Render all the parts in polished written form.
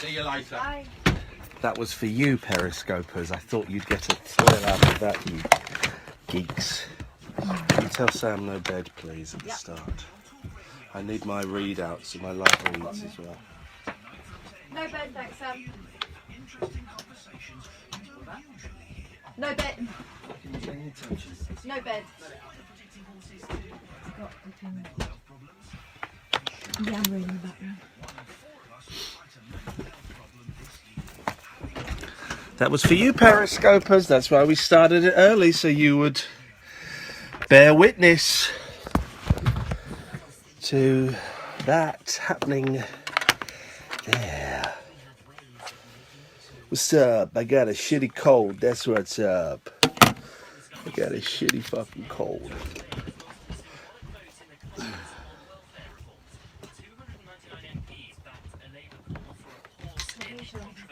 See you later. Bye. That was for you, Periscopers. I thought you'd get a thrill out of that, you geeks. Can you tell Sam no bed, please, at the start? I need my readouts and my live reads as well. No bed, thanks, Sam. No bed. No bed. Yeah, I'm reading the background. That was for you, Periscopers. That's why we started it early, so you would bear witness to that happening there. What's up? I got a shitty cold. That's what's up. I got a shitty fucking cold.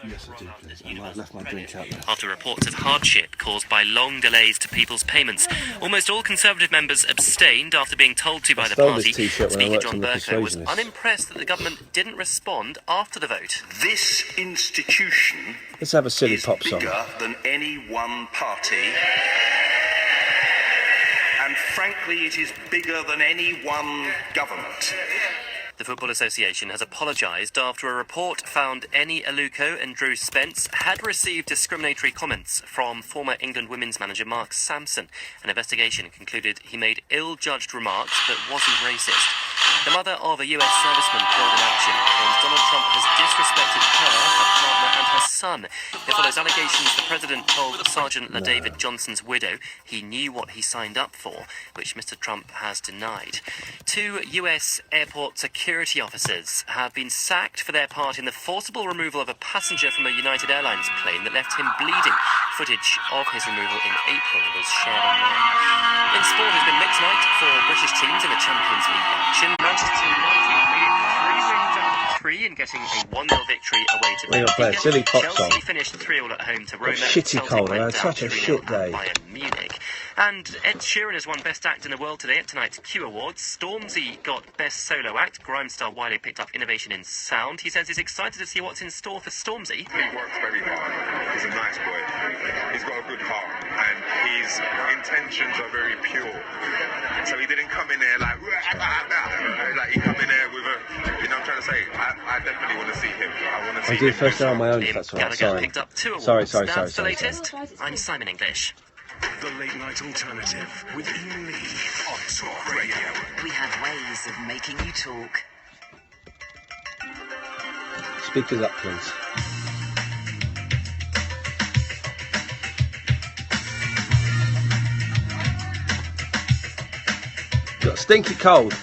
Yes, I do, please. I might have left my drink out there. After reports of hardship caused by long delays to people's payments, almost all Conservative members abstained after being told to by the party. Speaker John Bercow was unimpressed that the government didn't respond after the vote. This institution Let's have a silly is pop song. bigger than any one party. And frankly, it is bigger than any one government. The Football Association has apologised after a report found Eni Aluko and Drew Spence had received discriminatory comments from former England women's manager Mark Sampson. An investigation concluded he made ill-judged remarks but wasn't racist. The mother of a US serviceman killed in action claims Donald Trump has disrespected her partner and her son. It follows allegations the president told Sergeant LaDavid Johnson's widow he knew what he signed up for, which Mr. Trump has denied. 2 US airport security officers have been sacked for their part in the forcible removal of a passenger from a United Airlines plane that left him bleeding. Footage of his removal in April was shared online. In sport, it's been mixed night for British teams in the Champions League action. Manchester United made 3 wins out of 3 in getting a 1-0 victory away to We're gonna play a silly pop song. Chelsea finished 3-3 at home to Roma. Shitty Celtic cold. went I had down such a 3-0 shit at day. Bayern Munich. And Ed Sheeran has won Best Act in the World today at tonight's Q Awards. Stormzy got Best Solo Act. Grime star Wiley picked up Innovation in Sound. He says he's excited to see what's in store for Stormzy. He works very hard. He's a nice boy. He's got a good heart, and his intentions are very pure. So he didn't come in there like he come in there with a, you know what I'm trying to say. I definitely want to see him. I want to see I him. did first on my own, if that's all right. Gallagher Sorry. picked up 2 awards. Sorry. That's the latest. I'm Simon English. The Late Night Alternative with Iain Lee on Talk Radio. We have ways of making you talk. Speakers up, please. Got a stinky cold.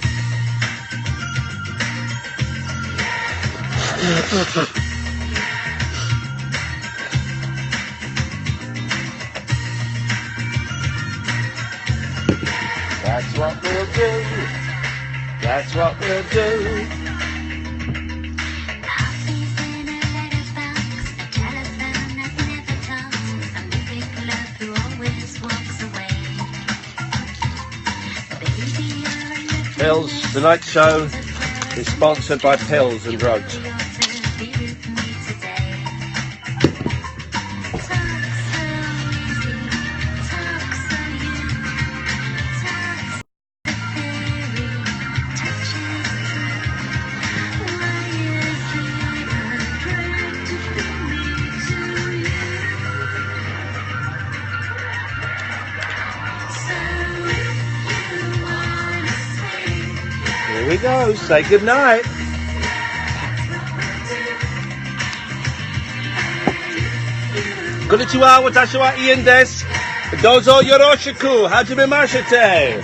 That's what we'll do. That's what we'll do. Pills. The night show is sponsored by Pills and Drugs. Here we go. Say goodnight. Konnichiwa, watashi wa Ian desu. Dozo yoroshiku. Hajime mashite.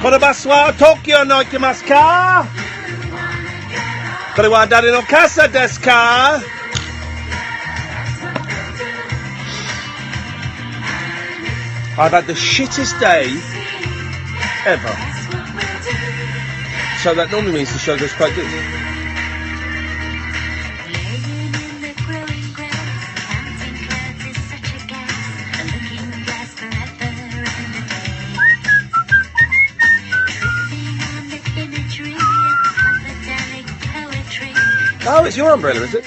Konobasu wa Tokyo no ikimasu ka? Kore wa dare no kasa desu ka? I've had the shittest day ever. So that normally means the show goes quite good. Oh, it's your umbrella, is it?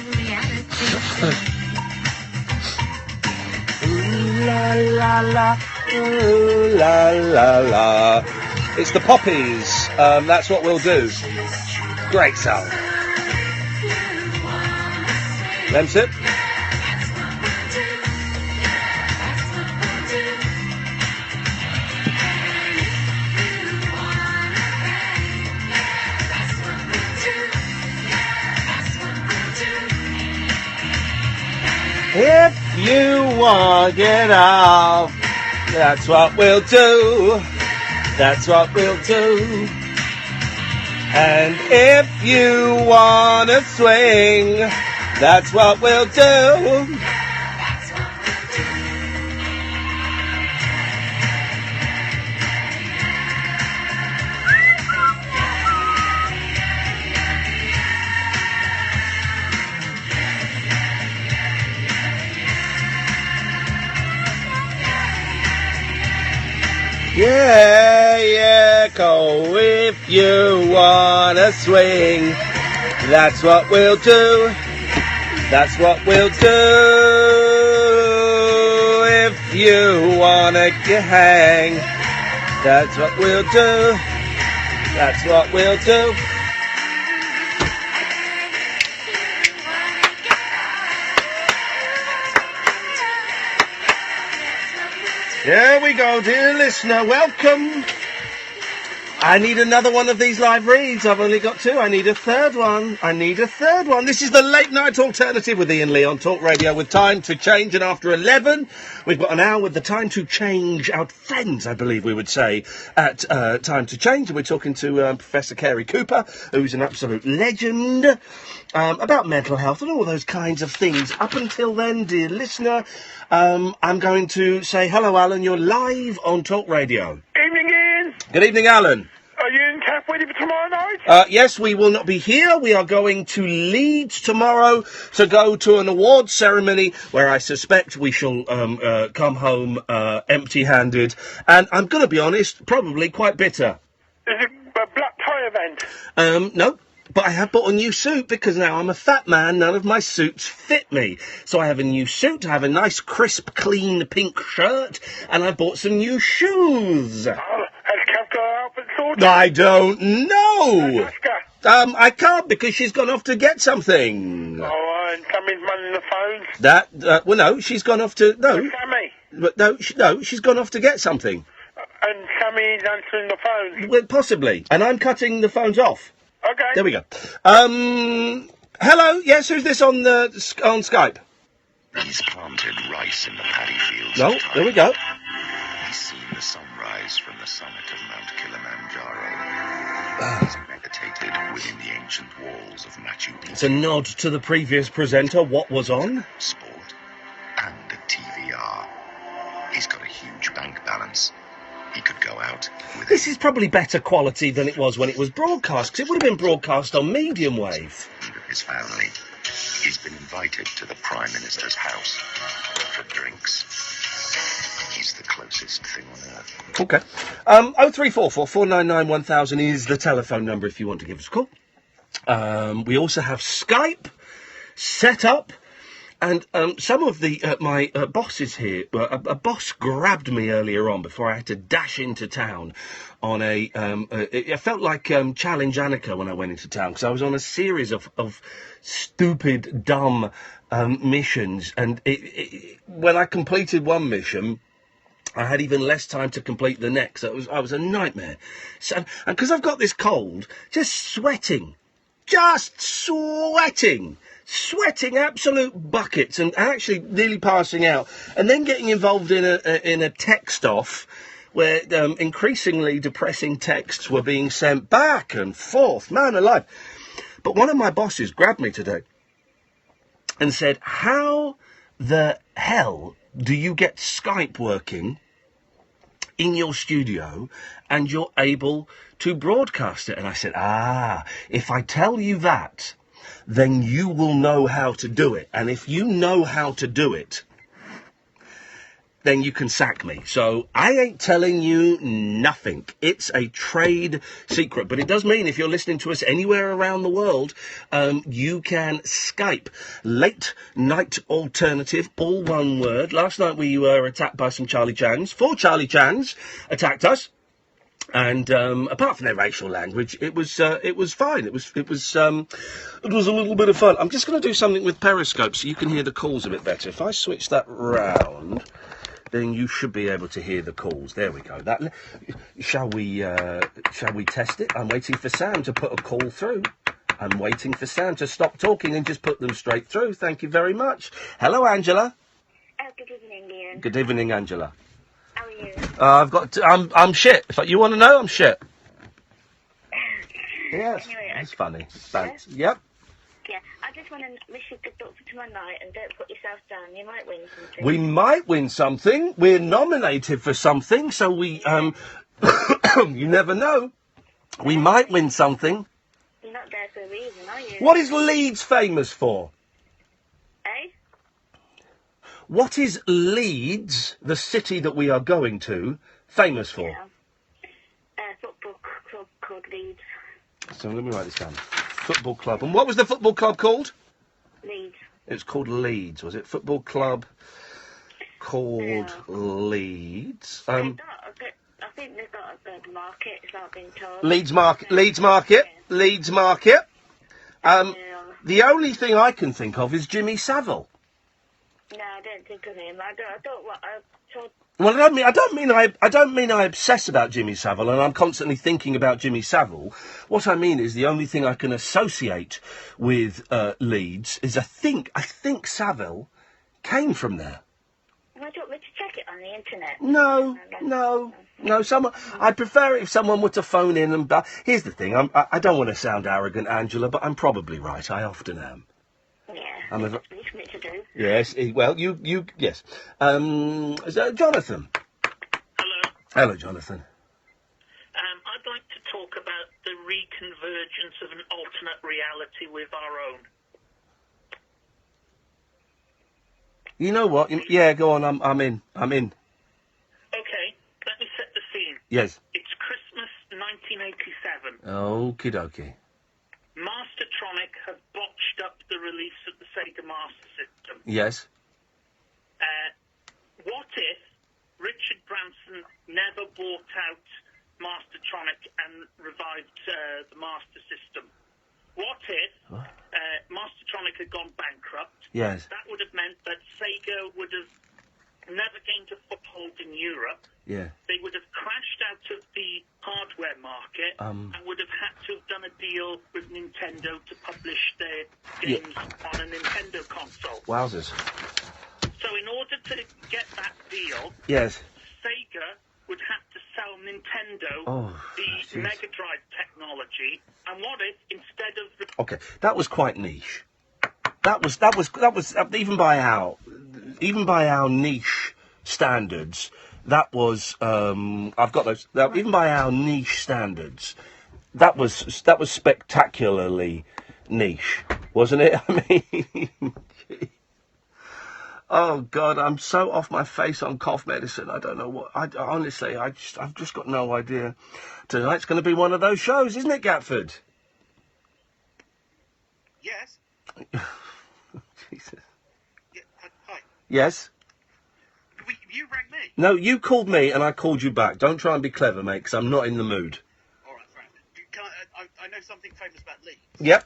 Ooh la la la, ooh la la la. It's the Poppies. That's what we'll do. Great song. That's it. If you want to get off, that's what we'll do. That's what we'll do. And if you want to swing, that's what we'll do. Yeah, yeah, go if you wanna swing. That's what we'll do. That's what we'll do. If you wanna hang. That's what we'll do. That's what we'll do. There we go, dear listener. Welcome. I need another one of these live reads. I've only got two. I need a third one. This is the Late Night Alternative with Iain Lee on Talk Radio with Time to Change. And after 11, we've got an hour with the Time to Change, our friends, I believe we would say, at Time to Change. And we're talking to Professor Carey Cooper, who's an absolute legend, about mental health and all those kinds of things. Up until then, dear listener, I'm going to say hello, Alan. You're live on Talk Radio. Evening, Ian. Good evening, Alan. Are you and Kath ready for tomorrow night? Yes, we will not be here. We are going to Leeds tomorrow to go to an awards ceremony where I suspect we shall come home empty-handed. And I'm going to be honest, probably quite bitter. Is it a black tie event? No. But I have bought a new suit because now I'm a fat man. None of my suits fit me. So I have a new suit. I have a nice, crisp, clean pink shirt. And I bought some new shoes. Oh, has Kath got her outfit sorted? I don't know. Alaska. I can't because she's gone off to get something. Oh, and Sammy's running the phones. Well, no, she's gone off to... No. Sammy. But no, she's gone off to get something. And Sammy's answering the phones. Well, possibly. And I'm cutting the phones off. Okay. There we go. Hello, yes, who's this on Skype? He's planted rice in the paddy fields. No, there we go. He's seen the sunrise from the summit of Mount Kilimanjaro. He's meditated within the ancient walls of Machu Picchu. It's a nod to the previous presenter. What was on? Sport and a TVR. He's got a huge bank balance. He could go out with This is probably better quality than it was when it was broadcast, because it would have been broadcast on medium wave. of his family. He's been invited to the Prime Minister's house for drinks. He's the closest thing on earth. Okay. 0344 499 1000 is the telephone number if you want to give us a call. We also have Skype set up. And some of the my bosses here, a boss grabbed me earlier on before I had to dash into town on it felt like Challenge Annika when I went into town, because I was on a series of stupid, dumb missions. And when I completed one mission, I had even less time to complete the next. I was a nightmare. So, and because I've got this cold, just sweating absolute buckets, and actually nearly passing out, and then getting involved in a text off where increasingly depressing texts were being sent back and forth. Man alive. But one of my bosses grabbed me today and said, how the hell do you get Skype working in your studio and you're able to broadcast it? And I said, if I tell you that, then you will know how to do it. And if you know how to do it, then you can sack me. So I ain't telling you nothing. It's a trade secret. But it does mean if you're listening to us anywhere around the world, you can Skype Late Night Alternative, all one word. Last night we were attacked by some Charlie Chans. 4 Charlie Chans attacked us. And apart from their racial language, it was fine. It was a little bit of fun. I'm just going to do something with Periscope so you can hear the calls a bit better. If I switch that round, then you should be able to hear the calls. There we go. Shall we test it? I'm waiting for Sam to put a call through. I'm waiting for Sam to stop talking and just put them straight through. Thank you very much. Hello, Angela. Good evening, Ian. Good evening, Angela. How are you? I'm shit. If you want to know, I'm shit. Yes, Anyway, that's funny. Thanks. Yep. Yeah, I just want to wish you good luck for tomorrow night and don't put yourself down. You might win something. We might win something. We're nominated for something, so we you never know. We might win something. You're not there for a reason, are you? What is Leeds famous for? Eh? What is Leeds, the city that we are going to, famous for? Yeah. Football club called Leeds. So let me write this down. Football club. And what was the football club called? Leeds. It's called Leeds, was it? Football club called Leeds. I think they've got a market, is what I've been told. Leeds Market. The only thing I can think of is Jimmy Savile. No, I don't think of him. I told. Well, I don't mean I obsess about Jimmy Savile, and I'm constantly thinking about Jimmy Savile. What I mean is the only thing I can associate with Leeds is I think Savile came from there. Why do you want me to check it on the internet? No. I'd prefer it if someone were to phone in and. Here's the thing. I don't want to sound arrogant, Angela, but I'm probably right. I often am. Yeah. It's for me to do. Yes. Well, you. Yes. Jonathan. Hello, Jonathan. I'd like to talk about the reconvergence of an alternate reality with our own. You know what? Yeah, go on. I'm in. Okay, let me set the scene. Yes. It's Christmas 1987. Okie dokie. Mastertronic have botched up the release of the Sega Master System. Yes. What if Richard Branson never bought out Mastertronic and revived the Master System? What if Mastertronic had gone bankrupt? Yes. That would have meant that Sega would have never gained a foothold in Europe. Yeah. They would have crashed out of the hardware market and would have had to have done a deal with Nintendo to publish their games on a Nintendo console. Wowzers. So in order to get that deal, Yes. Sega would have to sell Nintendo the Mega Drive technology. And what if instead of Okay, that was quite niche. That was even by our niche standards. That was I've got those. Even by our niche standards, that was spectacularly niche, wasn't it? I mean, oh God, I'm so off my face on cough medicine. I don't know what. Honestly, I've just got no idea. Tonight's going to be one of those shows, isn't it, Gatford? Yes. Jesus. Yeah, hi. Yes. You rang me. No, you called me and I called you back. Don't try and be clever, mate, because I'm not in the mood. All right, Frank. I know something famous about Leeds. Yep.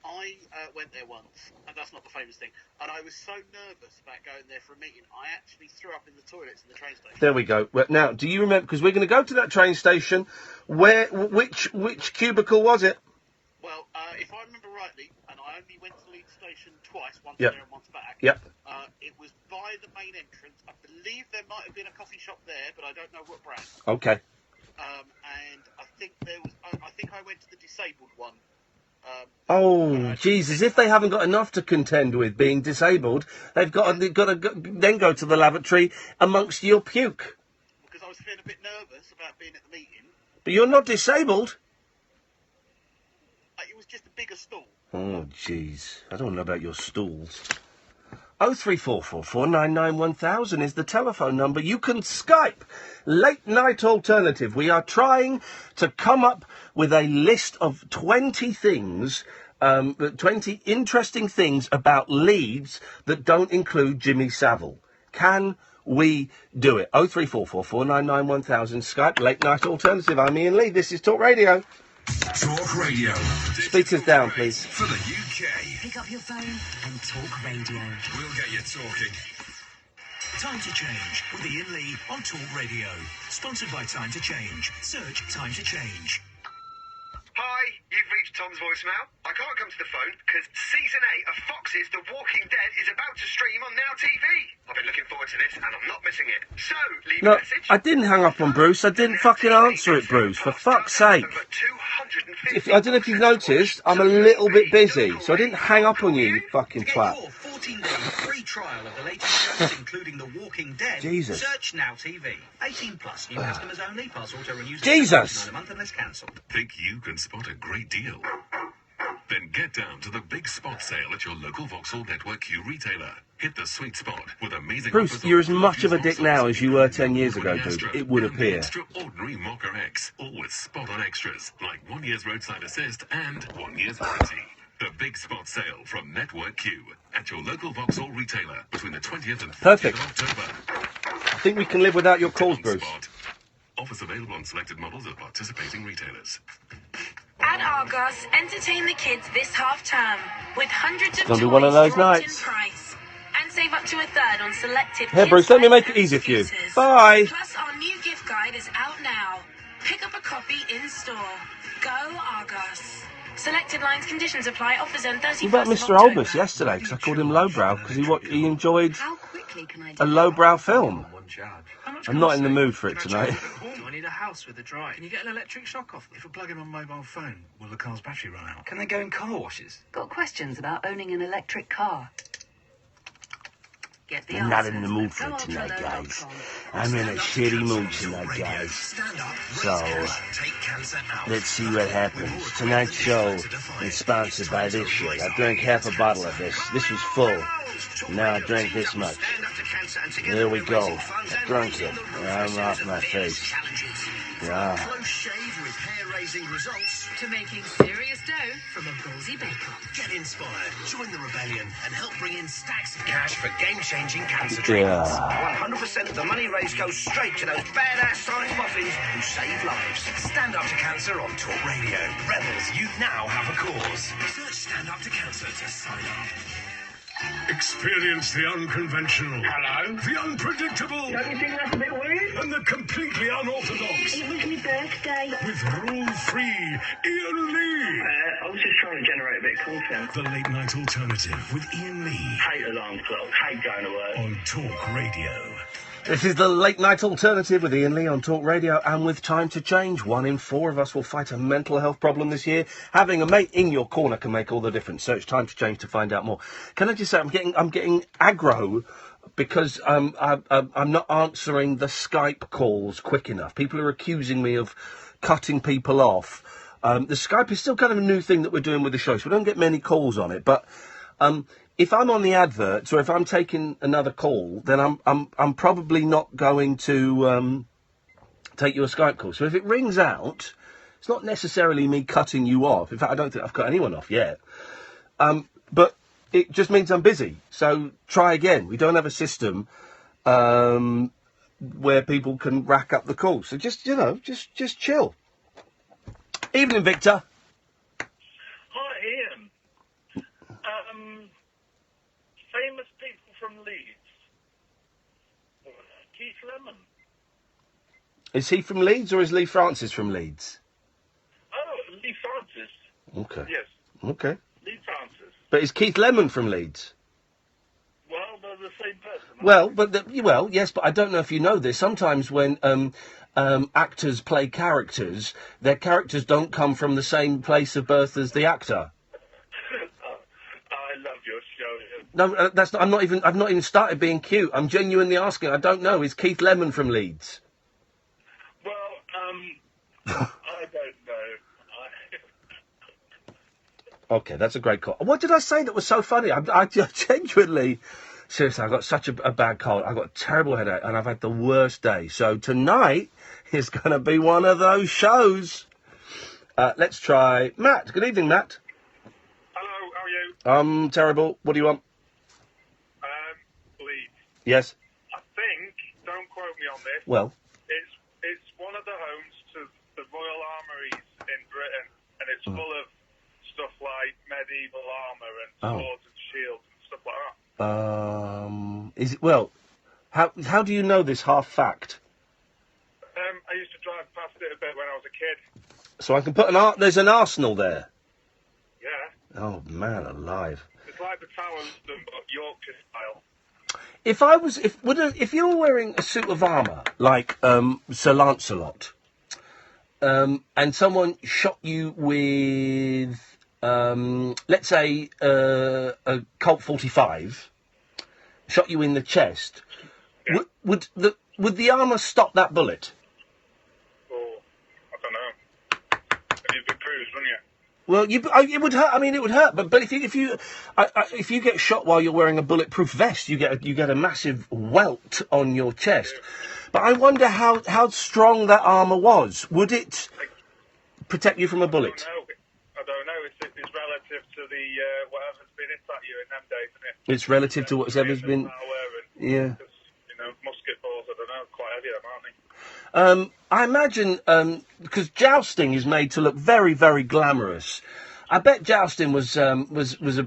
I went there once, and that's not the famous thing. And I was so nervous about going there for a meeting, I actually threw up in the toilets in the train station. There we go. Well, now, do you remember? Because we're going to go to that train station. Which cubicle was it? Well, if I remember rightly, and I only went to Leeds station twice, once Yep. there and once back. Yep. It was by the main entrance. I believe there might have been a coffee shop there, but I don't know what brand. Okay. And I think I went to the disabled one. Oh, Jesus! If they haven't got enough to contend with being disabled, they've got to then go to the lavatory amongst your puke. Because I was feeling a bit nervous about being at the meeting. But you're not disabled. It was just a bigger stall. Oh, jeez! I don't know about your stools. 03444991000 is the telephone number. You can Skype Late Night Alternative. We are trying to come up with a list of 20 things, 20 interesting things about Leeds that don't include Jimmy Savile. Can we do it? 03444991000, Skype Late Night Alternative. I'm Iain Lee. This is Talk Radio. Talk Radio. Speakers down, please. For the UK. Pick up your phone and talk radio. We'll get you talking. Time to Change with Iain Lee on Talk Radio. Sponsored by Time to Change. Search Time to Change. Hi, you've reached Tom's voicemail. I can't come to the phone because Season 8 of Fox's The Walking Dead is about to stream on Now TV. I've been looking forward to this and I'm not missing it. So, leave a No, message. I didn't hang up on Bruce. I didn't fucking answer it, Bruce. For fuck's sake. I don't know if you've noticed, I'm a little bit busy, so I didn't hang up on you, you fucking twat. 14-day free trial of the latest shows, including The Walking Dead. Jesus. Search Now TV. 18 plus. New customers only. Pass auto renews. Jesus. A month unless cancelled. Think you can spot a great deal? Then get down to the big spot sale at your local Vauxhall Network Q retailer. Hit the sweet spot with amazing Bruce, offers you're on as much of a dick now as you were 10 years ago, Astra dude. It would and the appear. Extraordinary Mocker X, all with spot-on extras like 1 year's roadside assist and 1 year's warranty. The big spot sale from Network Q at your local Vauxhall retailer between the 20th and 30th Perfect. of October. I think we can live without your calls, Bruce. Offers available on selected models at participating retailers. At Argos, entertain the kids this half-term with hundreds of Gonna be toys one of those dropped nights. in price. And save up to a third on selected Here, kids' Bruce, let me bikes make it and easy for you. scooters. Bye. Plus, our new gift guide is out now. Pick up a copy in store. Go Argos. Selected lines, conditions apply. Offers end 31st What about of Mr. October. Olbus yesterday? Because I called him lowbrow because he enjoyed How quickly can I do a lowbrow film. How much I'm can not I in the save? mood for it Can I tonight. charge it? Do I need a house with a drive? Can you get an electric shock off? If I plug in my mobile phone, will the car's battery run out? Can they go in car washes? Got questions about owning an electric car? Get the I'm not answers in the mood at for it tonight, GoUltraLow.com. guys. I'm in a shitty mood tonight, guys. So, let's see what happens. Tonight's show is sponsored by this shit. I drank half a bottle of this. This was full. Now I drank this much. There we go. I drunk it. I'm off my face. Yeah. Close shave with hair-raising results. To making serious dough from a ballsy bake-off. Get inspired, join the rebellion, and help bring in stacks of cash for game-changing cancer Yeah. treatments. 100% of the money raised goes straight to those badass science muffins who save lives. Stand Up to Cancer on Talk Radio. Rebels, you now have a cause. Search Stand Up to Cancer to sign up. Experience the unconventional. Hello? The unpredictable. Don't you think that's a bit weird? And the completely unorthodox. It was my birthday. With rule-free Iain Lee. I was just trying to generate a bit of content. The Late Night Alternative with Iain Lee. Hate alarm clocks, hate going to work. On Talk Radio. This is the Late Night Alternative with Iain Lee on Talk Radio, and with Time to Change, 1 in 4 of us will fight a mental health problem this year. Having a mate in your corner can make all the difference. Search Time to Change to find out more. Can I just say, I'm getting aggro because I'm not answering the Skype calls quick enough. People are accusing me of cutting people off. The Skype is still kind of a new thing that we're doing with the show, so we don't get many calls on it, but if I'm on the adverts or if I'm taking another call, then I'm probably not going to take you a Skype call. So if it rings out, it's not necessarily me cutting you off. In fact, I don't think I've cut anyone off yet. But it just means I'm busy. So try again. We don't have a system where people can rack up the calls. So just chill. Evening, Victor. Hi, Ian. Famous people from Leeds. Keith Lemon. Is he from Leeds or is Lee Francis from Leeds? Oh, Lee Francis. Okay. Yes, Okay. Lee Francis. But is Keith Lemon from Leeds? Well, they're the same person. Well, yes, but I don't know if you know this. Sometimes when actors play characters, their characters don't come from the same place of birth as the actor. I love your show. No, that's not. I've not even started being cute. I'm genuinely asking. I don't know. Is Keith Lemon from Leeds? Well, I don't know. Okay, that's a great call. What did I say that was so funny? I genuinely Seriously, I've got such a bad cold. I've got a terrible headache, and I've had the worst day. So tonight is going to be one of those shows. Let's try Matt. Good evening, Matt. Hello, how are you? I'm terrible. What do you want? Leeds. Yes. I think, don't quote me on this. Well. It's one of the homes to the Royal Armouries in Britain, and it's full of stuff like medieval armour and swords and shields and stuff like that. Is it, well, how do you know this half fact? I used to drive past it a bit when I was a kid. So I can put there's an arsenal there. Yeah. Oh, man alive. It's like the Tower of London, but Yorkshire style. If you were wearing a suit of armour, like Sir Lancelot, and someone shot you with, let's say, a Colt 45, shot you in the chest, would the armour stop that bullet? Oh, I don't know. You'd be bruised, wouldn't you? Well, it would hurt. I mean, it would hurt. But if you get shot while you're wearing a bulletproof vest, you get a massive welt on your chest. But I wonder how strong that armour was. Would it protect you from a bullet? I don't know. It's relative to the whatever's been hit at you in them days, isn't it? It's relative to whatever's been. Yeah. Musket balls. I don't know. Quite heavy, aren't they? I imagine, because jousting is made to look very, very glamorous. I bet jousting was a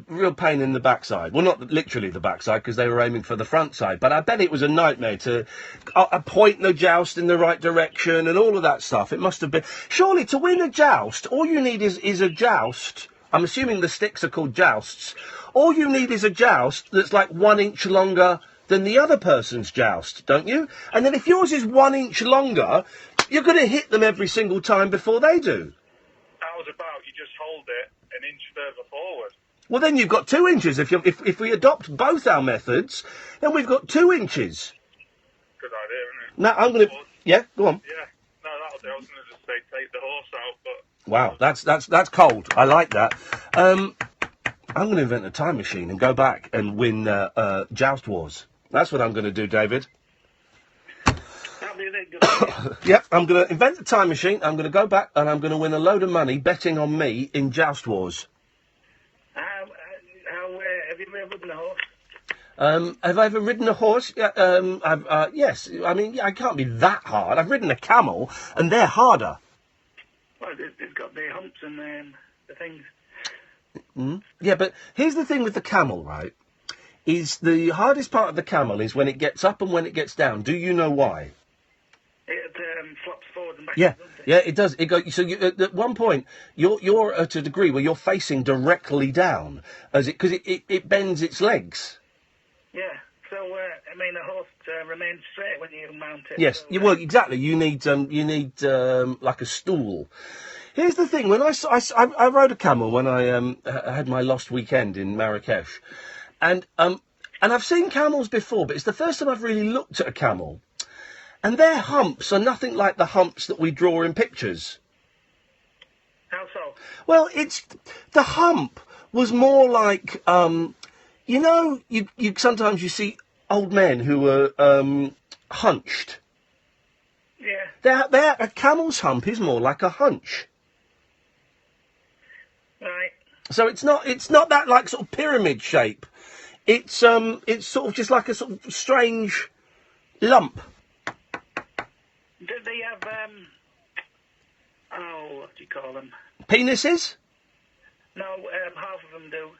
real pain in the backside. Well, not literally the backside, because they were aiming for the front side, but I bet it was a nightmare to point the joust in the right direction and all of that stuff. It must have been. Surely, to win a joust, all you need is a joust. I'm assuming the sticks are called jousts. All you need is a joust that's like 1 inch longer than the other person's joust, don't you? And then if yours is 1 inch longer, you're going to hit them every single time before they do. That was about, you just hold it an inch further forward. Well, then you've got 2 inches. If we adopt both our methods, then we've got 2 inches. Good idea, isn't it? Now, I'm going to... Yeah, go on. Yeah, no, that'll do. I was going to just say take the horse out, but... Wow, that's cold. I like that. I'm going to invent a time machine and go back and win Joust Wars. That's what I'm going to do, David. Yep, I'm going to invent a time machine. I'm going to go back and I'm going to win a load of money betting on me in Joust Wars. Have you ever ridden a horse? Have I ever ridden a horse? Yes. I mean, I can't be that hard. I've ridden a camel, and they're harder. Well, it's got the humps and the things. Yeah, but here's the thing with the camel, right? Is the hardest part of the camel is when it gets up and when it gets down. Do you know why? It flops forward and back. Yeah, it does. It goes. So at one point, you're at a degree where you're facing directly down, because it bends its legs. Yeah. So I mean, a horse remains straight when you mount it. Yes. So, Well, exactly. You need like a stool. Here's the thing. When I rode a camel when I had my lost weekend in Marrakesh, and I've seen camels before, but it's the first time I've really looked at a camel. And their humps are nothing like the humps that we draw in pictures. How so? Well, the hump was more like, you sometimes you see old men who are hunched. Yeah. A camel's hump is more like a hunch. Right. So it's not that like sort of pyramid shape. It's sort of just like a sort of strange lump. Do they have, what do you call them? Penises? No, half of them do.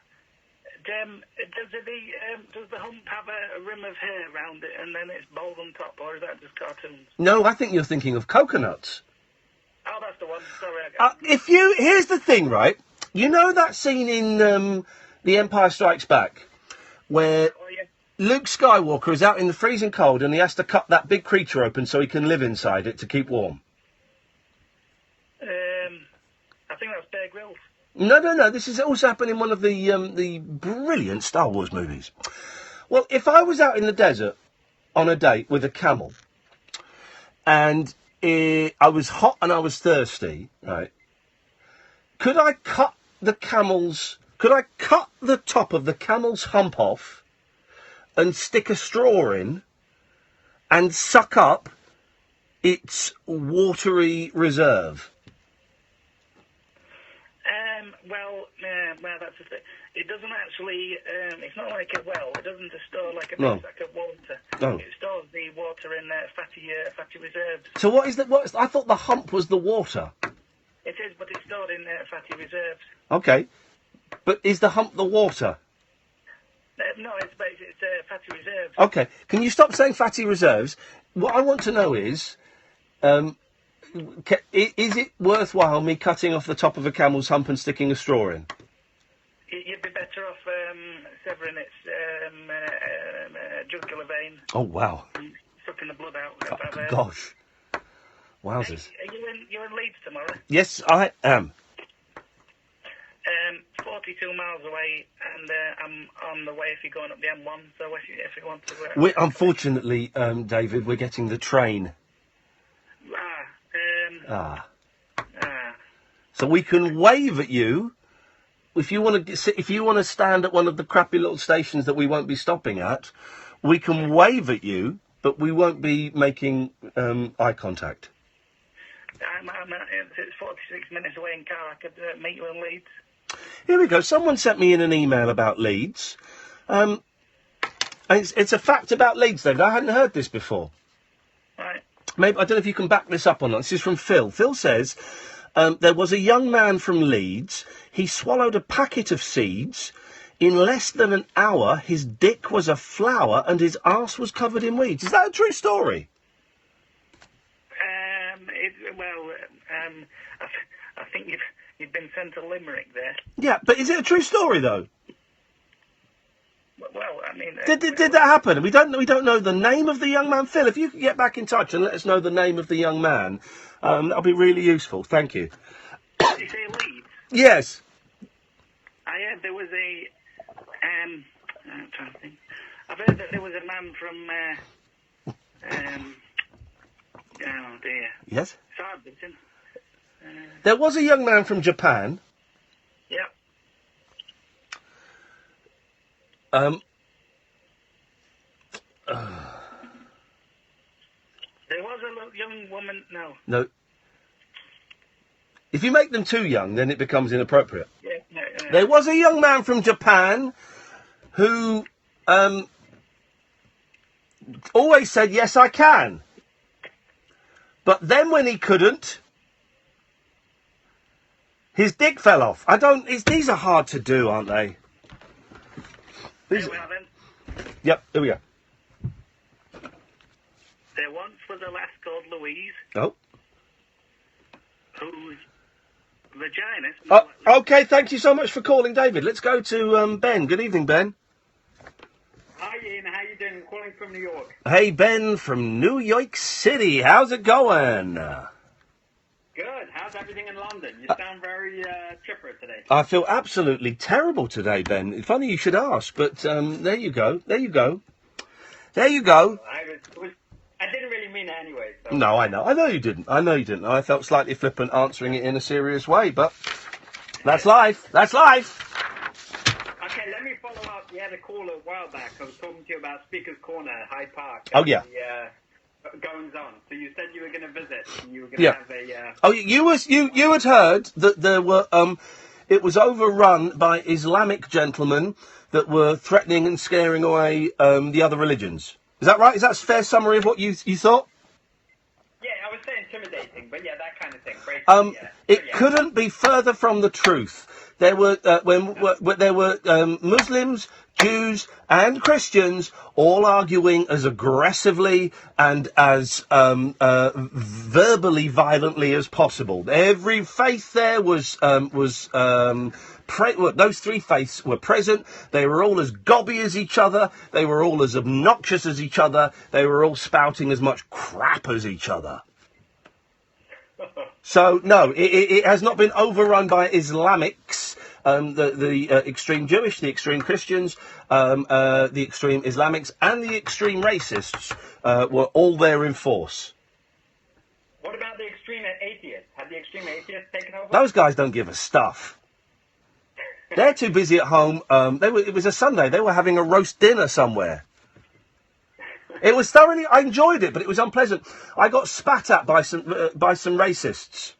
Does the hump have a rim of hair around it and then it's bald on top, or is that just cartoons? No, I think you're thinking of coconuts. Oh, that's the one. Sorry. Here's the thing, right? You know that scene in The Empire Strikes Back where Luke Skywalker is out in the freezing cold and he has to cut that big creature open so he can live inside it to keep warm? I think that's Bear Grylls. No. This is also happened in one of the brilliant Star Wars movies. Well, if I was out in the desert on a date with a camel and I was hot and I was thirsty, right? Could I cut the top of the camel's hump off and stick a straw in and suck up its watery reserve? Well, that's the thing. It doesn't actually, it's not like a well. It doesn't just store like a No. big sack of water. No. It stores the water in fatty reserves. So what is that? I thought the hump was the water. It is, but it's stored in fatty reserves. Okay. But is the hump the water? No, it's fatty reserves. Okay. Can you stop saying fatty reserves? What I want to know is, is it worthwhile me cutting off the top of a camel's hump and sticking a straw in? You'd be better off severing its jugular vein. Oh, wow. Sucking the blood out. Gosh. Wowzers. You're in Leeds tomorrow? Yes, I am. 42 miles away, and I'm on the way if you're going up the M1, so if you want to... Unfortunately, David, we're getting the train. So we can wave at you if you want to stand at one of the crappy little stations that we won't be stopping at. We can wave at you, but we won't be making eye contact. It's 46 minutes away in car. I could meet you in Leeds. Here we go. Someone sent me in an email about Leeds. And it's a fact about Leeds, David. I hadn't heard this before. Right. Maybe I don't know if you can back this up or not. This is from Phil. Phil says, there was a young man from Leeds. He swallowed a packet of seeds. In less than an hour, his dick was a flower and his arse was covered in weeds. Is that a true story? I think you've been sent a limerick there. Yeah, but is it a true story though? Well, I mean... Did that happen? We don't know the name of the young man. Phil, if you could get back in touch and let us know the name of the young man, that'll be really useful. Thank you. Did you say Leeds? Yes. I heard there was I'm trying to think. I've heard that there was a man from... oh dear. Yes? Sarbiton. There was a young man from Japan. Yep. There was a young woman... No. If you make them too young, then it becomes inappropriate. Yeah, no. There was a young man from Japan who always said, yes, I can. But then when he couldn't, his dick fell off. These are hard to do, aren't they? There we are then. Yep, here we go. There once was a lass called Louise. Oh. Whose vagina... Okay, thank you so much for calling, David. Let's go to Ben. Good evening, Ben. Hi, Ian. How you doing? I'm calling from New York. Hey, Ben from New York City. How's it going? Good. How's everything in London? You sound very chipper today. I feel absolutely terrible today, Ben. Funny you should ask, but there you go. There you go. There you go. I didn't really mean it anyway. So. No, I know. I know you didn't. I felt slightly flippant answering it in a serious way, but that's life. That's life. Okay, let me follow up. You had a call a while back. I was talking to you about Speaker's Corner at Hyde Park. Oh, yeah. The goings on. So you said you were going to visit. And you were going to have a... Oh, you had heard that there were... it was overrun by Islamic gentlemen that were threatening and scaring away the other religions. Is that right? Is that a fair summary of what you thought? Yeah, I would say intimidating, but yeah, that kind of thing. It couldn't be further from the truth. There were Muslims, Jews, and Christians all arguing as aggressively and as verbally violently as possible. Every faith there was those three faiths were present. They were all as gobby as each other. They were all as obnoxious as each other. They were all spouting as much crap as each other. So, no, it has not been overrun by Islamics, the extreme Jewish, the extreme Christians, the extreme Islamics, and the extreme racists were all there in force. What about the extreme atheists? Have the extreme atheists taken over? Those guys don't give a stuff. They're too busy at home. It was a Sunday. They were having a roast dinner somewhere. It was thoroughly. I enjoyed it, but it was unpleasant. I got spat at by some racists.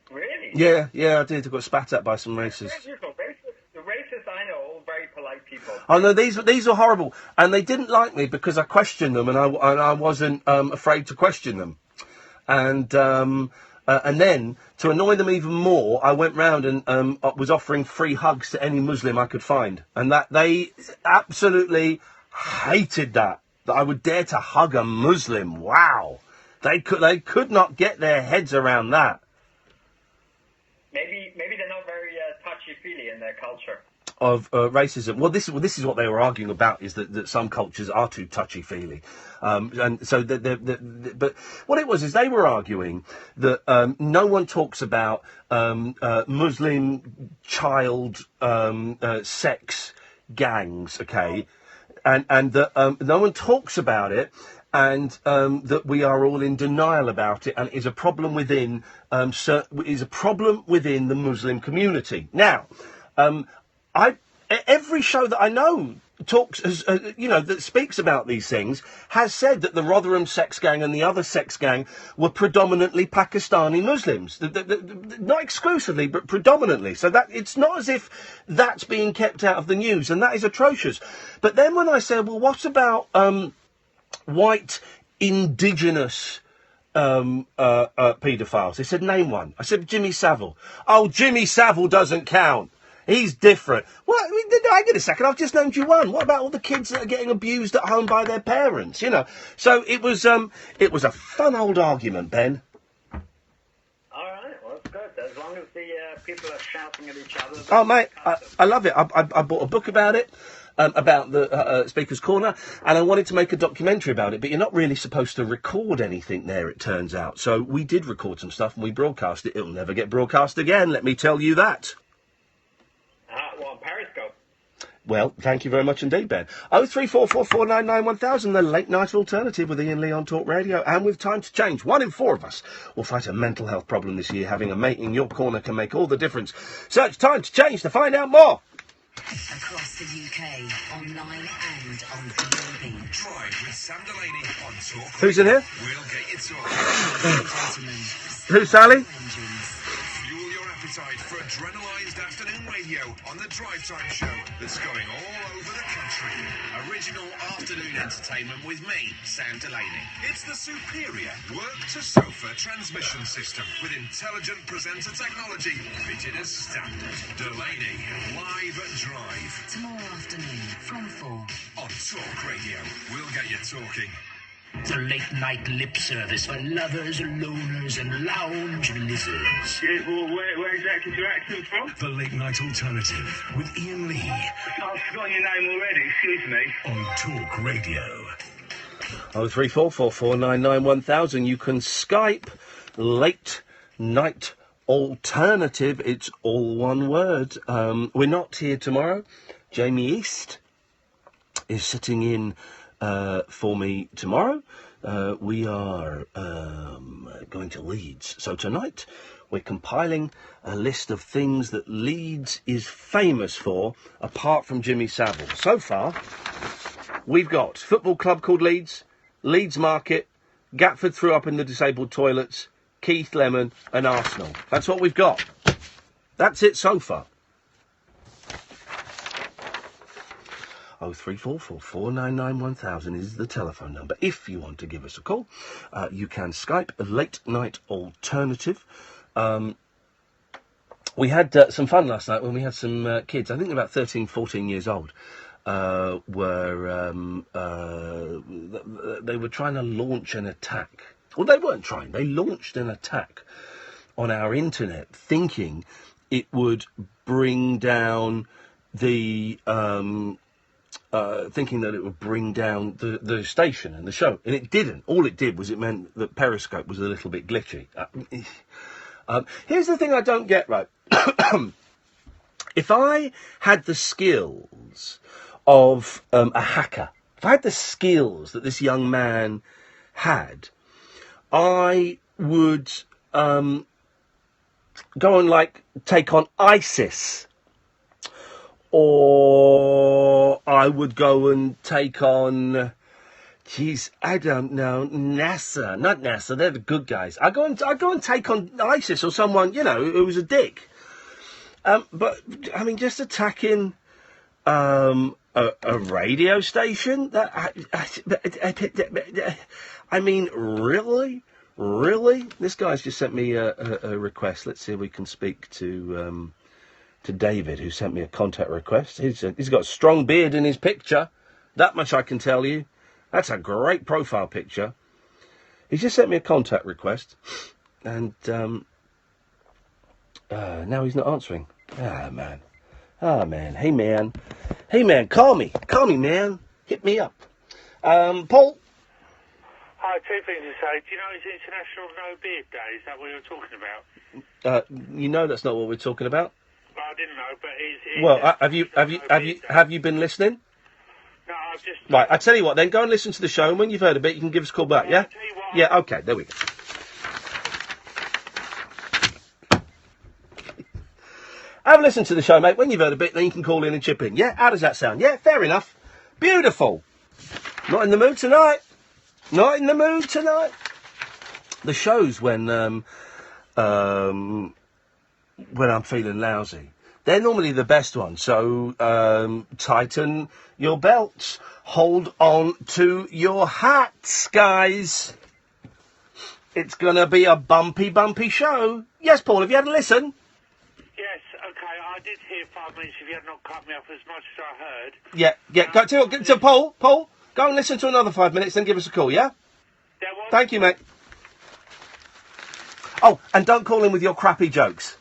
Really? Yeah, I did. I got spat at by some racists. The racists I know are all very polite people. Oh no, these are horrible, and they didn't like me because I questioned them, and I wasn't afraid to question them, and then to annoy them even more, I went round and was offering free hugs to any Muslim I could find, and that they absolutely hated that I would dare to hug a Muslim. Wow, they could not get their heads around that. Maybe they're not very touchy-feely in their culture. Of racism. Well, this is what they were arguing about, is that some cultures are too touchy-feely. And so, but what it was is they were arguing that no one talks about Muslim child sex gangs, okay? And that no one talks about it, and that we are all in denial about it, and it is a problem within the Muslim community. Now, every show that I know talks, that speaks about these things, has said that the Rotherham sex gang and the other sex gang were predominantly Pakistani Muslims. Not exclusively, but predominantly. So that it's not as if that's being kept out of the news, and that is atrocious. But then when I said, well, what about white indigenous paedophiles? They said, name one. I said, Jimmy Savile. Oh, Jimmy Savile doesn't count. He's different. Well, hang on a second, I've just named you one. What about all the kids that are getting abused at home by their parents, So it was a fun old argument, Ben. All right, well, that's good. As long as the people are shouting at each other. Oh, mate, I love it. I bought a book about it, about the Speaker's Corner, and I wanted to make a documentary about it, but you're not really supposed to record anything there, it turns out. So we did record some stuff, and we broadcast it. It'll never get broadcast again, let me tell you that. Well, Periscope. Well, thank you very much indeed, Ben. 03444991000, the late night alternative with Iain Lee on Talk Radio, and with time to change. 1 in 4 of us will fight a mental health problem this year. Having a mate in your corner can make all the difference. Search Time to Change to find out more. Across the UK, online and on DAB. Drive with Sam Delaney on Talk. Who's in here? We'll get you talking. Who's Sally? Fuel your appetite for adrenalised afternoon radio on the Drive Time Show that's going all over the country. Original afternoon entertainment with me, Sam Delaney. It's the superior work-to-sofa transmission system with intelligent presenter technology fitted as standard. Delaney, live at Drive. Tomorrow afternoon from 4. On Talk Radio, we'll get you talking. The late-night lip service for lovers, loners, and lounge lizards. Yeah, well, where exactly is your accent from? The late-night alternative with Iain Lee. I've forgotten your name already, excuse me. On Talk Radio. 03444991000. You can Skype Late Night Alternative. It's all one word. We're not here tomorrow. Jamie East is sitting in for me tomorrow. We are going to Leeds. So tonight we're compiling a list of things that Leeds is famous for, apart from Jimmy Savile. So far, we've got football club called Leeds, Leeds Market, Gatford threw up in the disabled toilets, Keith Lemon and Arsenal. That's what we've got. That's it so far. 03444991000 is the telephone number. If you want to give us a call, you can Skype a Late Night Alternative. We had some fun last night when we had some kids, I think about 13, 14 years old, they were trying to launch an attack. Well, they weren't trying. They launched an attack on our internet, thinking it would bring down the... thinking that it would bring down the station and the show. And it didn't. All it did was it meant that Periscope was a little bit glitchy. Here's the thing I don't get, right. If I had the skills of a hacker, if I had the skills that this young man had, I would go and, take on ISIS. Or I would go and take on Jeez, I don't know. NASA, not NASA. They're the good guys. I go and take on ISIS or someone, you know, who was a dick. But I mean, just attacking a radio station. I mean, really. This guy's just sent me a request. Let's see if we can speak to David, who sent me a contact request. He's got a strong beard in his picture. That much I can tell you. That's a great profile picture. He's just sent me a contact request, and now he's not answering. Ah, man. Hey, man. Call me, man. Hit me up. Paul. Hi, two things to say. Do you know it's International No Beard Day? Is that what you're talking about? You know that's not what we're talking about. Well, I didn't know, but it's Well, have you been listening? No, I've just... Right, I tell you what, then go and listen to the show, and when you've heard a bit, you can give us a call back, yeah? Yeah, okay, there we go. Have a listen to the show, mate. When you've heard a bit, then you can call in and chip in. Yeah, how does that sound? Yeah, fair enough. Beautiful. Not in the mood tonight. The shows when I'm feeling lousy, they're normally the best ones. So tighten your belts, hold on to your hats, guys. It's gonna be a bumpy show. Yes, Paul, have you had a listen? Yes, okay, I did hear 5 minutes if you had not cut me off as much as I heard. Yeah. Go to Paul, go and listen to another 5 minutes, then give us a call, yeah? Thank you, mate. Oh, and don't call in with your crappy jokes.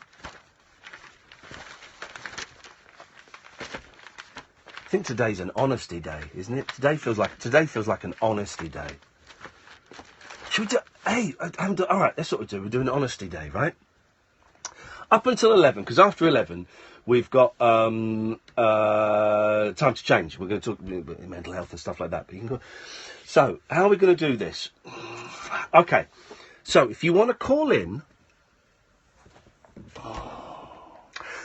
I think today's an honesty day, isn't it? Today feels like an honesty day. Should we do... Hey, all right, that's what we're doing. We're doing an honesty day, right? Up until 11, because after 11, we've got time to change. We're going to talk about mental health and stuff like that. But you can go... So, how are we going to do this? Okay, so if you want to call in...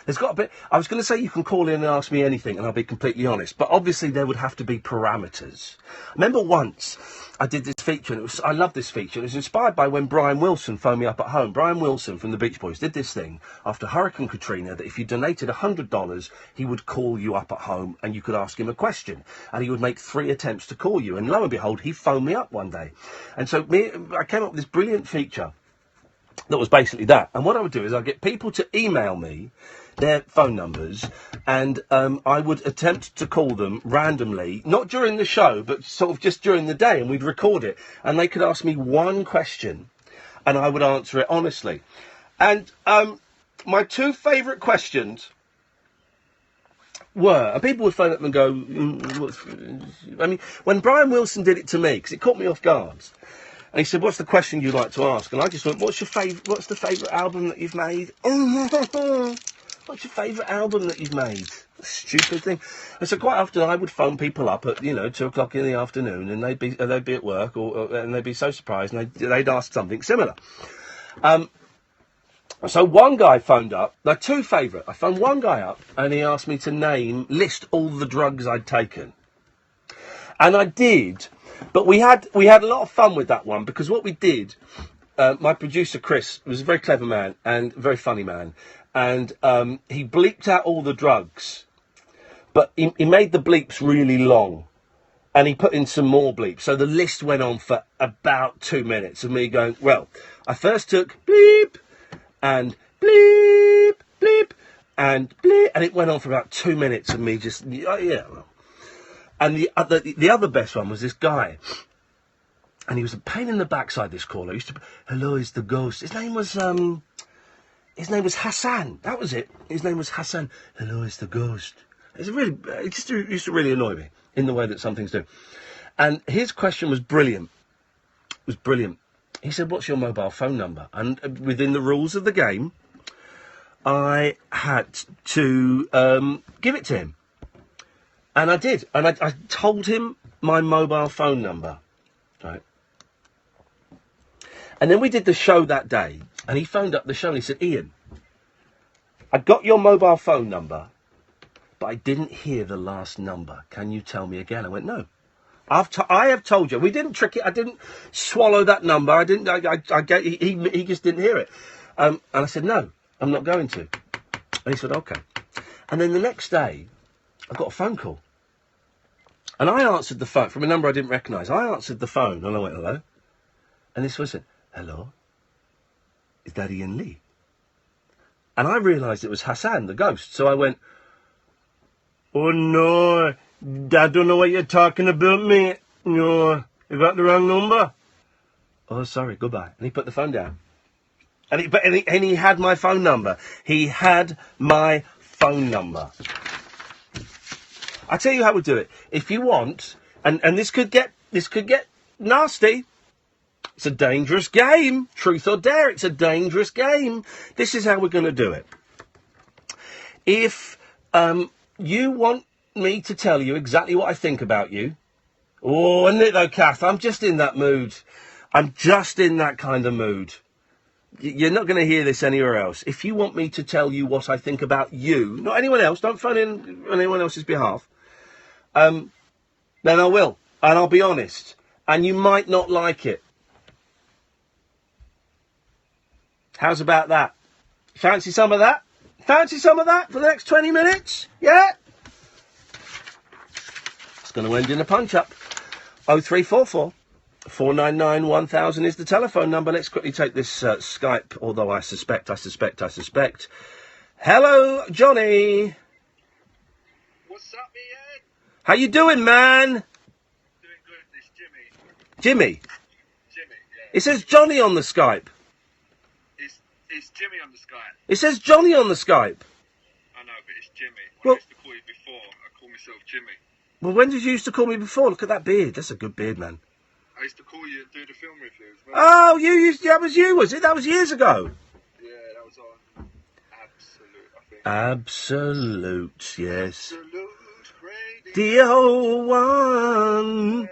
There's got a bit... I was going to say you can call in and ask me anything, and I'll be completely honest. But obviously there would have to be parameters. I remember once I did this feature, and I love this feature. It was inspired by when Brian Wilson phoned me up at home. Brian Wilson from the Beach Boys did this thing after Hurricane Katrina, that if you donated $100, he would call you up at home and you could ask him a question. And he would make 3 attempts to call you. And lo and behold, he phoned me up one day. And so I came up with this brilliant feature that was basically that. And what I would do is I'd get people to email me their phone numbers, and I would attempt to call them randomly, not during the show, but sort of just during the day, and we'd record it, and they could ask me one question, and I would answer it honestly. And my 2 favourite questions were, and people would phone up and go, I mean, when Brian Wilson did it to me, because it caught me off guard, and he said, what's the question you'd like to ask? And I just went, what's the favourite album that you've made? What's your favourite album that you've made? Stupid thing. And so quite often I would phone people up at 2 o'clock in the afternoon, and they'd be at work, and they'd be so surprised, and they'd ask something similar. So one guy phoned up. They're 2 favourite. I phoned one guy up, and he asked me to list all the drugs I'd taken, and I did. But we had a lot of fun with that one, because what we did, my producer Chris was a very clever man and a very funny man. And he bleeped out all the drugs, but he made the bleeps really long, and he put in some more bleeps. So the list went on for about 2 minutes of me going, well, I first took bleep, and bleep, bleep, and bleep, and it went on for about 2 minutes of me just, yeah. And the other best one was this guy, and he was a pain in the backside, this caller. He used to, hello, it's the ghost. His name was Hassan. That was it. His name was Hassan. Hello, it's the ghost. It just used to really annoy me in the way that some things do. And his question was brilliant. He said, what's your mobile phone number? And within the rules of the game, I had to give it to him. And I did. And I told him my mobile phone number. Right. And then we did the show that day. And he phoned up the show and he said, Ian, I got your mobile phone number, but I didn't hear the last number. Can you tell me again? I went, no. I have told you. We didn't trick it. I didn't swallow that number. I didn't. He just didn't hear it. And I said, no, I'm not going to. And he said, okay. And then the next day, I got a phone call. And I answered the phone from a number I didn't recognise. I answered the phone and I went, hello. And this was it. Hello? Is that Iain Lee? And I realised it was Hassan, the ghost. So I went, oh no, I don't know what you're talking about, mate. No, you got the wrong number. Oh, sorry, goodbye. And he put the phone down. And he had my phone number. He had my phone number. I tell you how we do it. If you want, and this could get nasty. It's a dangerous game. Truth or dare. It's a dangerous game. This is how we're going to do it. If you want me to tell you exactly what I think about you. Oh, isn't it though, Kath? I'm just in that mood. I'm just in that kind of mood. You're not going to hear this anywhere else. If you want me to tell you what I think about you, not anyone else, don't phone in on anyone else's behalf, then I will. And I'll be honest. And you might not like it. How's about that? Fancy some of that? Fancy some of that for the next 20 minutes? Yeah? It's going to end in a punch-up. 0344 499 1000 is the telephone number. Let's quickly take this Skype, although I suspect. Hello, Johnny. What's up, Ian? How you doing, man? Doing good. It's Jimmy. Jimmy? Jimmy, yeah. It says Johnny on the Skype. It's Jimmy on the Skype. It says Johnny on the Skype. I know, but it's Jimmy. Well, I used to call you before. I call myself Jimmy. Well, when did you used to call me before? Look at that beard. That's a good beard, man. I used to call you and do the film reviews. Oh, that was you, was it? That was years ago. Yeah, that was on Absolute, I think. Absolute, yes. Absolute The old one.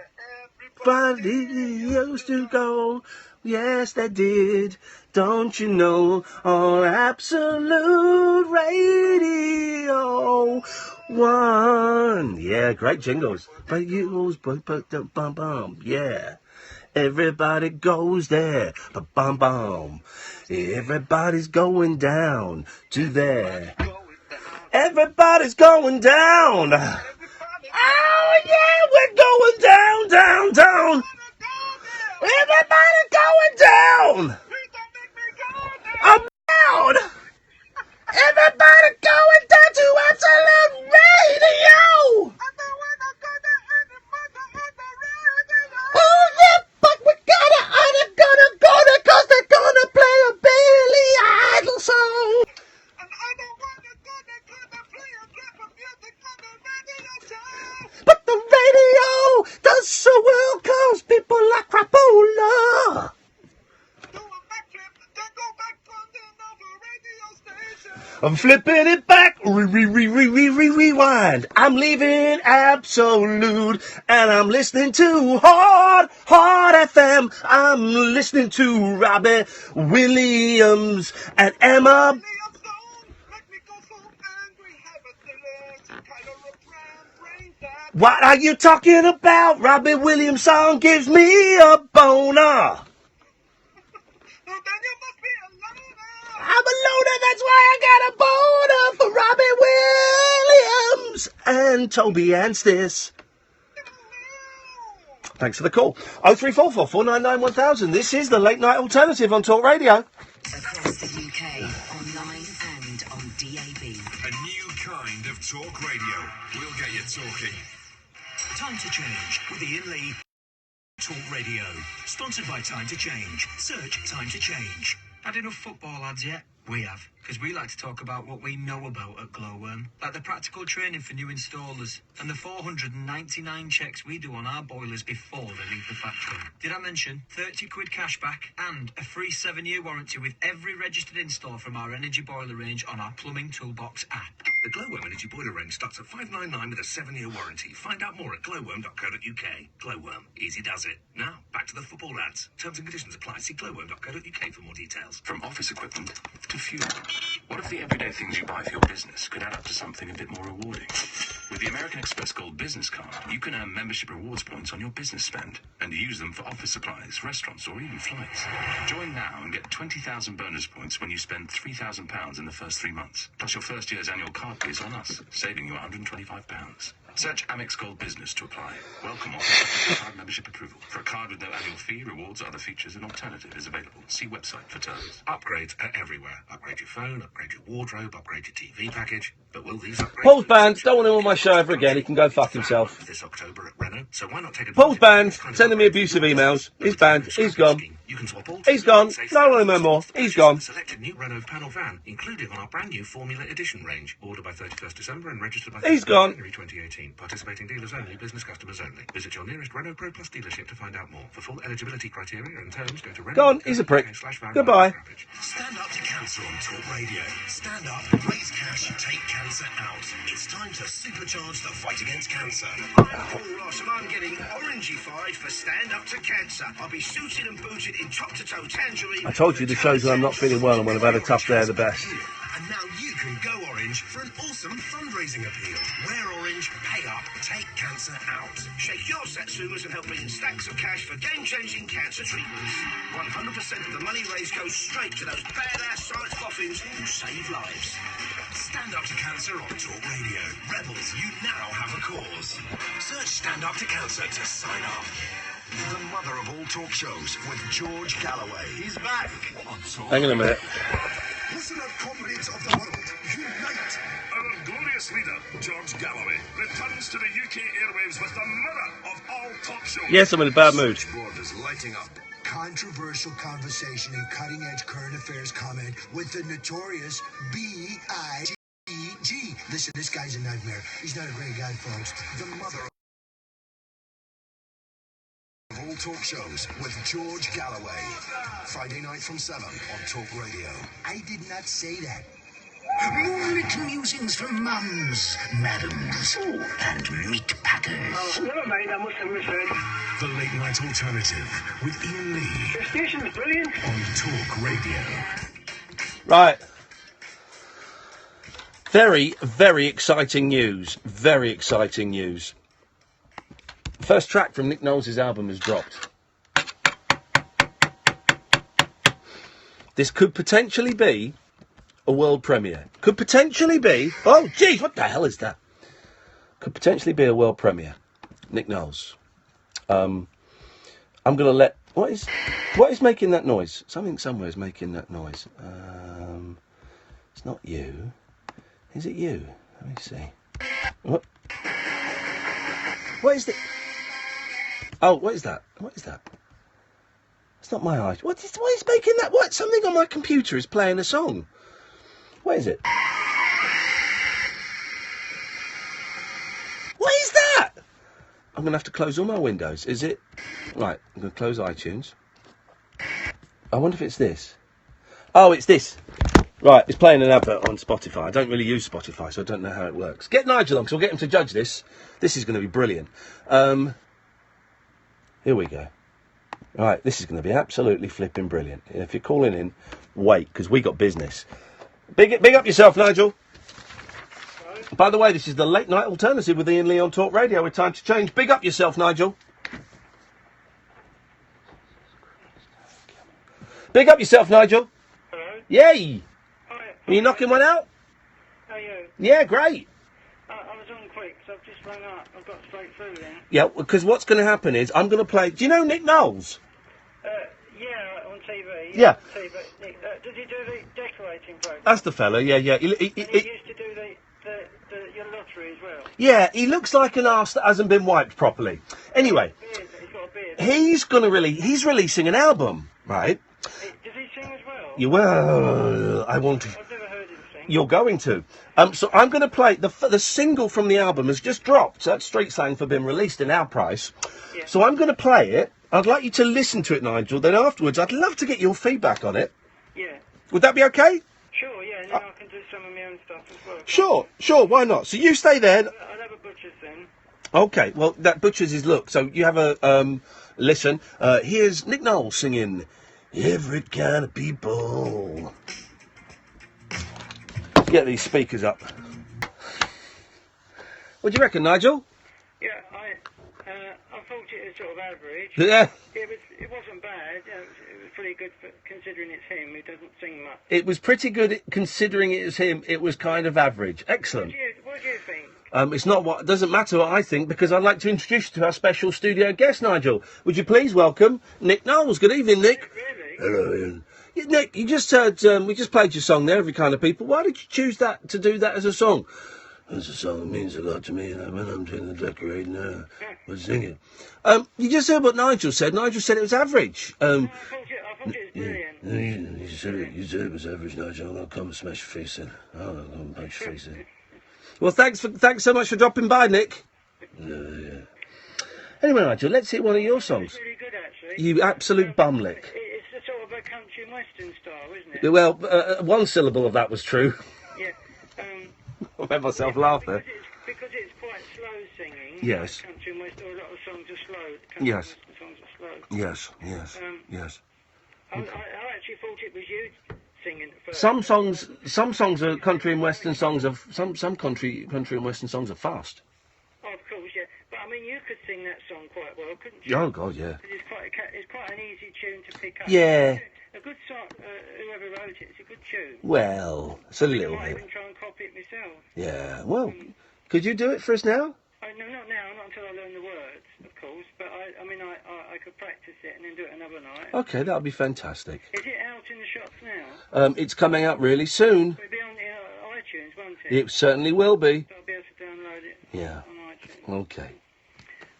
Everybody used to go. Yes, they did. Don't you know? On Absolute Radio 1. Yeah, great jingles. But you, bum bum. Yeah. Everybody goes there. Bum bum. Everybody's going down to there. Everybody's going down. Oh yeah, we're going down, down, down. Everybody going down. I'm down. Everybody going down to Absolute Radio. Oh yeah, but we gotta, cause they're gonna play a Billy Idol song. But the radio does so well cause people like crapola. I'm flipping it back, rewind. I'm leaving Absolute, and I'm listening to Hard FM. I'm listening to Robbie Williams and Emma. What are you talking about? Robbie Williams' song gives me a boner. I'm a loner, that's why I got a boner for Robbie Williams and Toby Anstis. Thanks for the call. 0344 499 1000. This is the Late Night Alternative on Talk Radio. Across the UK, online and on DAB. A new kind of talk radio. We'll get you talking. Time to Change with Iain Lee. Talk Radio. Sponsored by Time to Change. Search Time to Change. Had enough football ads yet? We have, because we like to talk about what we know about at Glowworm, like the practical training for new installers, and the 499 checks we do on our boilers before they leave the factory. Did I mention 30 quid cash back and a free 7-year warranty with every registered install from our energy boiler range on our Plumbing Toolbox app? The Glowworm Energy Boiler range starts at $599 with a 7-year warranty. Find out more at glowworm.co.uk. Glowworm, easy does it. Now, back to the football ads. Terms and conditions apply. See glowworm.co.uk for more details. From office equipment to fuel. What if the everyday things you buy for your business could add up to something a bit more rewarding? With the American Express Gold Business Card, you can earn membership rewards points on your business spend and use them for office supplies, restaurants, or even flights. Join now and get 20,000 bonus points when you spend £3,000 in the first 3 months. Plus your first year's annual card fee is on us, saving you £125. Search Amex Gold Business to apply. Welcome offer. Card membership approval. For a card with no annual fee, rewards, other features, and alternative is available. See website for terms. Upgrades are everywhere. Upgrade your phone, upgrade your wardrobe, upgrade your TV package. But will these upgrades... Paul's banned. Don't want him on my show ever again. He can go fuck himself. This October at Renault, so why not take Paul's banned. Sending me abusive emails. He's banned. He's gone. You can swap all He's gone. No one no more. He's gone. Selected new Renault panel van, including on our brand new Formula Edition range. Order by 31st December and registered by He's gone. January 2018. Participating dealers only, business customers only. Visit your nearest Renault Pro Plus dealership to find out more. For full eligibility criteria and terms, go to Renault. Gone. He's a prick. Goodbye. Stand up to cancer on Talk Radio. Stand up, raise cash, take cancer out. It's time to supercharge the fight against cancer. I'm Paul Ross and I'm getting orangey-fied for Stand Up to Cancer. I'll be suited and booted in top-to-toe tangerine. I told you the shows when I'm not feeling well and when I've had a tough day are the best. And now you can go orange for an awesome fundraising appeal. Wear orange, pay up, take cancer out. Shake your Satsumas and help bring in stacks of cash for game-changing cancer treatments. 100% of the money raised goes straight to those badass science boffins who save lives. Stand Up to Cancer on Talk Radio. Rebels, you now have a cause. Search Stand Up to Cancer to sign up. The mother of all talk shows with George Galloway. He's back. On Talk Hang on a minute. Listen up, comrades of the world. Unite. Our glorious leader, George Galloway, returns to the UK airwaves with the mother of all talk shows. Yes, I'm in a bad mood. Switchboard is lighting up. Controversial conversation and cutting-edge current affairs comment with the notorious B.I.G. Listen, this guy's a nightmare. He's not a great guy, folks. The mother of all talk shows with George Galloway. Friday night from 7 on Talk Radio. I did not say that. Moonlit musings from mums, madams, and meat packers. Oh, never mind, I must have misread. The Late Night Alternative with Iain Lee. The station's brilliant. On Talk Radio. Right. Very, very exciting news. Very exciting news. First track from Nick Knowles' album has dropped. This could potentially be a world premiere. Could potentially be... Oh, geez, what the hell is that? Could potentially be a world premiere. Nick Knowles. I'm going to let... What is making that noise? Something somewhere is making that noise. It's not you. Is it you? Let me see. What is it? Oh, what is that? What is that? It's not my eye. What is making that? What? Something on my computer is playing a song. What is it? What is that? I'm going to have to close all my windows. Is it? Right, I'm going to close iTunes. I wonder if it's this. Oh, it's this. Right, it's playing an advert on Spotify. I don't really use Spotify, so I don't know how it works. Get Nigel on, because we'll get him to judge this. This is going to be brilliant. Here we go. Right, this is going to be absolutely flipping brilliant. If you're calling in, wait, because we got business. Big up yourself, Nigel. Right. By the way, this is the Late Night Alternative with Iain Lee on Talk Radio with Time to Change. Big up yourself, Nigel. Big up yourself, Nigel. Hello. Yay. Hi. Are you knocking one out? How are you? Yeah, great. I was on quick, so I've just rung up. I've got straight through then. Yeah, because what's going to happen is I'm going to play... Do you know Nick Knowles? Yeah, on TV. Yeah. On TV. Did he do the decorating program? That's the fella, yeah. He used to do your lottery as well. Yeah, he looks like an arse that hasn't been wiped properly. Anyway, He's got a beard. he's releasing an album, right? Does he sing as well? You will. I want to... I've never heard him sing. You're going to. So I'm going to play... The single from the album has just dropped. That's street slang for being released in our price. Yeah. So I'm going to play it. I'd like you to listen to it, Nigel. Then afterwards, I'd love to get your feedback on it. Yeah. Would that be okay? Sure, yeah. And then I can do some of my own stuff as well. Sure. Why not? So you stay there. I'll have a butcher's then. Okay. Well, that butchers is look. So you have a listen. Here's Nick Knowles singing "Every Kind of People." Get these speakers up. What do you reckon, Nigel? Yeah, I thought it was sort of average. Yeah. It wasn't bad. It was pretty good considering it's him. He doesn't sing much. It was pretty good considering it was him. It was kind of average. Excellent. What do you think? It's not what. It doesn't matter what I think because I'd like to introduce you to our special studio guest, Nigel. Would you please welcome Nick Knowles? Good evening, Nick. Really? Hello, Ian. Yeah, Nick, you just heard. We just played your song there, Every Kind of People. Why did you choose that to do that as a song? It's a song that means a lot to me, and when I'm doing the decorating, we're singing. You just heard what Nigel said. Nigel said it was average. I thought it was brilliant. You said it was average, Nigel. I'll come and smash your face in. I'll come and punch your face in. Well, thanks so much for dropping by, Nick. Yeah. Anyway, Nigel, let's hear one of your songs. It's really good, actually. You absolute bumlick. It's a sort of a country and western style, isn't it? Well, one syllable of that was true. Yeah. I made myself laugh there. Because it's quite slow singing. Yes. Country and western, a lot of songs are slow. Country Yes. and western songs are slow. Yes. Yes. I actually thought it was you singing first. Some songs are country and western songs. Some country and western songs are fast. Oh, of course, yeah. But I mean, you could sing that song quite well, couldn't you? Oh God, yeah. 'Cause it's quite an easy tune to pick up. Yeah. A good song. Whoever wrote it, it's a good tune. Well, it's a little I might bit. even try and copy it myself. Yeah. Well, could you do it for us now? No, not now, not until I learn the words, of course. But I could practice it and then do it another night. Okay, that would be fantastic. Is it out in the shops now? It's coming out really soon. It'll be on iTunes, won't it? It certainly will be. So I'll be able to download it. Yeah. On iTunes. Okay.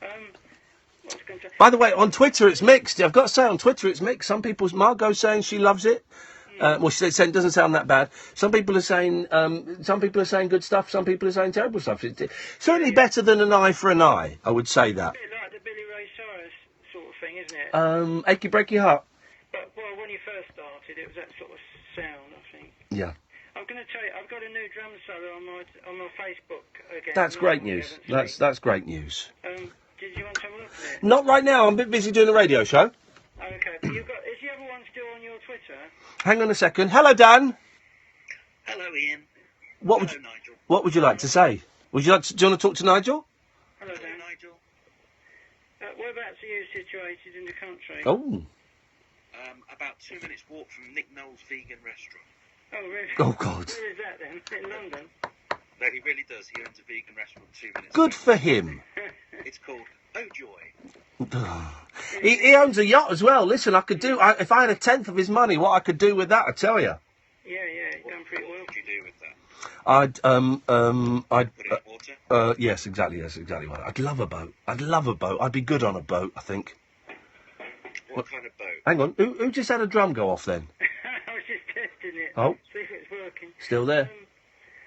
What was I going to say? By the way, on Twitter it's mixed. I've got to say, on Twitter it's mixed. Some people's Margot's saying she loves it. Well, she said it doesn't sound that bad. Some people are saying good stuff. Some people are saying terrible stuff. It's certainly better than an eye for an eye. I would say that. A bit like the Billy Ray Cyrus sort of thing, isn't it? Achy breaky heart. But when you first started, it was that sort of sound, I think. Yeah. I'm going to tell you, I've got a new drum solo on my Facebook again. That's great news. That's great news. Did you want to have a look at it? Not right now. I'm a bit busy doing a radio show. Okay, but is the other one still on your Twitter? Hang on a second. Hello, Dan. Hello, Ian. What would you like to say? Do you want to talk to Nigel? Hello, Dan. Nigel. Whereabouts are you situated in the country? Oh. About 2 minutes walk from Nick Knowles' vegan restaurant. Oh, really? Oh, God. Where is that then? In London? No, he really does. He owns a vegan restaurant 2 minutes. Good for him. It's called Oh Joy. He owns a yacht as well. Listen, I could do if I had a tenth of his money. What I could do with that, I tell you. Yeah, you've done pretty well. What would you do with that? I'd put it in water. Yes, exactly right. I'd love a boat. I'd be good on a boat, I think. What kind of boat? Hang on, who just had a drum go off then? I was just testing it. Oh. See if it's working. Still there?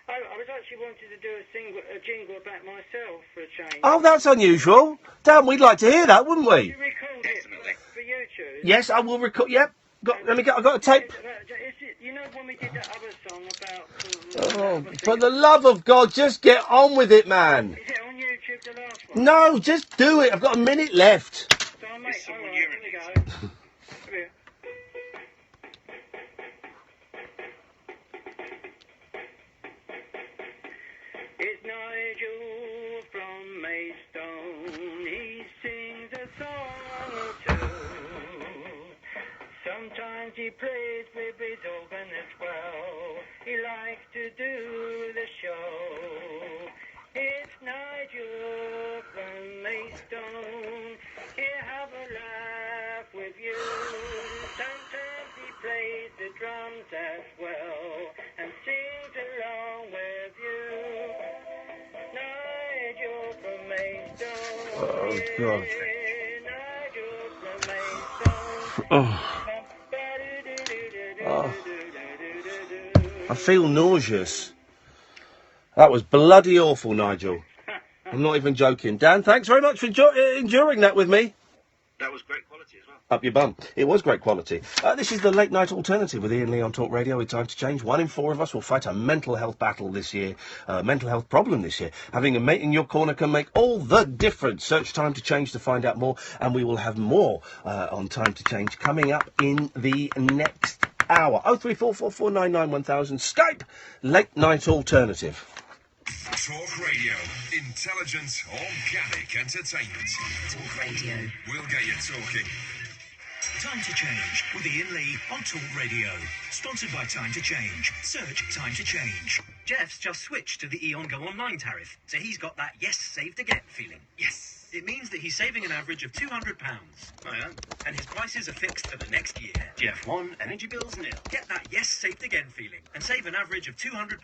I was actually wanting to do a jingle about myself for a change. Oh, that's unusual. Dan, we'd like to hear that, wouldn't we? You record it for YouTube? Yes, I will record. Yep. I've got a tape. You know when we did that other song about... Oh, for the love of God, just get on with it, man. Is it on YouTube, the last one? No, just do it. I've got a minute left. So I'll make... All right, here we go. Here. It's Nigel from Maidstone. He sings a song or two. Sometimes he plays with his organ as well. He likes to do the show. It's Nigel from Maidstone. He'll have a laugh with you. Sometimes he plays the drums as well and sings along with you. Nigel from Maidstone. Oh, God. Nigel from Maidstone. Oh. I feel nauseous. That was bloody awful, Nigel. I'm not even joking. Dan, thanks very much for enduring that with me. That was great quality as well. Up your bum. It was great quality. This is the Late Night Alternative with Iain Lee on Talk Radio. It's time to change. 1 in 4 of us will fight a mental health battle this year, mental health problem this year. Having a mate in your corner can make all the difference. Search Time to Change to find out more, and we will have more on Time to Change coming up in the next hour. 03444991000. Skype Late Night Alternative. Talk Radio. Intelligent, organic entertainment. Talk Radio. We'll get you talking. Time to Change with Iain Lee on Talk Radio. Sponsored by Time to Change. Search Time to Change. Jeff's just switched to the Eon Go Online tariff, so he's got that yes, save to get feeling. Yes. It means that he's saving an average of £200. And his prices are fixed for the next year. GF1, energy bills nil. Get that yes, saved again feeling and save an average of £200.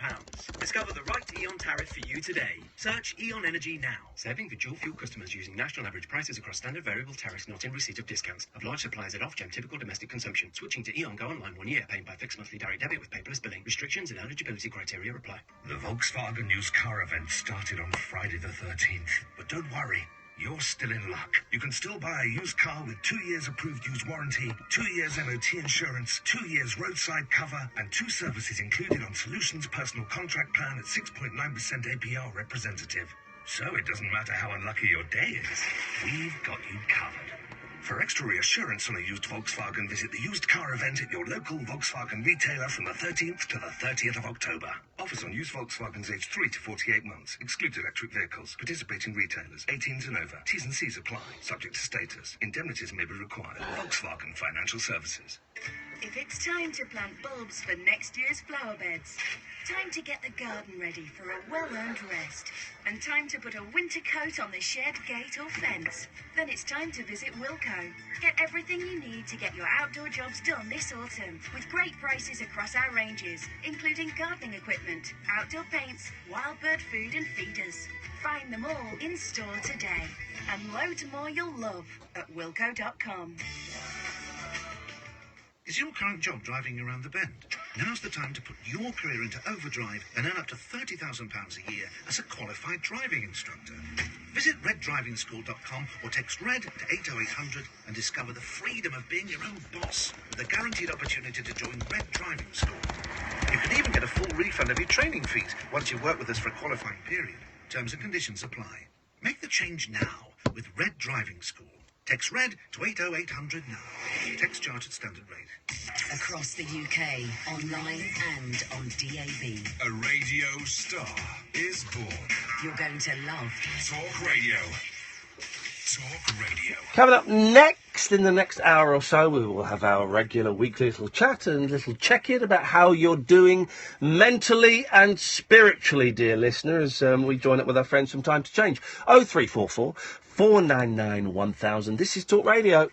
Discover the right Eon tariff for you today. Search Eon Energy now. Saving for dual fuel customers using national average prices across standard variable tariffs not in receipt of discounts. Of large suppliers at off-gem typical domestic consumption. Switching to Eon Go Online 1 year. Paying by fixed monthly direct debit with paperless billing. Restrictions and eligibility criteria apply. The Volkswagen used car event started on Friday the 13th. But don't worry. You're still in luck. You can still buy a used car with 2 years approved used warranty, 2 years MOT insurance, 2 years roadside cover, and 2 services included on Solutions Personal Contract Plan at 6.9% APR representative. So it doesn't matter how unlucky your day is. We've got you covered. For extra reassurance on a used Volkswagen, visit the used car event at your local Volkswagen retailer from the 13th to the 30th of October. Offers on used Volkswagens aged 3 to 48 months. Excludes electric vehicles. Participating retailers. 18s and over. T's and C's apply. Subject to status. Indemnities may be required. Volkswagen Financial Services. If it's time to plant bulbs for next year's flower beds, time to get the garden ready for a well-earned rest, and time to put a winter coat on the shed, gate or fence, then it's time to visit Wilko. Get everything you need to get your outdoor jobs done this autumn, with great prices across our ranges, including gardening equipment, outdoor paints, wild bird food and feeders. Find them all in store today, and loads more you'll love at wilko.com. Is your current job driving around the bend? Now's the time to put your career into overdrive and earn up to £30,000 a year as a qualified driving instructor. Visit reddrivingschool.com or text RED to 80800 and discover the freedom of being your own boss with a guaranteed opportunity to join Red Driving School. You can even get a full refund of your training fees once you've worked with us for a qualifying period. Terms and conditions apply. Make the change now with Red Driving School. Text RED to 80800 now. Text charge at standard rate. Across the UK, online and on DAB. A radio star is born. You're going to love Talk Radio. Talk Radio. Coming up next, in the next hour or so, we will have our regular weekly little chat and little check-in about how you're doing mentally and spiritually, dear listeners. We join up with our friends from Time to Change. 0344 499 1000. This is Talk Radio.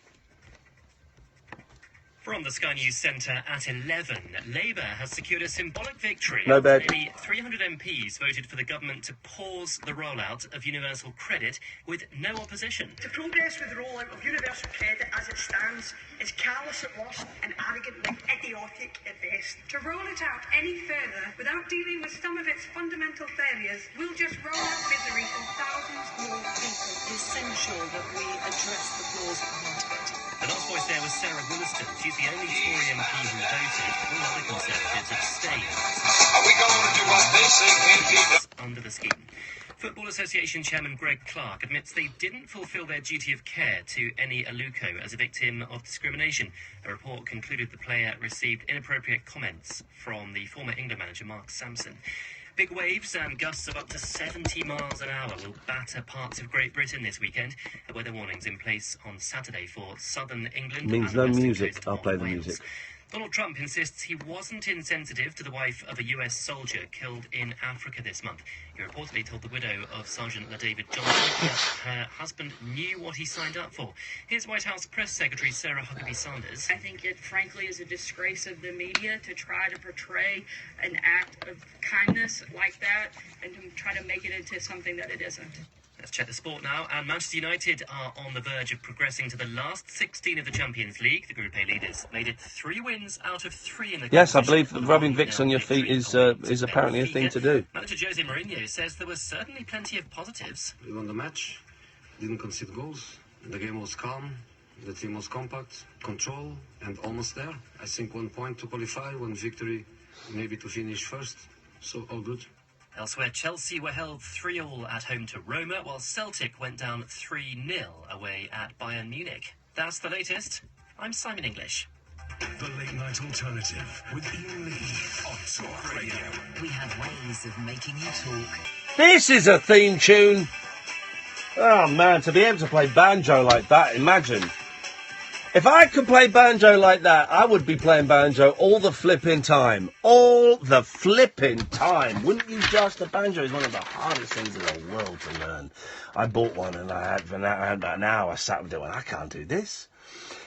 From the Sky News Centre at 11, Labour has secured a symbolic victory. No bed. Nearly 300 MPs voted for the government to pause the rollout of universal credit with no opposition. The progress with the rollout of universal credit as it stands is callous at worst and arrogantly idiotic at best. To roll it out any further without dealing with some of its fundamental failures will just roll out misery for thousands more people. It's essential that we address the cause part of it. The last voice there was Sarah Williston. She's the only Tory MP who voted. All other Conservatives abstained. Are we going to do what they say can't be under the scheme. Football Association Chairman Greg Clark admits they didn't fulfil their duty of care to Eni Aluko as a victim of discrimination. A report concluded the player received inappropriate comments from the former England manager Mark Sampson. Big waves and gusts of up to 70 miles an hour will batter parts of Great Britain this weekend. The weather warnings in place on Saturday for southern England. Means and no the western music. coast I'll of play the Wales. music. Donald Trump insists he wasn't insensitive to the wife of a US soldier killed in Africa this month. He reportedly told the widow of Sergeant LaDavid Johnson that her husband knew what he signed up for. Here's White House Press Secretary Sarah Huckabee Sanders. I think it, frankly, is a disgrace of the media to try to portray an act of kindness like that and to try to make it into something that it isn't. Let's check the sport now. And Manchester United are on the verge of progressing to the last 16 of the Champions League. The Group A leaders made it 3 wins out of 3 in the Yes, I competition. believe that rubbing Vicks on your feet is apparently a thing to do. Manager Jose Mourinho says there were certainly plenty of positives. We won the match, didn't concede goals. The game was calm, the team was compact, control, and almost there. I think 1 point to qualify, 1 victory, maybe to finish first. So all good. Elsewhere, Chelsea were held 3-3 at home to Roma, while Celtic went down 3-0 away at Bayern Munich. That's the latest. I'm Simon English. The Late Night Alternative with Iain Lee on Talk Radio. We have ways of making you talk. This is a theme tune. Oh man, to be able to play banjo like that, imagine. If I could play banjo like that, I would be playing banjo all the flipping time. All the flipping time. Wouldn't you just? The banjo is one of the hardest things in the world to learn. I bought one and I had about an hour sat with it and I can't do this.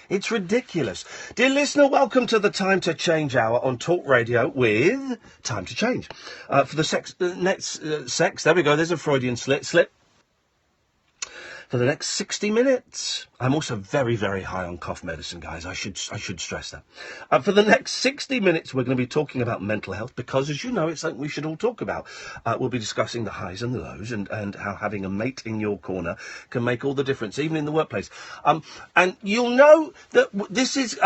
It's ridiculous. Dear listener, welcome to the Time to Change Hour on Talk Radio with Time to Change. For the next sex, there we go, there's a Freudian slip. For the next 60 minutes. I'm also very, very high on cough medicine, guys. I should stress that. For the next 60 minutes, we're going to be talking about mental health because, as you know, it's something we should all talk about. We'll be discussing the highs and the lows and how having a mate in your corner can make all the difference, even in the workplace. And you'll know that this is,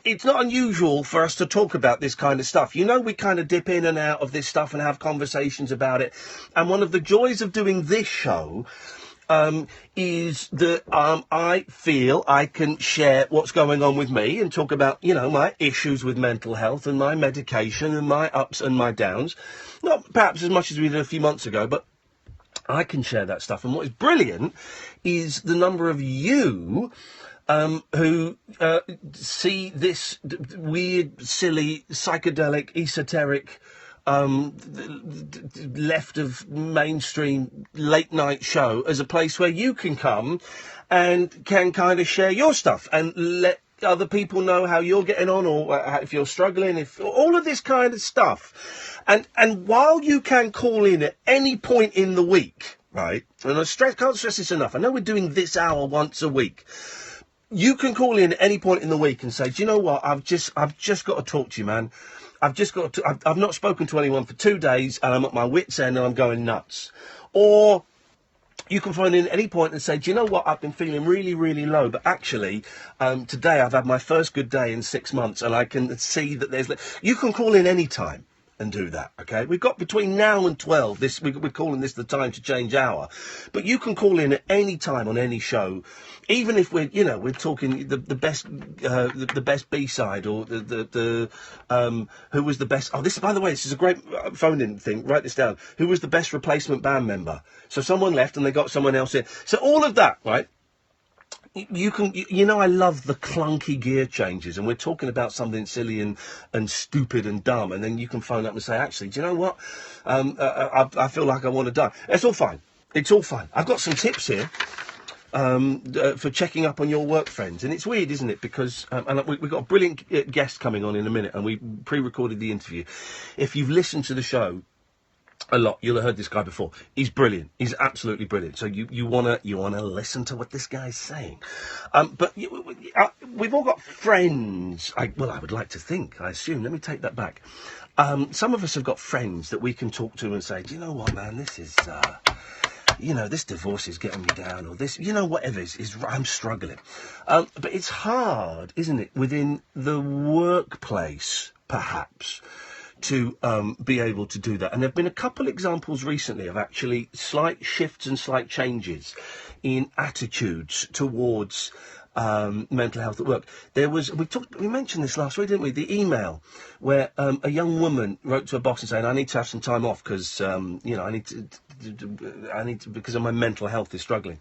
it's not unusual for us to talk about this kind of stuff. You know, we kind of dip in and out of this stuff and have conversations about it. And one of the joys of doing this show is that I feel I can share what's going on with me and talk about, you know, my issues with mental health and my medication and my ups and my downs. Not perhaps as much as we did a few months ago, but I can share that stuff. And what is brilliant is the number of you who see this weird, silly, psychedelic, esoteric left of mainstream late night show as a place where you can come and can kind of share your stuff and let other people know how you're getting on or if you're struggling, if all of this kind of stuff. And while you can call in at any point in the week, right, and I can't stress this enough, I know we're doing this hour once a week. You can call in at any point in the week and say, do you know what, I've just got to talk to you, man. I've not spoken to anyone for 2 days and I'm at my wit's end and I'm going nuts. Or you can phone in at any point and say, do you know what, I've been feeling really, really low, but actually today I've had my first good day in 6 months and I can see that there's... You can call in any time and do that, okay? We've got between now and 12, we're calling this the Time to Change Hour, but you can call in at any time on any show, even if we're talking the best B-side or the who was the best... Oh, this, by the way, this is a great phone-in thing. Write this down. Who was the best replacement band member? So someone left and they got someone else in. So all of that, right? You can, I love the clunky gear changes, and we're talking about something silly and stupid and dumb, and then you can phone up and say, actually, do you know what? I feel like I want to die. It's all fine. It's all fine. I've got some tips here. For checking up on your work friends. And it's weird, isn't it? Because we've got a brilliant guest coming on in a minute, and we pre-recorded the interview. If you've listened to the show a lot, you'll have heard this guy before. He's brilliant. He's absolutely brilliant. So you wanna listen to what this guy's saying. But we've all got friends. I would like to think. I assume. Let me take that back. Some of us have got friends that we can talk to and say, do you know what, man? This is. This divorce is getting me down, or this, whatever is I'm struggling. But it's hard, isn't it, within the workplace, perhaps, to be able to do that. And there have been a couple examples recently of actually slight shifts and slight changes in attitudes towards mental health at work. We mentioned this last week, didn't we? The email where a young woman wrote to her boss and saying, I need to have some time off because, I need to, because of my mental health is struggling.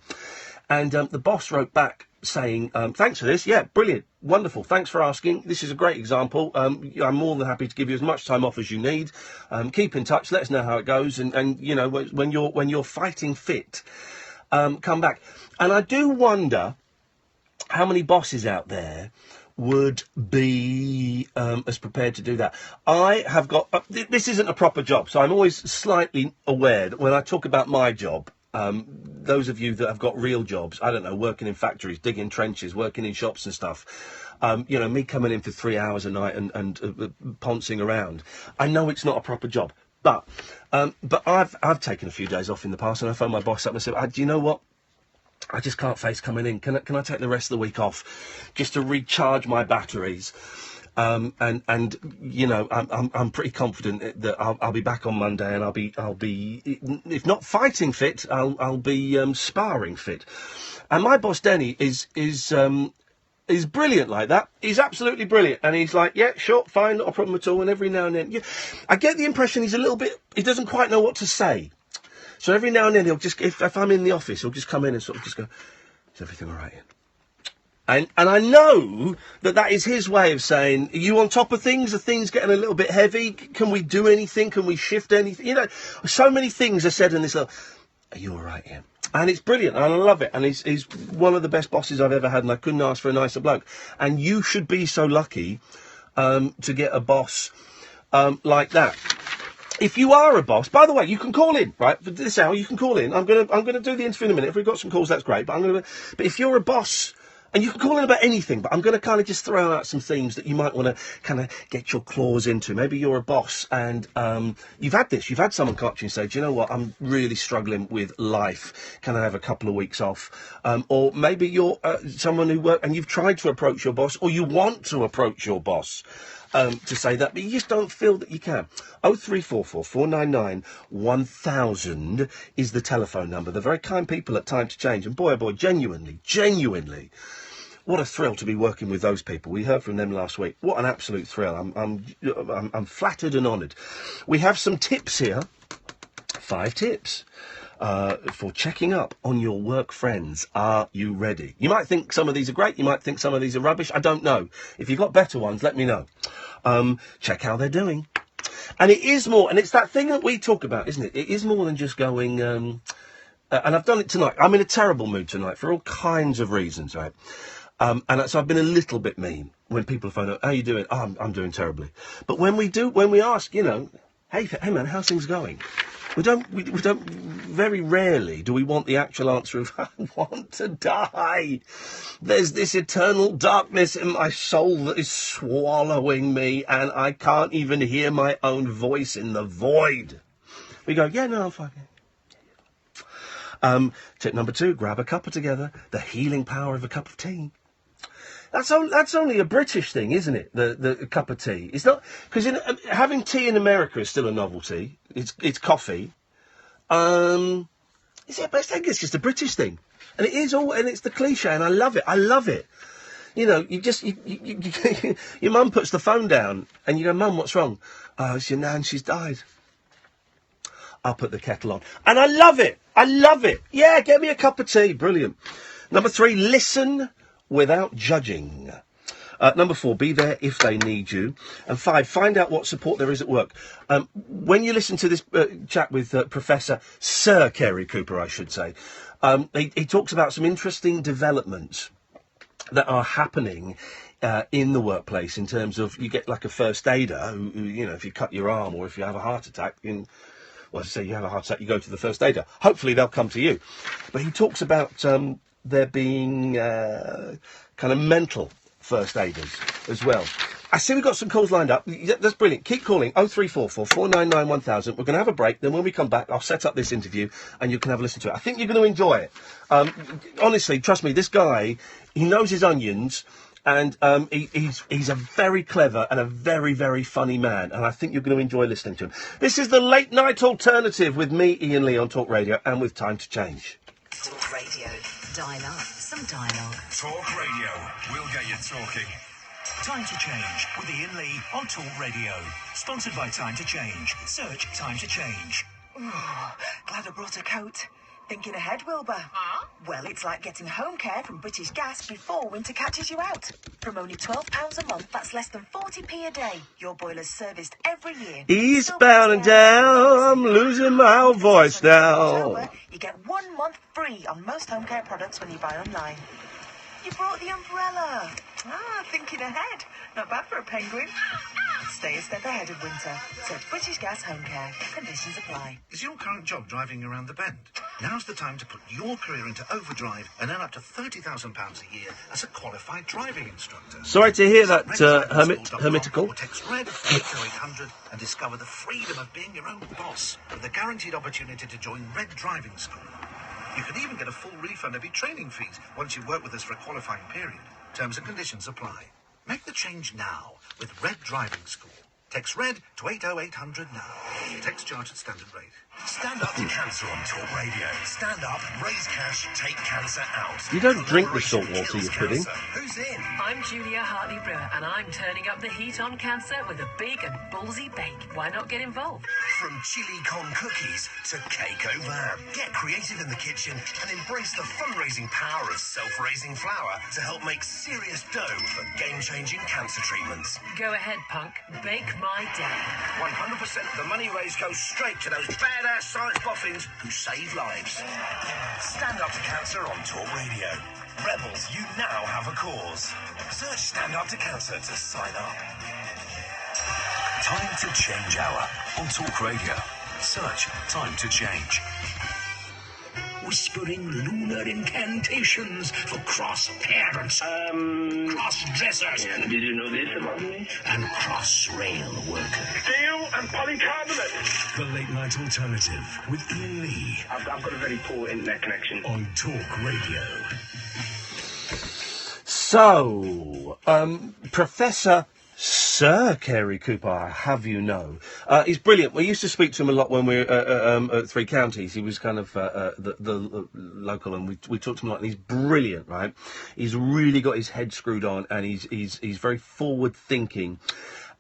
And the boss wrote back saying, thanks for this. Yeah, brilliant. Wonderful. Thanks for asking. This is a great example. I'm more than happy to give you as much time off as you need. Keep in touch. Let us know how it goes. And when you're fighting fit, come back. And I do wonder how many bosses out there would be as prepared to do that. I have got... this isn't a proper job, so I'm always slightly aware that when I talk about my job, those of you that have got real jobs, I don't know, working in factories, digging trenches, working in shops and stuff, me coming in for 3 hours a night and poncing around, I know it's not a proper job. But I've taken a few days off in the past, and I phoned my boss up and said, do you know what? I just can't face coming in. Can I take the rest of the week off just to recharge my batteries? I'm pretty confident that I'll be back on Monday, and I'll be if not fighting fit, I'll be sparring fit. And my boss Denny is is brilliant like that. He's absolutely brilliant. And he's like, yeah, sure, fine, not a problem at all. And every now and then, I get the impression he doesn't quite know what to say. So every now and then he'll just, if I'm in the office, he'll just come in and sort of just go, is everything all right, Ian? And I know that is his way of saying, are you on top of things? Are things getting a little bit heavy? Can we do anything? Can we shift anything? You know, so many things are said in this little, are you all right, Ian? And it's brilliant, and I love it. And he's one of the best bosses I've ever had, and I couldn't ask for a nicer bloke. And you should be so lucky to get a boss like that. If you are a boss, by the way, you can call in, right? For this hour, you can call in. I'm gonna do the interview in a minute. If we've got some calls, that's great. But if you're a boss, and you can call in about anything, but I'm going to kind of just throw out some themes that you might want to kind of get your claws into. Maybe you're a boss and you've had someone come up to you and say, do you know what, I'm really struggling with life. Can I have a couple of weeks off? Or maybe you're someone who works and you've tried to approach your boss, or you want to approach your boss to say that, but you just don't feel that you can. 0344 499 1000 is the telephone number. The very kind people at Time to Change, and boy, oh boy, genuinely, what a thrill to be working with those people. We heard from them last week. What an absolute thrill. I'm flattered and honoured. We have some tips here. 5 tips for checking up on your work friends. Are you ready? You might think some of these are great. You might think some of these are rubbish. I don't know. If you've got better ones, let me know. Check how they're doing. And it is more, and it's that thing that we talk about, isn't it? It is more than just going, and I've done it tonight. I'm in a terrible mood tonight for all kinds of reasons, right? And so I've been a little bit mean when people phone up, how are you doing? Oh, I'm doing terribly. But when we ask, you know, hey man, how's things going? We don't, very rarely do we want the actual answer of, I want to die. There's this eternal darkness in my soul that is swallowing me, and I can't even hear my own voice in the void. We go, yeah, no, I'm fine. Tip number 2, grab a cuppa together. The healing power of a cup of tea. That's only a British thing, isn't it? The cup of tea. It's not, because having tea in America is still a novelty. It's coffee. But I think it's just a British thing, and it is all, and it's the cliche, and I love it. You know, your mum puts the phone down, and you go, Mum, what's wrong? Oh, it's your nan, she's died. I'll put the kettle on, and I love it. Yeah, get me a cup of tea, brilliant. Number 3, listen without judging. Number 4, be there if they need you. And 5, find out what support there is at work. When you listen to this chat with Professor Sir Kerry Cooper, I should say, he talks about some interesting developments that are happening in the workplace in terms of, you get like a first aider who you know, if you cut your arm or if you have a heart attack, you have a heart attack, you go to the first aider. Hopefully they'll come to you. But he talks about there being kind of mental first aiders as well. I see we've got some calls lined up. That's brilliant. Keep calling. 0344 499 1000. We're going to have a break. Then when we come back, I'll set up this interview and you can have a listen to it. I think you're going to enjoy it. Honestly, trust me, this guy, he knows his onions, and he's a very clever and a very, very funny man, and I think you're going to enjoy listening to him. This is the Late Night Alternative with me, Iain Lee, on Talk Radio, and with Time to Change. Talk Radio. Dial up some dialogue. Talk Radio. We'll get you talking. Time to Change with Iain Lee on Talk Radio. Sponsored by Time to Change. Search Time to Change. Oh, glad I brought a coat. Thinking ahead, Wilbur? Huh? Well, it's like getting home care from British Gas before winter catches you out. From only £12 a month, that's less than 40p a day. Your boiler's serviced every year. Eastbound and down, I'm losing my voice now. You get 1 month free on most home care products when you buy online. You brought the umbrella. Thinking ahead. Not bad for a penguin. Stay a step ahead of winter. Search British Gas Home Care. Conditions apply. Is your current job driving around the bend? Now's the time to put your career into overdrive and earn up to £30,000 a year as a qualified driving instructor. Sorry to hear that, hermitical. Text RED 80800 and discover the freedom of being your own boss with the guaranteed opportunity to join Red Driving School. You could even get a full refund of your training fees once you work with us for a qualifying period. Terms and conditions apply. Make the change now with Red Driving School. Text RED to 80800 now. Text charge at standard rate. Stand up to cancer on Talk Radio. Stand up, raise cash, take cancer out. You don't drink the salt water, you pudding. Who's in? I'm Julia Hartley-Brewer, and I'm turning up the heat on cancer with a big and ballsy bake. Why not get involved? From chili con cookies to cake au vin. Get creative in the kitchen and embrace the fundraising power of self-raising flour to help make serious dough for game-changing cancer treatments. Go ahead, punk. Bake my day. 100% of the money raised goes straight to those badass science boffins who save lives. Stand Up to Cancer on Talk Radio. Rebels, you now have a cause. Search Stand Up to Cancer to sign up. Time to Change Hour on Talk Radio. Search Time to Change. Whispering lunar incantations for cross-parents, cross-dressers. Did you know this about me? And cross-rail workers. Steel and polycarbonate. The Late Night Alternative with Iain Lee. I've got a very poor internet connection. On Talk Radio. So, Professor Sir Kerry Cooper, I have you know, he's brilliant. We used to speak to him a lot when we were at Three Counties. He was kind of the local, and we talked to him a lot. And he's brilliant, right? He's really got his head screwed on, and he's very forward thinking.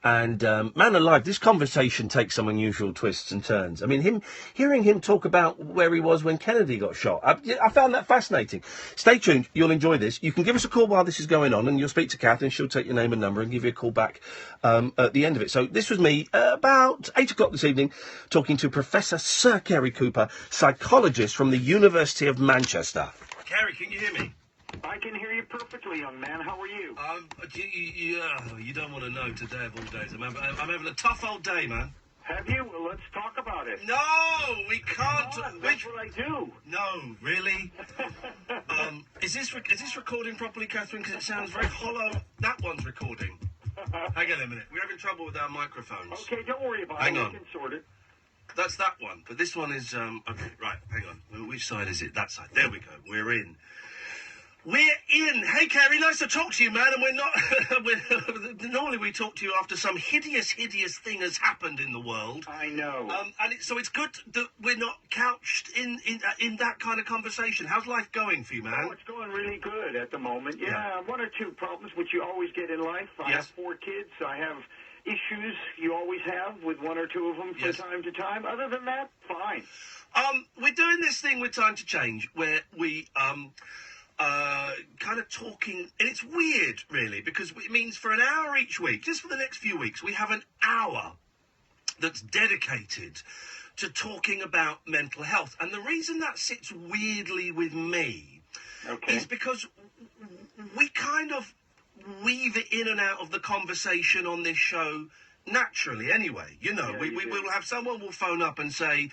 And man alive, this conversation takes some unusual twists and turns. I mean, hearing him talk about where he was when Kennedy got shot, I found that fascinating. Stay tuned, you'll enjoy this. You can give us a call while this is going on, and you'll speak to Kath, and she'll take your name and number and give you a call back at the end of it. So this was me about 8 o'clock this evening, talking to Professor Sir Kerry Cooper, psychologist from the University of Manchester. Kerry, can you hear me? I can hear you perfectly, young man. How are you? You don't want to know today of all days. I'm having a tough old day, man. Have you? Well, let's talk about it. No, we can't. That's what I do. No, really? Is this recording properly, Catherine? Because it sounds very hollow. That one's recording. Hang on a minute. We're having trouble with our microphones. Okay, don't worry about Hang it. on. We can sort it. That's that one. But this one is... okay, right. Hang on. Which side is it? That side. There we go. We're in. We're in. Hey, Kerry, nice to talk to you, man. And we're not... normally we talk to you after some hideous thing has happened in the world. I know. So it's good that we're not couched in that kind of conversation. How's life going for you, man? Oh, it's going really good at the moment. Yeah, one or two problems, which you always get in life. I have 4 kids. I have issues you always have with one or two of them from time to time. Other than that, fine. We're doing this thing with Time to Change, where we... kind of talking, and it's weird, really, because it means for an hour each week, just for the next few weeks, we have an hour that's dedicated to talking about mental health. And the reason that sits weirdly with me is because we kind of weave it in and out of the conversation on this show naturally anyway. You know, we will have someone will phone up and say,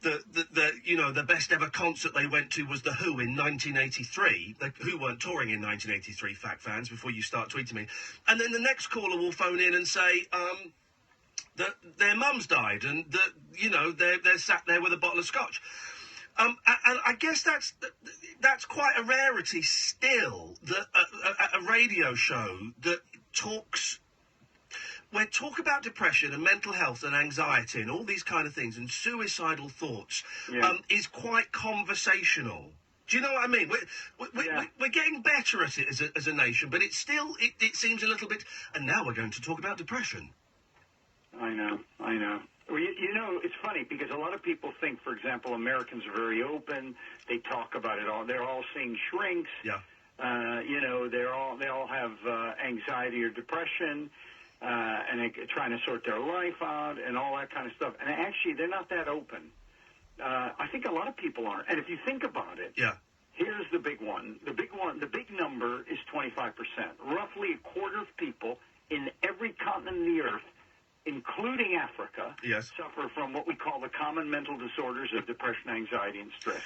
the best ever concert they went to was The Who in 1983. The Who weren't touring in 1983, fact fans, before you start tweeting me. And then the next caller will phone in and say that their mum's died and that, they're sat there with a bottle of scotch. And I guess that's quite a rarity still, that a radio show that talks... where talk about depression and mental health and anxiety and all these kind of things and suicidal thoughts is quite conversational. Do you know what I mean? We're getting better at it as a nation, but it's still, it seems a little bit... And now we're going to talk about depression. I know. Well, you know, it's funny because a lot of people think, for example, Americans are very open. They talk about it all. They're all seeing shrinks. Yeah. They all have anxiety or depression. And they're trying to sort their life out and all that kind of stuff. And actually, they're not that open. I think a lot of people aren't. And if you think about it, here's the big one. The big number is 25%. Roughly a quarter of people in every continent of the earth, including Africa, suffer from what we call the common mental disorders of depression, anxiety, and stress.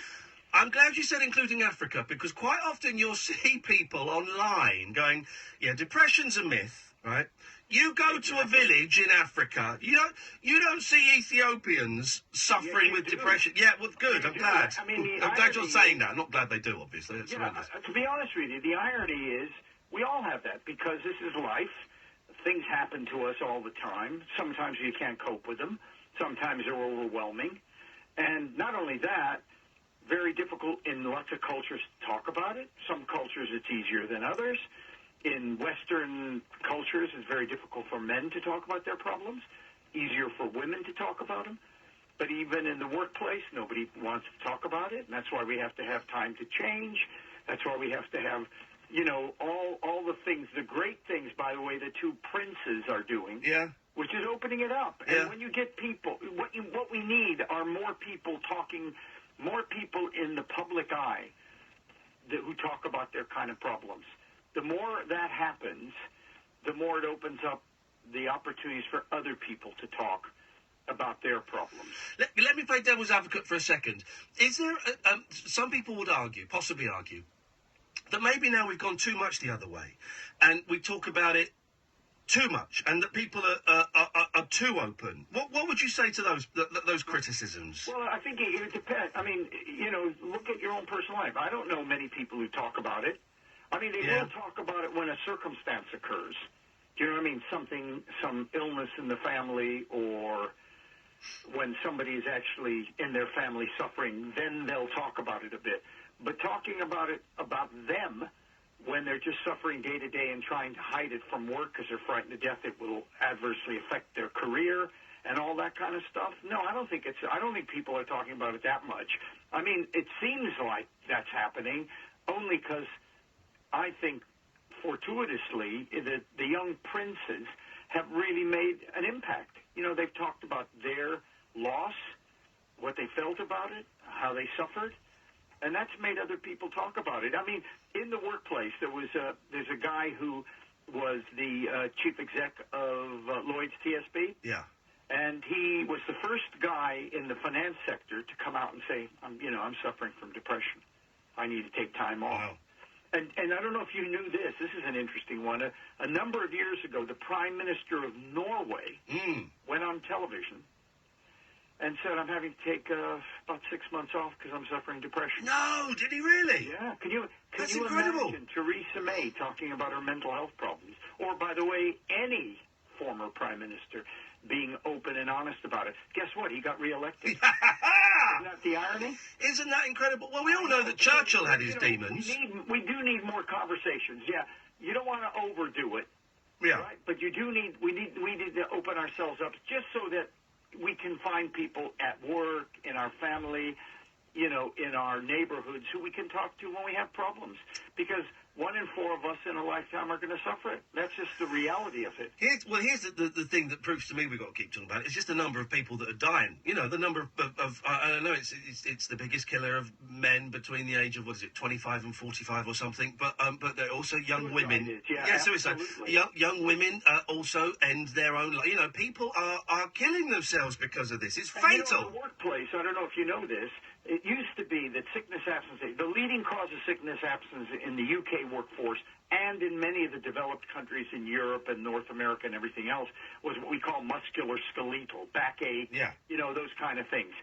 I'm glad you said including Africa, because quite often you'll see people online going, depression's a myth, right? You go to a village in Africa, you don't see Ethiopians suffering with depression. Yeah, well, good, I'm glad. I'm glad you're saying that. I'm not glad they do, obviously. It's horrendous. To be honest with you, the irony is we all have that because this is life. things happen to us all the time. Sometimes you can't cope with them. Sometimes they're overwhelming. And not only that, very difficult in lots of cultures to talk about it. Some cultures it's easier than others. In Western cultures, it's very difficult for men to talk about their problems, easier for women to talk about them. But even in the workplace, nobody wants to talk about it, and that's why we have to have time to change. That's why we have to have, you know, all the things, the great things, by the way, the two princes are doing, which is opening it up. And when you get people, what we need are more people talking, more people in the public eye who talk about their kind of problems. The more that happens, the more it opens up the opportunities for other people to talk about their problems. Let me play devil's advocate for a second. Is there, some people would argue, possibly argue, that maybe now we've gone too much the other way, and we talk about it too much, and that people are too open. What would you say to those criticisms? Well, I think it depends. I mean, you know, look at your own personal life. I don't know many people who talk about it. I mean, they will talk about it when a circumstance occurs. Do you know what I mean? Some illness in the family, or when somebody is actually in their family suffering, then they'll talk about it a bit. But talking about it, about them, when they're just suffering day to day and trying to hide it from work because they're frightened to death it will adversely affect their career and all that kind of stuff. No, I don't think people are talking about it that much. I mean, it seems like that's happening only because I think fortuitously that the young princes have really made an impact. You know, they've talked about their loss, what they felt about it, how they suffered, and that's made other people talk about it. I mean, in the workplace, there's a guy who was the chief exec of Lloyd's TSB. Yeah. And he was the first guy in the finance sector to come out and say, I'm suffering from depression. I need to take time off. Wow. And I don't know if you knew this. This is an interesting one. A number of years ago, the Prime Minister of Norway went on television and said, I'm having to take about 6 months off because I'm suffering depression. No, did he really? Yeah. Can you incredible. imagine Theresa May talking about her mental health problems? Or, by the way, any former Prime Minister being open and honest about it. Guess what? He got reelected. Isn't that the irony? Isn't that incredible? Well, we all know that Churchill had his demons. We do need more conversations. Yeah, you don't want to overdo it. Yeah. Right? But we need to open ourselves up just so that we can find people at work, in our family, you know, in our neighborhoods who we can talk to when we have problems. Because 1 in 4 of us in a lifetime are going to suffer it. That's just the reality of it. Here's the thing that proves to me we've got to keep talking about it. It's just the number of people that are dying. You know, the number of I don't know, it's the biggest killer of men between the age of, 25 and 45 or something. But they're also young women. Suicide. Young women also end their own life. You know, people are killing themselves because of this. It's fatal. You know, in the workplace, I don't know if you know this, it used to be that sickness absence, the leading cause of sickness absence in the UK workforce and in many of the developed countries in Europe and North America and everything else, was what we call musculoskeletal, backache, you know, those kind of things.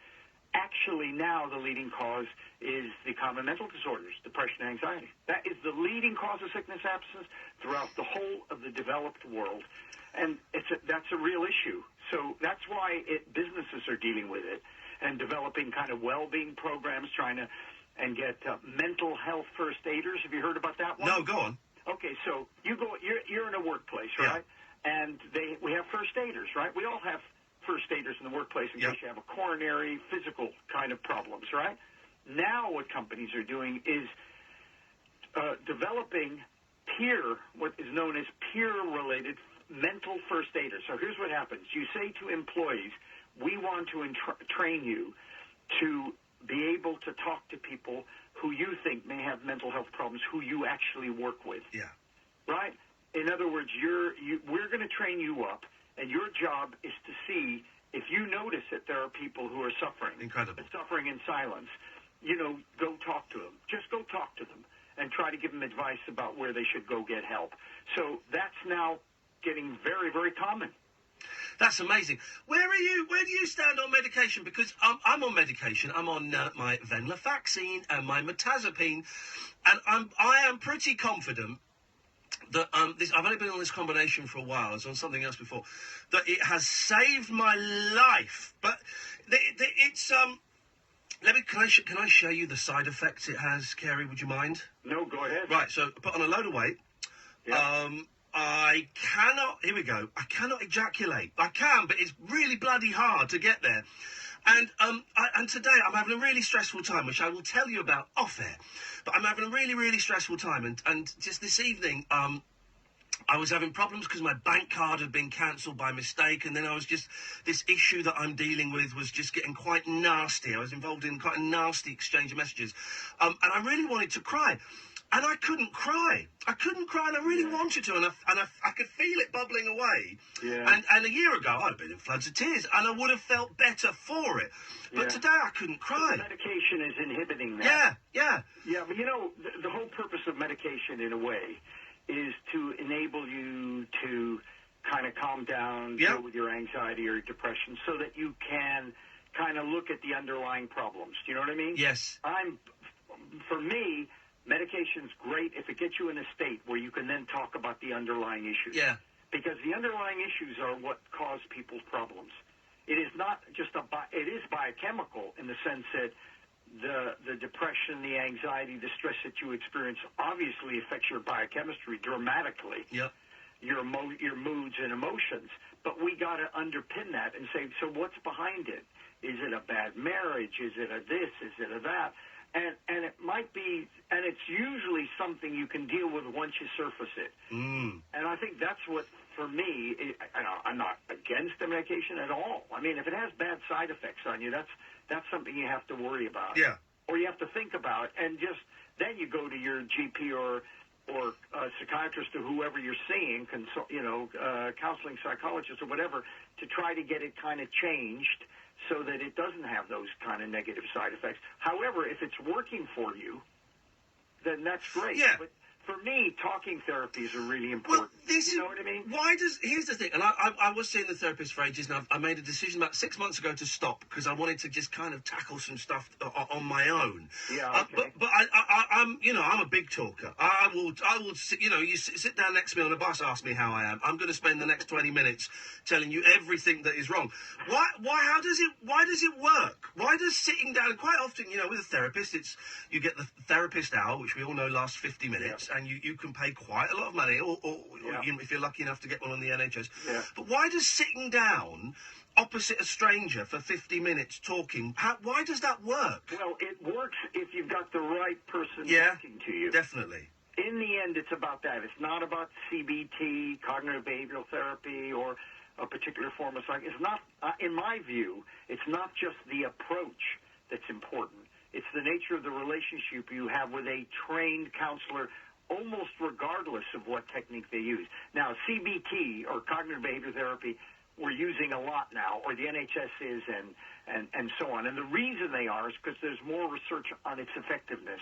Actually, now the leading cause is the common mental disorders, depression and anxiety. That is the leading cause of sickness absence throughout the whole of the developed world. And that's a real issue. So that's why businesses are dealing with it and developing kind of well-being programs, trying to get mental health first aiders. Have you heard about that one? No, go on. Okay, so you're in a workplace, right? And we have first aiders, right? We all have first aiders in the workplace in case you have a coronary, physical kind of problems, right? Now what companies are doing is developing what is known as peer-related mental first aiders. So here's what happens. You say to employees, we want to train you to be able to talk to people who you think may have mental health problems, who you actually work with. Yeah. Right? In other words, we're going to train you up, and your job is to see if you notice that there are people who are suffering. Incredible. Suffering in silence. You know, go talk to them. Just go talk to them and try to give them advice about where they should go get help. So that's now getting very, very common. That's amazing. Where do you stand on medication? Because I'm on medication. I'm on my venlafaxine and my mirtazapine, and I am pretty confident that I've only been on this combination for a while. I was on something else before. That it has saved my life. But it's Can I show you the side effects it has, Kerry? Would you mind? No, go ahead. Right. So I put on a load of weight. Yeah. I cannot. Here we go. I cannot ejaculate. I can, but it's really bloody hard to get there. And and today I'm having a really stressful time, which I will tell you about off air. But I'm having a really, really stressful time, and just this evening, I was having problems because my bank card had been cancelled by mistake, and then this issue that I'm dealing with was just getting quite nasty. I was involved in quite a nasty exchange of messages, and I really wanted to cry. And I couldn't cry. And I really wanted to, and I could feel it bubbling away. Yeah. And a year ago, I'd have been in floods of tears, and I would have felt better for it. But today, I couldn't cry. The medication is inhibiting that. Yeah. Yeah, but the whole purpose of medication, in a way, is to enable you to kind of calm down, deal with your anxiety or depression, so that you can kind of look at the underlying problems. Do you know what I mean? Yes. For me, medication's great if it gets you in a state where you can then talk about the underlying issues. Yeah. Because the underlying issues are what cause people's problems. It is not just it is biochemical in the sense that the depression, the anxiety, the stress that you experience obviously affects your biochemistry dramatically. Yep. Your moods and emotions. But we got to underpin that and say, so what's behind it? Is it a bad marriage? Is it a this? Is it a that? And it might be, and it's usually something you can deal with once you surface it. Mm. And I think that's what, for me, I'm not against the medication at all. I mean, if it has bad side effects on you, that's something you have to worry about. Yeah. Or you have to think about, and then you go to your GP or psychiatrist or whoever you're seeing, counseling psychologist or whatever, to try to get it kind of changed so that it doesn't have those kind of negative side effects. However, if it's working for you, then that's great. Yeah. But for me, talking therapies are really important. Well, you know what I mean? Here's the thing, and I was seeing the therapist for ages, and I made a decision about 6 months ago to stop because I wanted to just kind of tackle some stuff on my own. Yeah, okay. But I'm a big talker. I will sit, you sit down next to me on a bus, ask me how I am. I'm going to spend the next 20 minutes telling you everything that is wrong. Why does it work? Why does sitting down, quite often, with a therapist, you get the therapist hour, which we all know lasts 50 minutes, and you can pay quite a lot of money, or if you're lucky enough to get one on the NHS. Yeah. But why does sitting down opposite a stranger for 50 minutes talking, why does that work? Well, it works if you've got the right person Yeah, talking to you. definitely. In the end, it's about that. It's not about CBT, cognitive behavioral therapy, or a particular form of psych. It's not, in my view, it's not just the approach that's important. It's the nature of the relationship you have with a trained counselor, almost regardless of what technique they use. Now, CBT, or cognitive behavioral therapy, we're using a lot now, or the NHS is, and so on. And the reason they are is because there's more research on its effectiveness,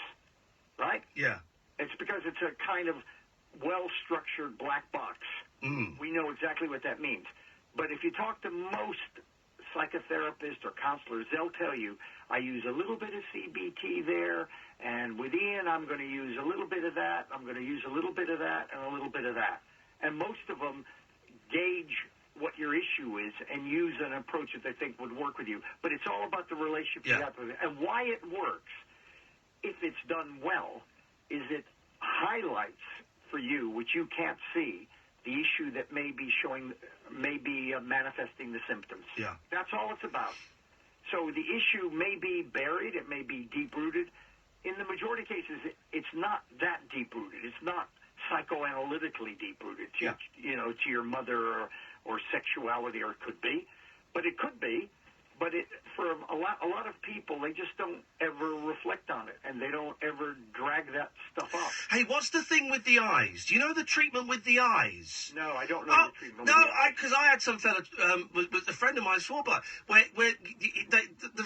right? Yeah. It's because it's a kind of well-structured black box. Mm. We know exactly what that means. But if you talk to most psychotherapists or counselors, they'll tell you, I use a little bit of CBT there, and with Iain, I'm going to use a little bit of that, I'm going to use a little bit of that, and a little bit of that. And most of them gauge what your issue is and use an approach that they think would work with you. But it's all about the relationship you have with it. And why it works, if it's done well, is it highlights for you, which you can't see, the issue that may be manifesting the symptoms. Yeah. That's all it's about. So the issue may be buried, it may be deep-rooted. In the majority of cases, it's not that deep-rooted. It's not psychoanalytically deep-rooted to your mother or sexuality, or it could be. But it could be. But for a lot of people, they just don't ever reflect on it, and they don't ever drag that stuff up. Hey, what's the thing with the eyes? Do you know the treatment with the eyes? No, I don't know the treatment with the eyes. Because I had some fella, with a friend of mine swore by, where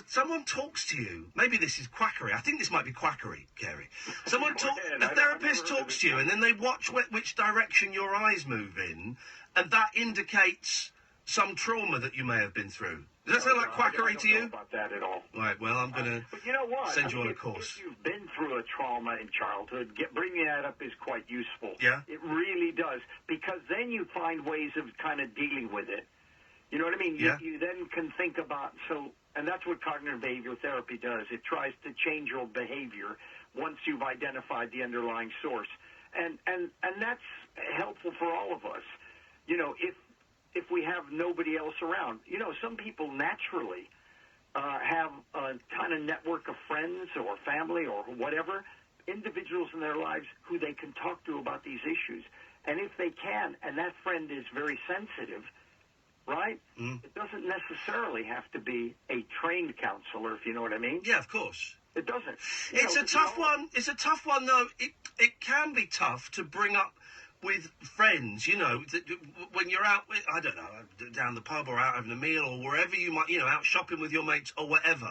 someone talks to you. Maybe this is quackery. I think this might be quackery, Kerry. A therapist talks to you, and then they watch which direction your eyes move in, and that indicates some trauma that you may have been through. Does that sound like quackery to I don't you? know about that at all. Right, well, I'm going to But you know what? send you on a If course. you've been through a trauma in childhood, bringing that up is quite useful. Yeah? It really does, because then you find ways of kind of dealing with it. You know what I mean? Yeah. You then can think about, and that's what cognitive behavioral therapy does. It tries to change your behavior once you've identified the underlying source. And that's helpful for all of us. You know, if we have nobody else around. You know, some people naturally have a kind of network of friends or family or whatever, individuals in their lives who they can talk to about these issues. And if they can, and that friend is very sensitive, right? It doesn't necessarily have to be a trained counselor, if you know what I mean. Yeah, of course. It doesn't. It's a tough one. It's a tough one, though. It can be tough to bring up with friends, you know, when you're out, I don't know, down the pub or out having a meal or wherever you might, you know, out shopping with your mates or whatever,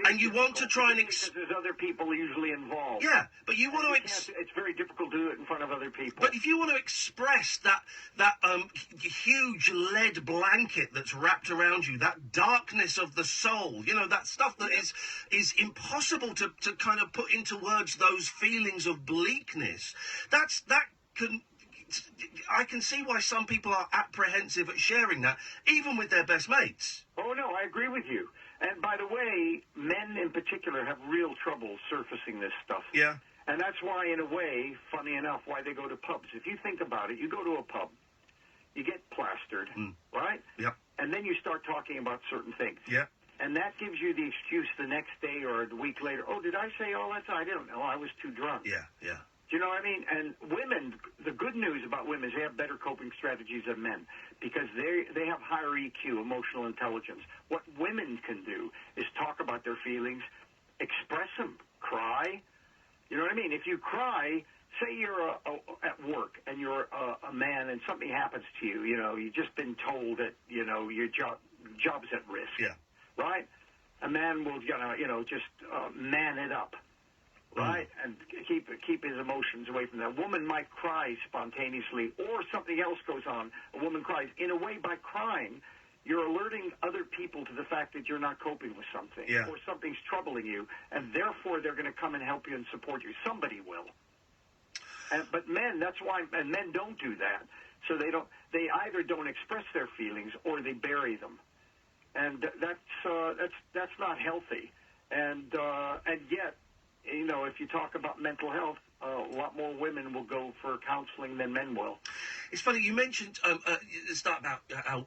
and you want to try and because there's other people usually involved. Yeah, but you want to it's very difficult to do it in front of other people. But if you want to express that huge lead blanket that's wrapped around you, that darkness of the soul, you know, that stuff that is impossible to kind of put into words, those feelings of bleakness, I can see why some people are apprehensive at sharing that, even with their best mates. Oh, no, I agree with you. And by the way, men in particular have real trouble surfacing this stuff. Yeah. And that's why, in a way, funny enough, why they go to pubs. If you think about it, you go to a pub, you get plastered, right? Yep. And then you start talking about certain things. Yeah. And that gives you the excuse the next day or a week later, oh, did I say all that? I don't know. I was too drunk. Yeah, yeah. Do you know what I mean? And women, the good news about women is they have better coping strategies than men because they have higher EQ, emotional intelligence. What women can do is talk about their feelings, express them, cry. You know what I mean? If you cry, say you're at work and you're a man and something happens to you, you know, you've just been told that, you know, your job's at risk. Yeah. Right? A man will, you know, just man it up. Right, and keep his emotions away from that. A woman might cry spontaneously, or something else goes on. A woman cries. In a way, by crying, you're alerting other people to the fact that you're not coping with something, or something's troubling you, and therefore they're going to come and help you and support you. Somebody will. But men, that's why, and men don't do that. So they either don't express their feelings or they bury them, and that's not healthy. And yet, you know, if you talk about mental health, a lot more women will go for counseling than men will. It's funny, you mentioned start about how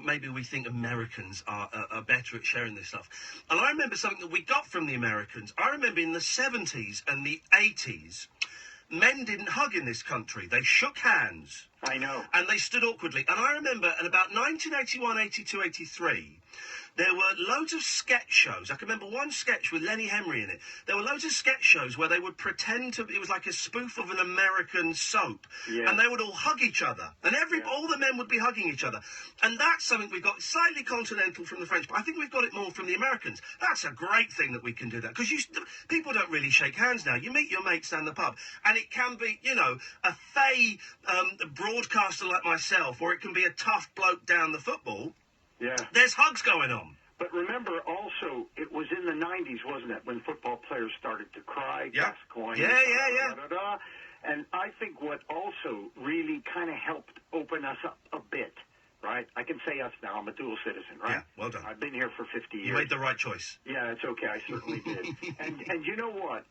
maybe we think Americans are better at sharing this stuff. And I remember something that we got from the Americans. I remember in the 70s and the 80s, men didn't hug in this country. They shook hands. I know. And they stood awkwardly. And I remember in about 1981, 82, 83... there were loads of sketch shows. I can remember one sketch with Lenny Henry in it. There were loads of sketch shows where they would pretend to... it was like a spoof of an American soap. Yeah. And they would all hug each other. And all the men would be hugging each other. And that's something we've got slightly continental from the French, but I think we've got it more from the Americans. That's a great thing that we can do that. Because people don't really shake hands now. You meet your mates down the pub. And it can be, you know, a fey broadcaster like myself, or it can be a tough bloke down the football. Yeah. There's hugs going on. But remember, also, it was in the 90s, wasn't it, when football players started to cry, Gascoigne, Yeah. And I think what also really kind of helped open us up a bit, right? I can say us now. I'm a dual citizen, right? Yeah, well done. I've been here for 50 years. You made the right choice. Yeah, it's okay. I certainly did. And you know what?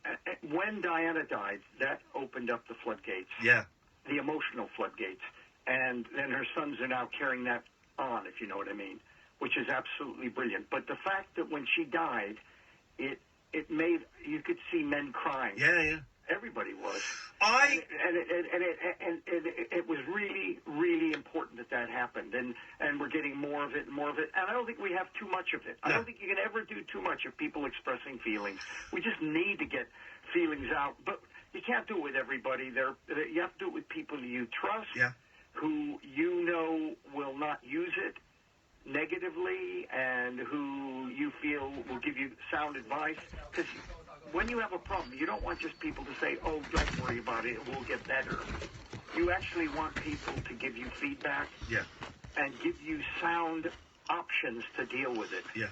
When Diana died, that opened up the floodgates. Yeah. The emotional floodgates. And then her sons are now carrying that on, if you know what I mean, which is absolutely brilliant. But the fact that when she died, it made, you could see men crying. Yeah. Everybody was. It was really, really important that happened, and we're getting more of it and more of it. And I don't think we have too much of it. I don't think you can ever do too much of people expressing feelings. We just need to get feelings out, but you can't do it with everybody. You have to do it with people you trust. Yeah. Who you know will not use it negatively and who you feel will give you sound advice. Because when you have a problem, you don't want just people to say, oh, don't worry about it, it will get better. You actually want people to give you feedback and give you sound options to deal with it. Yeah.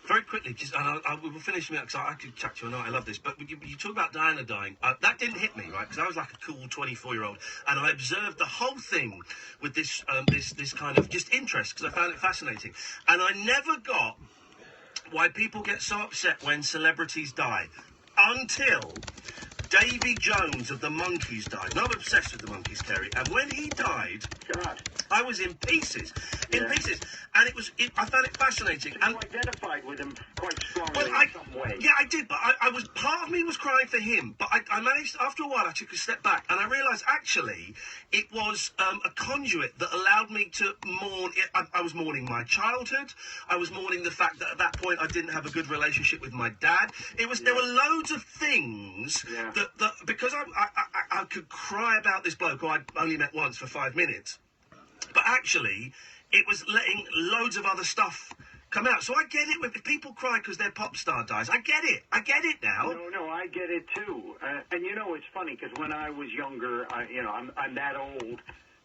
Very quickly, just and I will finish me up because I could chat to you. I know I love this, but you talk about Diana dying. That didn't hit me, right? Because I was like a cool 24-year-old, and I observed the whole thing with this this kind of just interest because I found it fascinating, and I never got why people get so upset when celebrities die until Davy Jones of the Monkees died. And I'm obsessed with the Monkees, Kerry. And when he died, God, I was in pieces, pieces. And I found it fascinating. And you identified with him quite strongly well, in some way. Yeah, I did, but I was, part of me was crying for him. But I managed, after a while, I took a step back and I realised actually it was a conduit that allowed me to mourn. I was mourning my childhood. I was mourning the fact that at that point I didn't have a good relationship with my dad. There were loads of things that because I could cry about this bloke who I only met once for 5 minutes. But actually, it was letting loads of other stuff come out. So I get it when people cry because their pop star dies. I get it now. No, I get it too. And you know, it's funny because when I was younger, I'm that old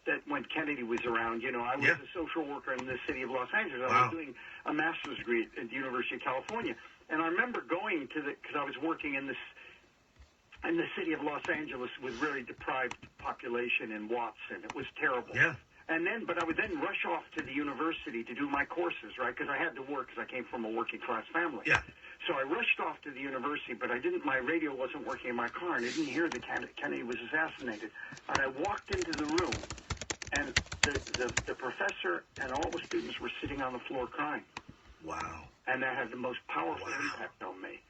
that when Kennedy was around, I was a social worker in the city of Los Angeles. I was doing a master's degree at the University of California. And I remember going to because I was working in the city of Los Angeles with really deprived population in Watson. It was terrible. Yeah. But I would then rush off to the university to do my courses, right? Because I had to work because I came from a working class family. Yeah. So I rushed off to the university, but my radio wasn't working in my car, and I didn't hear that Kennedy was assassinated. And I walked into the room, and the professor and all the students were sitting on the floor crying. Wow. And that had the most powerful impact on me.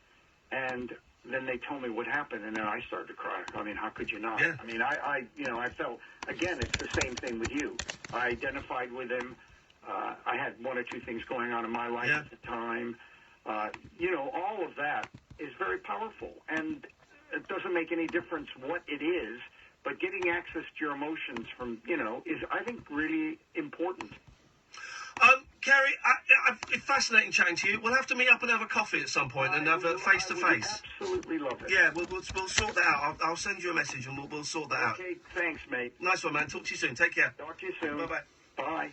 And then they told me what happened, and then I started to cry. I mean, how could you not? Yeah. I mean, I felt, again, it's the same thing with you. I identified with him. I had one or two things going on in my life at the time. All of that is very powerful, and it doesn't make any difference what it is, but getting access to your emotions from, is, I think, really important. Kerry, it's fascinating chatting to you. We'll have to meet up and have a coffee at some point and have a face-to-face. Absolutely love it. Yeah, we'll sort that out. I'll send you a message and we'll sort that out. Okay, thanks, mate. Nice one, man. Talk to you soon. Take care. Talk to you soon. Bye-bye. Bye.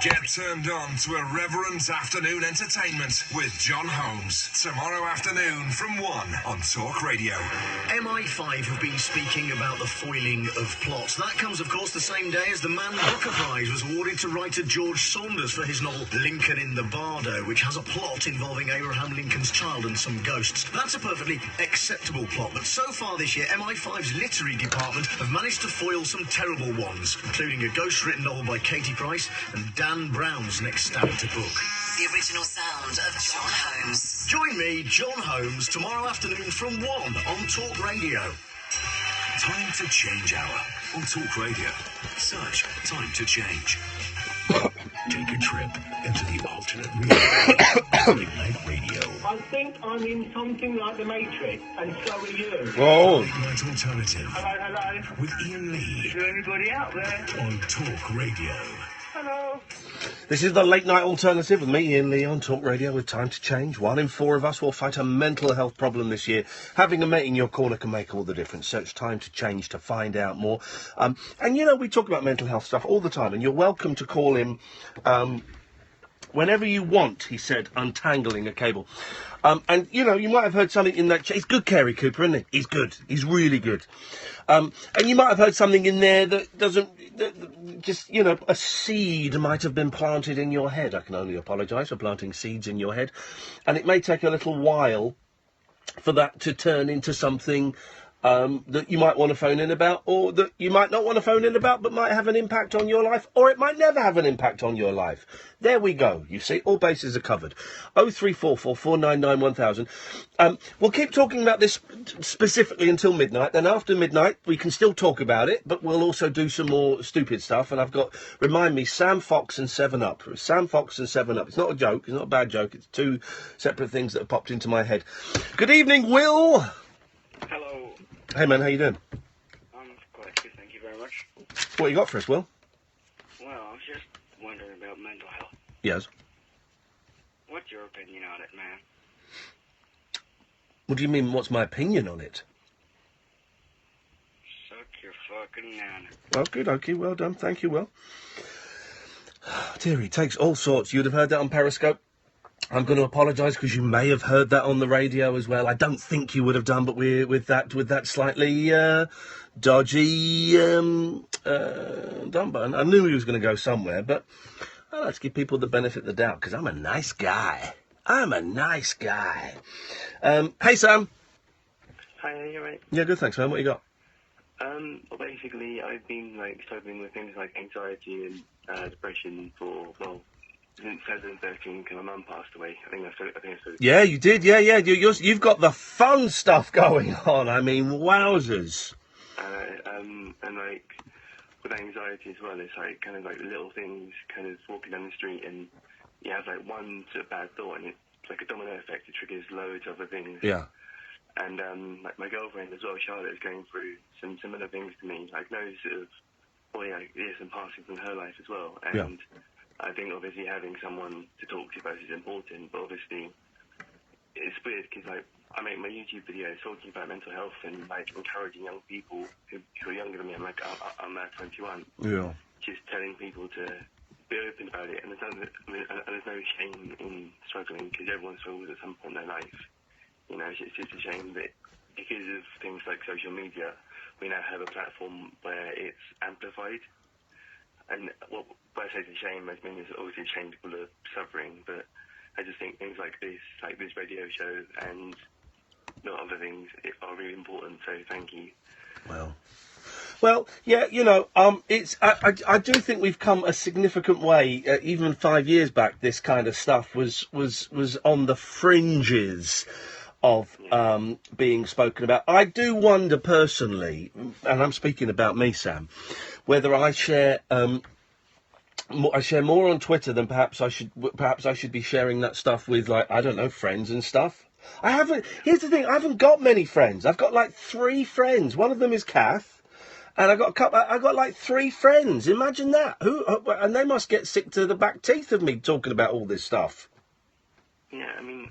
Get turned on to irreverent afternoon entertainment with John Holmes. Tomorrow afternoon from 1 on Talk Radio. MI5 have been speaking about the foiling of plots. That comes, of course, the same day as the Man Booker Prize was awarded to writer George Saunders for his novel Lincoln in the Bardo, which has a plot involving Abraham Lincoln's child and some ghosts. That's a perfectly acceptable plot, but so far this year, MI5's literary department have managed to foil some terrible ones, including a ghost-written novel by Katie Price and Dan Brown's next Stanton book. The original sound of John Holmes. Join me, John Holmes, tomorrow afternoon from 1 on Talk Radio. Time to Change Hour on Talk Radio. Search Time to Change. Take a trip into the alternate reality. Late Night Radio. I think I'm in something like the Matrix, and so are you. Late Night Alternative. Hello. With Iain Lee. Is there anybody out there? On Talk Radio. Hello. This is the Late Night Alternative with me, Iain Lee, on Talk Radio with Time to Change. 1 in 4 of us will fight a mental health problem this year. Having a mate in your corner can make all the difference. Search Time to Change to find out more. And we talk about mental health stuff all the time, and you're welcome to call him whenever you want, he said, untangling a cable. And you might have heard something in that. He's good, Kerry Cooper, isn't he? He's good. He's really good. And you might have heard something in there that doesn't. A seed might have been planted in your head. I can only apologise for planting seeds in your head. And it may take a little while for that to turn into something that you might want to phone in about, or that you might not want to phone in about, but might have an impact on your life, or it might never have an impact on your life. There we go. You see, all bases are covered. 03444 499 1000. We'll keep talking about this specifically until midnight. Then after midnight, we can still talk about it, but we'll also do some more stupid stuff. And I've got, remind me, Sam Fox and 7-Up. Sam Fox and 7-Up. It's not a joke. It's not a bad joke. It's two separate things that have popped into my head. Good evening, Will. Hello. Hey, man, how you doing? I'm quite good, thank you very much. What you got for us, Will? Well, I was just wondering about mental health. Yes. What's your opinion on it, man? What do you mean, what's my opinion on it? Suck your fucking nana. Okay, well done, thank you, Will. Dear, he takes all sorts. You'd have heard that on Periscope. I'm going to apologise because you may have heard that on the radio as well. I don't think you would have done, but with that slightly dodgy dumb button. I knew he was going to go somewhere, but I like to give people the benefit of the doubt because I'm a nice guy. Hey, Sam. Hi, you right? Yeah, good, thanks, man. What you got? Well, basically, I've been struggling with things like anxiety and depression for since 2013. Because my mum passed away. I think that's. Yeah, you did. Yeah. You've got the fun stuff going on. I mean, wowzers. And with anxiety as well, it's kind of little things, kind of walking down the street, and you have one sort of bad thought, and it's like a domino effect. It triggers loads of other things. Yeah. And my girlfriend as well, Charlotte, is going through some similar things to me. No sort of, some passing from her life as well. And I think obviously having someone to talk to about is important. But obviously, it's weird because I make my YouTube videos talking about mental health and encouraging young people who are younger than me. I'm now 21. Yeah. Just telling people to be open about it. And there's no shame in struggling because everyone struggles at some point in their life. You know, it's just a shame that because of things like social media, we now have a platform where it's amplified. And when I say it's a shame, I mean it's obviously a shame people are suffering, but I just think things like this radio show and other things are really important, so thank you. Well, yeah, it's. I do think we've come a significant way. Even 5 years back, this kind of stuff was on the fringes of being spoken about. I do wonder personally, and I'm speaking about me, Sam, whether I share more on Twitter than perhaps I should be sharing that stuff with I don't know, friends and stuff. I haven't. Here's the thing: I haven't got many friends. I've got 3 friends. One of them is Kath, and I got 3 friends. Imagine that. And they must get sick to the back teeth of me talking about all this stuff. Yeah, I mean,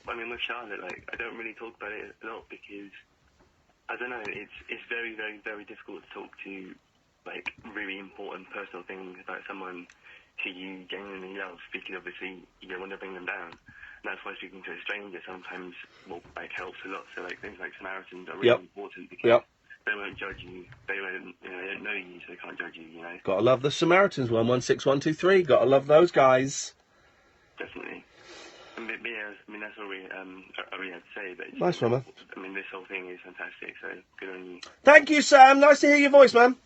with Charlotte, I don't really talk about it a lot because, I don't know, it's very, very, very difficult to talk to, really important personal things about someone who you genuinely love because, obviously, you don't want to bring them down. And that's why speaking to a stranger sometimes, helps a lot. So, things like Samaritans are really important because they won't judge you. They don't know you, so they can't judge you, Gotta love the Samaritans, 116123. Gotta love those guys. Definitely. But yeah, that's all I really had to say. But Nice one, man. This whole thing is fantastic, so good on you. Thank you, Sam. Nice to hear your voice, man.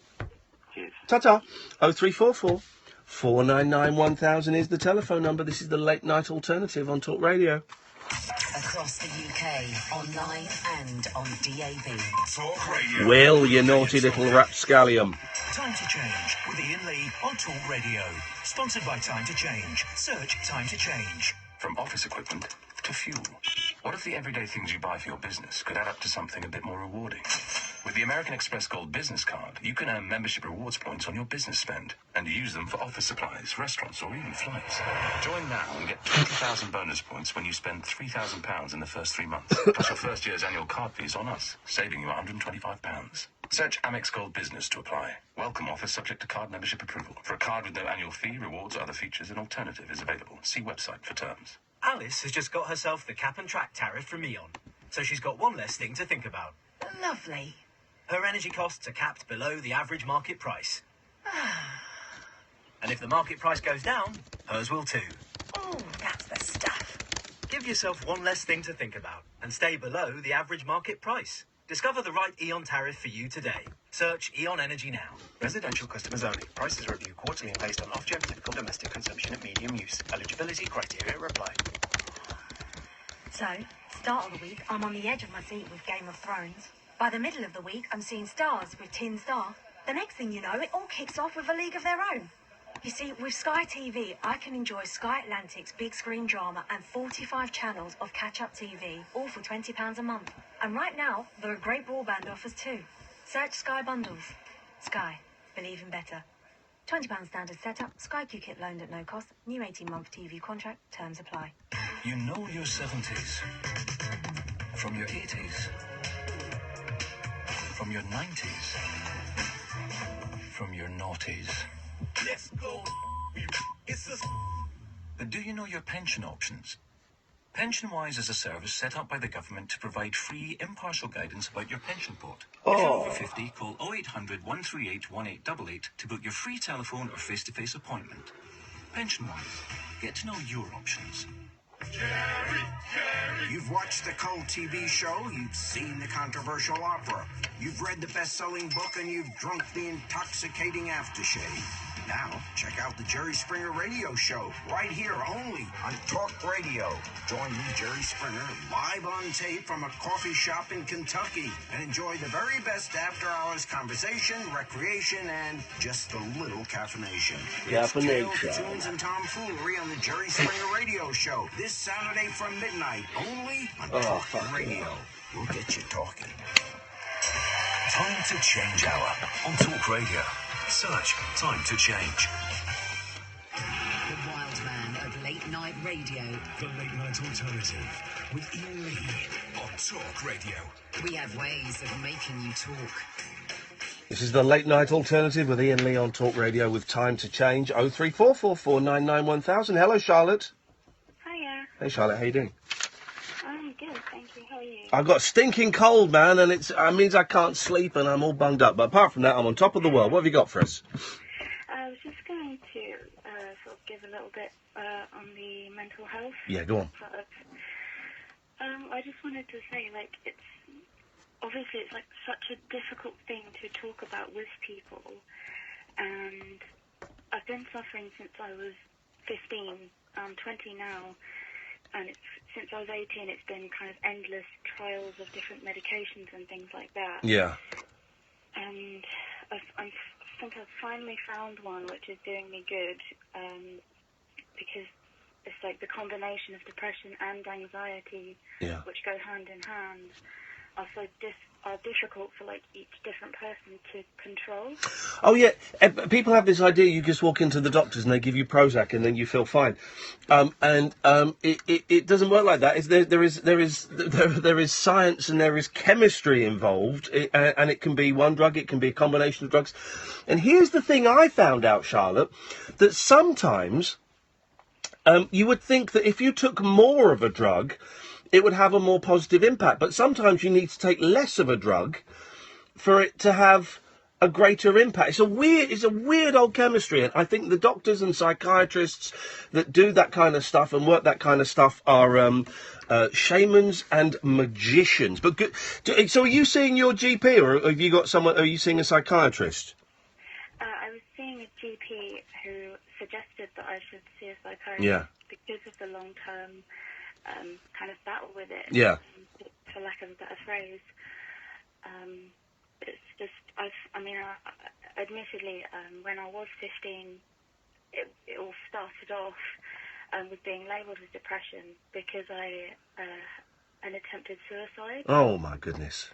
Cheers. Ta-ta. 0344 499 1000 is the telephone number. This is the late night alternative on Talk Radio. Across the UK, online and on DAB. Talk Radio. Will, you naughty little rapscallion. Time to Change with Iain Lee on Talk Radio. Sponsored by Time to Change. Search Time to Change. From office equipment to fuel. What if the everyday things you buy for your business could add up to something a bit more rewarding? With the American Express Gold Business Card, you can earn membership rewards points on your business spend and use them for office supplies, restaurants, or even flights. Join now and get 20,000 bonus points when you spend £3,000 in the first 3 months, plus your first year's annual card fees on us, saving you £125. Search Amex Gold Business to apply. Welcome offer subject to card membership approval. For a card with no annual fee, rewards, or other features, an alternative is available. See website for terms. Alice has just got herself the cap and track tariff from Eon, so she's got one less thing to think about. Lovely. Her energy costs are capped below the average market price. And if the market price goes down, hers will too. Oh, that's the stuff. Give yourself one less thing to think about and stay below the average market price. Discover the right Eon tariff for you today. Search Eon Energy now. Residential customers only. Prices reviewed quarterly and based on off-gem typical domestic consumption at medium use. Eligibility criteria apply. So, start of the week, I'm on the edge of my seat with Game of Thrones. By the middle of the week, I'm seeing stars with Tin Star. The next thing you know, it all kicks off with A League of Their Own. You see, with Sky TV, I can enjoy Sky Atlantic's big screen drama and 45 channels of catch-up TV, all for £20 a month. And right now, there are great broadband offers too. Search Sky Bundles. Sky. Believe in better. £20 standard setup, Sky Q-Kit loaned at no cost, new 18-month TV contract, terms apply. You know your 70s. From your 80s. From your 90s. From your noughties. Let's go. We Do you know your pension options? PensionWise is a service set up by the government to provide free, impartial guidance about your pension pot. If you're over 50, call 0800 138 1888 to book your free telephone or face-to-face appointment. PensionWise. Get to know your options. You've watched the cult TV show, you've seen the controversial opera, you've read the best-selling book, and you've drunk the intoxicating aftershave. Now, check out the Jerry Springer Radio Show, right here only on Talk Radio. Join me, Jerry Springer, live on tape from a coffee shop in Kentucky, and enjoy the very best after-hours conversation, recreation, and just a little caffeination. It's tales, tunes, and tomfoolery on the Jerry Springer Radio Show, this Saturday from midnight, only on Talk Radio. We'll get you talking. Time to Change Hour on Talk Radio. Search Time to Change. The wild man of late night radio. The Late Night Alternative with Iain Lee on Talk Radio. We have ways of making you talk. This is the Late Night Alternative with Iain Lee on Talk Radio with Time to Change. 03444991000. Hello, Charlotte. Hiya. Hey, Charlotte, how you doing? I'm good, thank you. How are you? I've got a stinking cold, man, and it means I can't sleep and I'm all bunged up. But apart from that, I'm on top of the world. What have you got for us? I was just going to sort of give a little bit on the mental health. Yeah, go on. Sort of. I just wanted to say, like, it's obviously it's like such a difficult thing to talk about with people, and I've been suffering since I was 15. I'm 20 now. And since I was 18, it's been kind of endless trials of different medications and things like that. Yeah. And I think I've finally found one which is doing me good, because it's like the combination of depression and anxiety, which go hand in hand, are so difficult for like each different person to control. Oh yeah, people have this idea you just walk into the doctors and they give you Prozac and then you feel fine, it doesn't work like that. There is science and there is chemistry involved, and it can be one drug, it can be a combination of drugs. And here's the thing I found out, Charlotte, that sometimes you would think that if you took more of a drug, it would have a more positive impact. But sometimes you need to take less of a drug for it to have a greater impact. It's a weird old chemistry. And I think the doctors and psychiatrists that do that kind of stuff and work that kind of stuff are shamans and magicians. But so are you seeing your GP, or have you got someone? Are you seeing a psychiatrist? I was seeing a GP who suggested that I should see a psychiatrist because of the long-term kind of battle with it. Yeah. For lack of a better phrase. It's just, admittedly, when I was 15, it all started off with being labelled as depression because I had attempted suicide. Oh my goodness.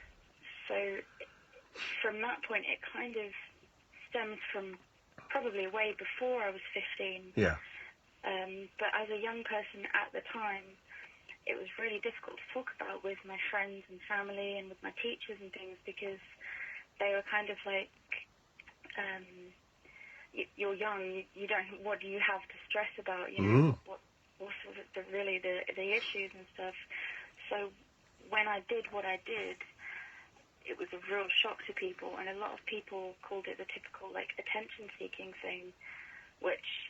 So from that point, it kind of stems from probably way before I was 15. Yeah. But as a young person at the time, it was really difficult to talk about with my friends and family and with my teachers and things, because they were kind of like, you're young, you don't, what do you have to stress about, you know, what's sort of the issues and stuff. So when I did what I did, it was a real shock to people, and a lot of people called it the typical, like, attention-seeking thing, which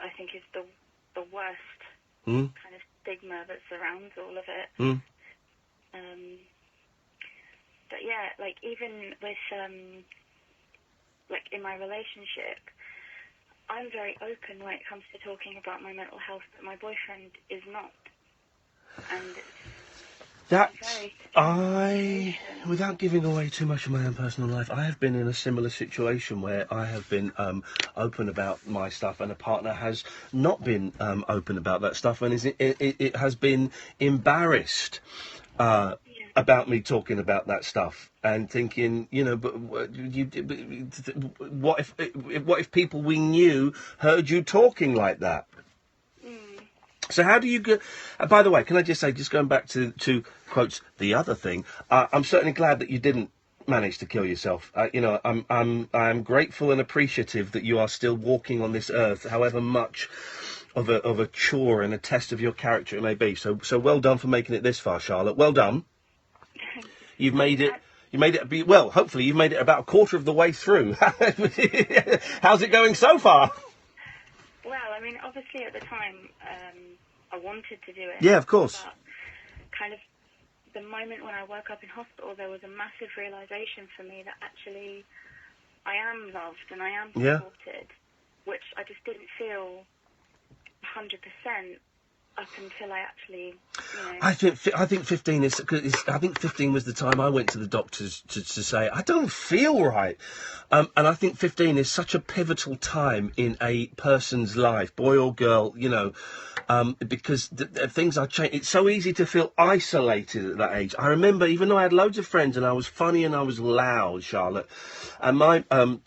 I think is the worst kind of stigma that surrounds all of it. But yeah, like, even with, like, in my relationship, I'm very open when it comes to talking about my mental health, but my boyfriend is not. And without giving away too much of my own personal life, I have been in a similar situation where I have been open about my stuff, and a partner has not been open about that stuff, and it has been embarrassed about me talking about that stuff, and thinking, you know, but what if people we knew heard you talking like that? So how do you go? By the way, can I just say, just going back to quotes, the other thing, I'm certainly glad that you didn't manage to kill yourself. I'm grateful and appreciative that you are still walking on this earth, however much of a chore and a test of your character it may be. So well done for making it this far, Charlotte. Well done. You've made it. You made it. Well, hopefully you've made it about a quarter of the way through. How's it going so far? Well, I mean, obviously at the time, I wanted to do it. Yeah, of course. But kind of the moment when I woke up in hospital, there was a massive realization for me that actually I am loved and I am supported, which I just didn't feel 100% up until I actually, I think 15 is. I think 15 was the time I went to the doctors to say I don't feel right, and I think 15 is such a pivotal time in a person's life, boy or girl, because things are changing. It's so easy to feel isolated at that age. I remember, even though I had loads of friends and I was funny and I was loud, Charlotte, and my mum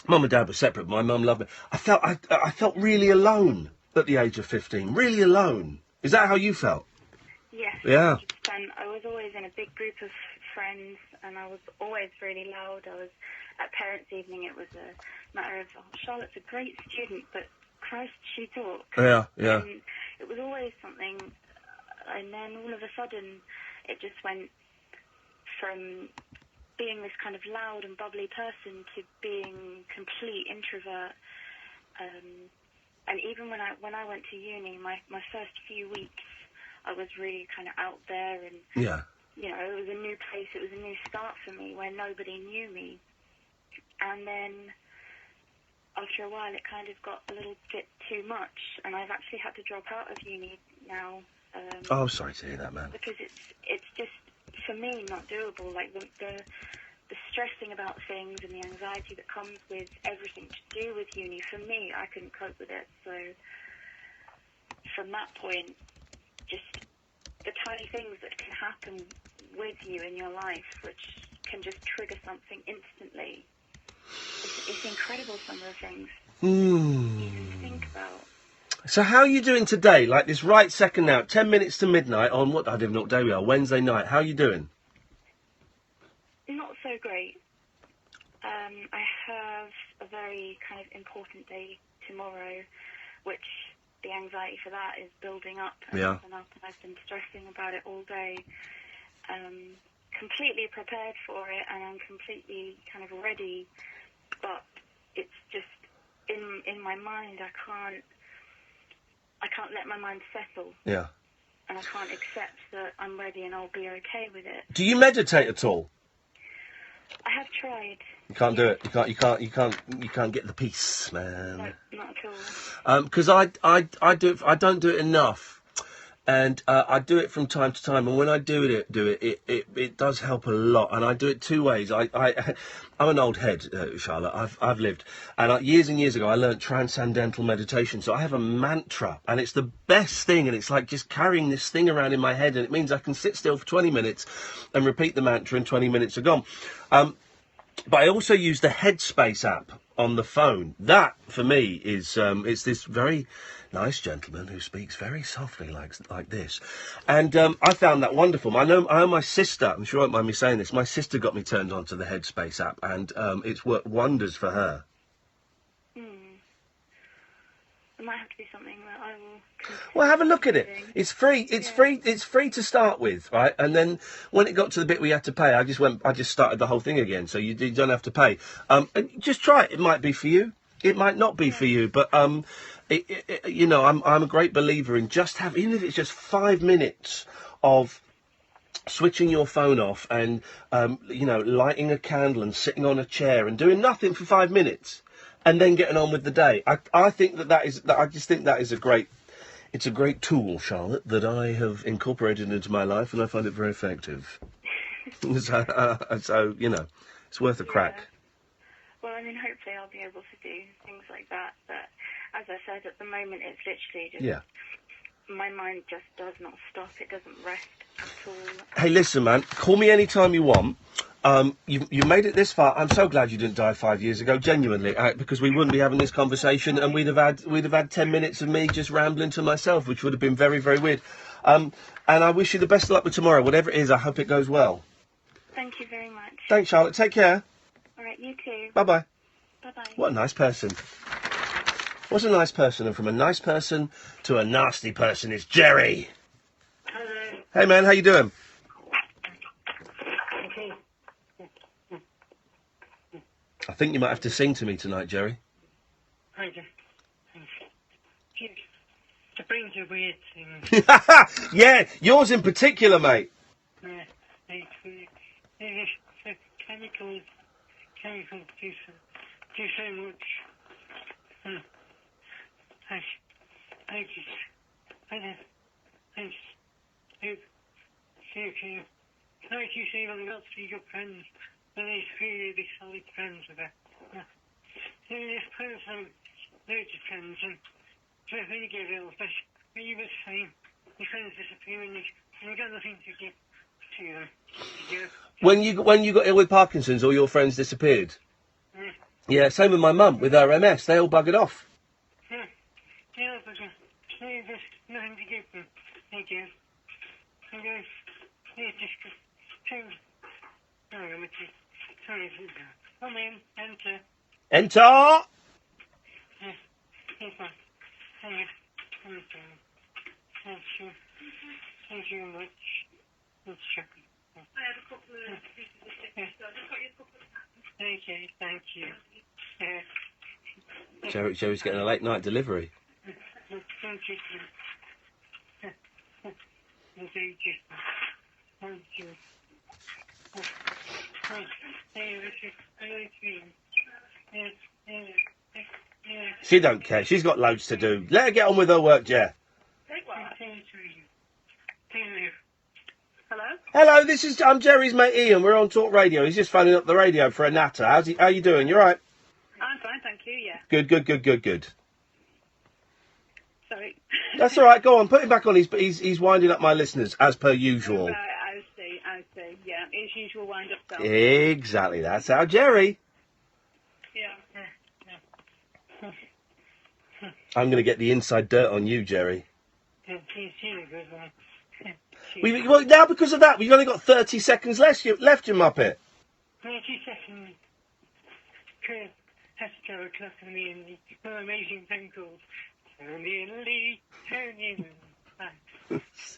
and dad were separate. My mum loved me. I felt really alone at the age of 15, really alone. Is that how you felt? Yes. Yeah. I was always in a big group of friends, and I was always really loud. I was at parents' evening. It was a matter of, Charlotte's a great student, but Christ, she talks. Yeah. And it was always something, and then all of a sudden, it just went from being this kind of loud and bubbly person to being complete introvert. And even when I went to uni, my first few weeks, I was really kind of out there, and it was a new place, it was a new start for me where nobody knew me. And then after a while, it kind of got a little bit too much, and I've actually had to drop out of uni now. Oh, sorry to hear that, man. Because it's just, for me, not doable. Like the stressing about things and the anxiety that comes with everything to do with uni, for me, I couldn't cope with it. So from that point, just the tiny things that can happen with you in your life, which can just trigger something instantly. It's incredible, some of the things you can think about. So how are you doing today? Like this right second now, 10 minutes to midnight on what? I don't even know what day we are. Wednesday night. How are you doing? Not so great. I have a very kind of important day tomorrow, which the anxiety for that is building up and up and up, and I've been stressing about it all day. Completely prepared for it, and I'm completely kind of ready, but it's just in my mind. I can't let my mind settle. Yeah. And I can't accept that I'm ready and I'll be okay with it. Do you meditate at all? I have tried. You can't do it. You can't get the peace, man. No, not at all. Because I do it. I don't do it enough, and I do it from time to time. And when I do it does help a lot. And I do it two ways. I'm an old head, Charlotte. I've lived, and years and years ago I learnt transcendental meditation. So I have a mantra, and it's the best thing. And it's like just carrying this thing around in my head, and it means I can sit still for 20 minutes and repeat the mantra, and 20 minutes are gone. But I also use the Headspace app on the phone. That, for me, is it's this very nice gentleman who speaks very softly like this. And I found that wonderful. I know my sister, I'm sure you won't mind me saying this, my sister got me turned on to the Headspace app, and it's worked wonders for her. It might have to be something that I will consider. Well, have a look at it. It's free. It's free. It's free to start with, right? And then when it got to the bit where you had to pay, I just started the whole thing again. So you don't have to pay. And just try it. It might be for you. It might not be for you. But I'm a great believer in just even if it's just 5 minutes of switching your phone off and lighting a candle and sitting on a chair and doing nothing for 5 minutes. And then getting on with the day. I think I just think that is a great tool, Charlotte, that I have incorporated into my life, and I find it very effective. so it's worth a crack. Well, I mean, hopefully I'll be able to do things like that. But as I said, at the moment it's literally just my mind just does not stop. It doesn't rest at all. Hey, listen, man. Call me anytime you want. You made it this far. I'm so glad you didn't die 5 years ago, genuinely, because we wouldn't be having this conversation, and we'd have had 10 minutes of me just rambling to myself, which would have been very, very weird. And I wish you the best of luck with tomorrow, whatever it is. I hope it goes well. Thank you very much. Thanks, Charlotte. Take care. All right, you too. Bye-bye. Bye-bye. What a nice person. What's a nice person? And from a nice person to a nasty person is Jerry. Hello. Hey, man, how you doing? Okay. I think you might have to sing to me tonight, Jerry. Hi, Jeff. The brains are weird things. Yeah, yours in particular, mate. Chemicals do so much. Like you say, when I got 3 good friends, and these 3 really solid friends with her. So this person, loads of friends, and so when you get ill, but you were saying, your friends disappear and you got nothing to give to them. When you got ill with Parkinson's, all your friends disappeared. Yeah, same with my mum with her MS. They all buggered off. Yeah, but there's nothing to give them. They give. And goes, they just go, sorry, come in, enter. Enter! Here's one. Hang it. Thank you. Thank you very much. It's shocking. I had a couple of pieces of stickers, so I just got you a couple of okay, thank you. Jerry's getting a late night delivery. Thank you. Thank you. She don't care. She's got loads to do. Let her get on with her work, Jer. Hello? Hello, I'm Jerry's mate Ian. We're on Talk Radio. He's just phoning up the radio for a natter. How you doing? You all right? I'm fine, thank you, yeah. Good. Sorry. That's all right. Go on, put him back on. He's winding up my listeners as per usual. Right, I see. Yeah, his usual wind-up self. Exactly. That's how Jerry. Yeah. I'm going to get the inside dirt on you, Jerry. Well, now because of that, we've only got 30 seconds left, you muppet. 30 seconds. Chris has to go across to me and the amazing thing called Iain Lee,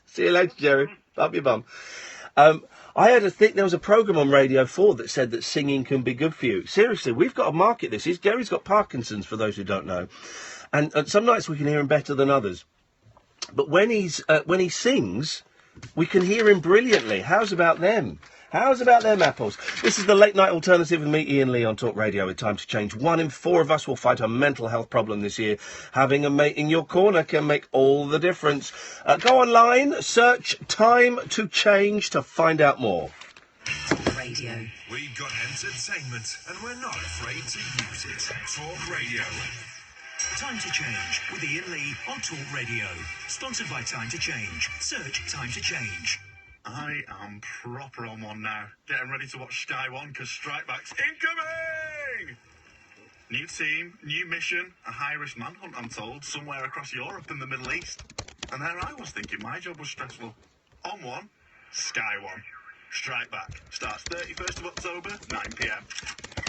See you later, Jerry. Up your bum. I there was a programme on Radio 4 that said that singing can be good for you. Seriously, we've got to market this. Gary's got Parkinson's, for those who don't know. And some nights we can hear him better than others. But when he sings, we can hear him brilliantly. How's about them? How's about them apples? This is the Late Night Alternative with me, Iain Lee, on Talk Radio. It's time to change. 1 in 4 of us will fight a mental health problem this year. Having a mate in your corner can make all the difference. Go online, search Time to Change to find out more. Talk Radio. We've got entertainment, and we're not afraid to use it. Talk Radio. Time to Change with Iain Lee on Talk Radio. Sponsored by Time to Change. Search Time to Change. I am proper on one now. Getting ready to watch Sky One because Strikeback's incoming! New team, new mission, a high-risk manhunt, I'm told, somewhere across Europe and the Middle East. And there I was thinking my job was stressful. On one, Sky One. Strikeback starts 31st of October, 9 p.m.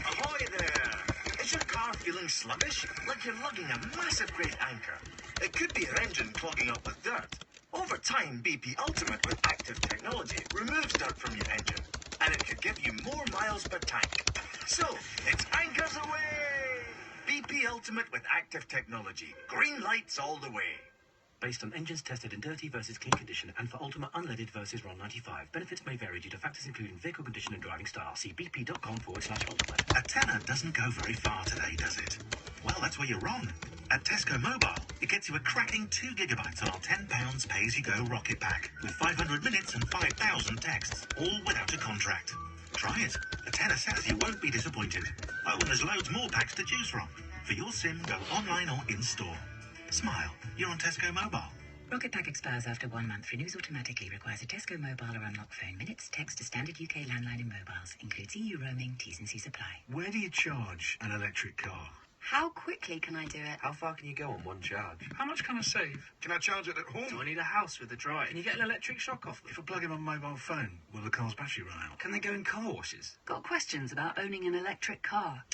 Ahoy there! Is your car feeling sluggish? Like you're lugging a massive great anchor? It could be your engine clogging up with dirt. Over time, BP Ultimate with active technology removes dirt from your engine, and it could give you more miles per tank. So, it's anchors away! BP Ultimate with active technology. Green lights all the way. Based on engines tested in dirty versus clean condition and for Ultima unleaded versus RON 95. Benefits may vary due to factors including vehicle condition and driving style. See bp.com/ultimate. A tenner doesn't go very far today, does it? Well, that's where you're wrong. At Tesco Mobile, it gets you a cracking 2 gigabytes on our £10 pay-as-you-go rocket pack with 500 minutes and 5,000 texts, all without a contract. Try it. A tenner says you won't be disappointed. Oh, and there's loads more packs to choose from. For your SIM, go online or in-store. Smile. You're on Tesco Mobile. Rocket Pack expires after 1 month. Renews automatically. Requires a Tesco Mobile or Unlock phone. Minutes, text to standard UK landline and mobiles. Includes EU roaming. T's and C's apply. Where do you charge an electric car? How quickly can I do it? How far can you go on one charge? How much can I save? Can I charge it at home? Do I need a house with a drive? Can you get an electric shock off? If I plug in my mobile phone, will the car's battery run out? Can they go in car washes? Got questions about owning an electric car?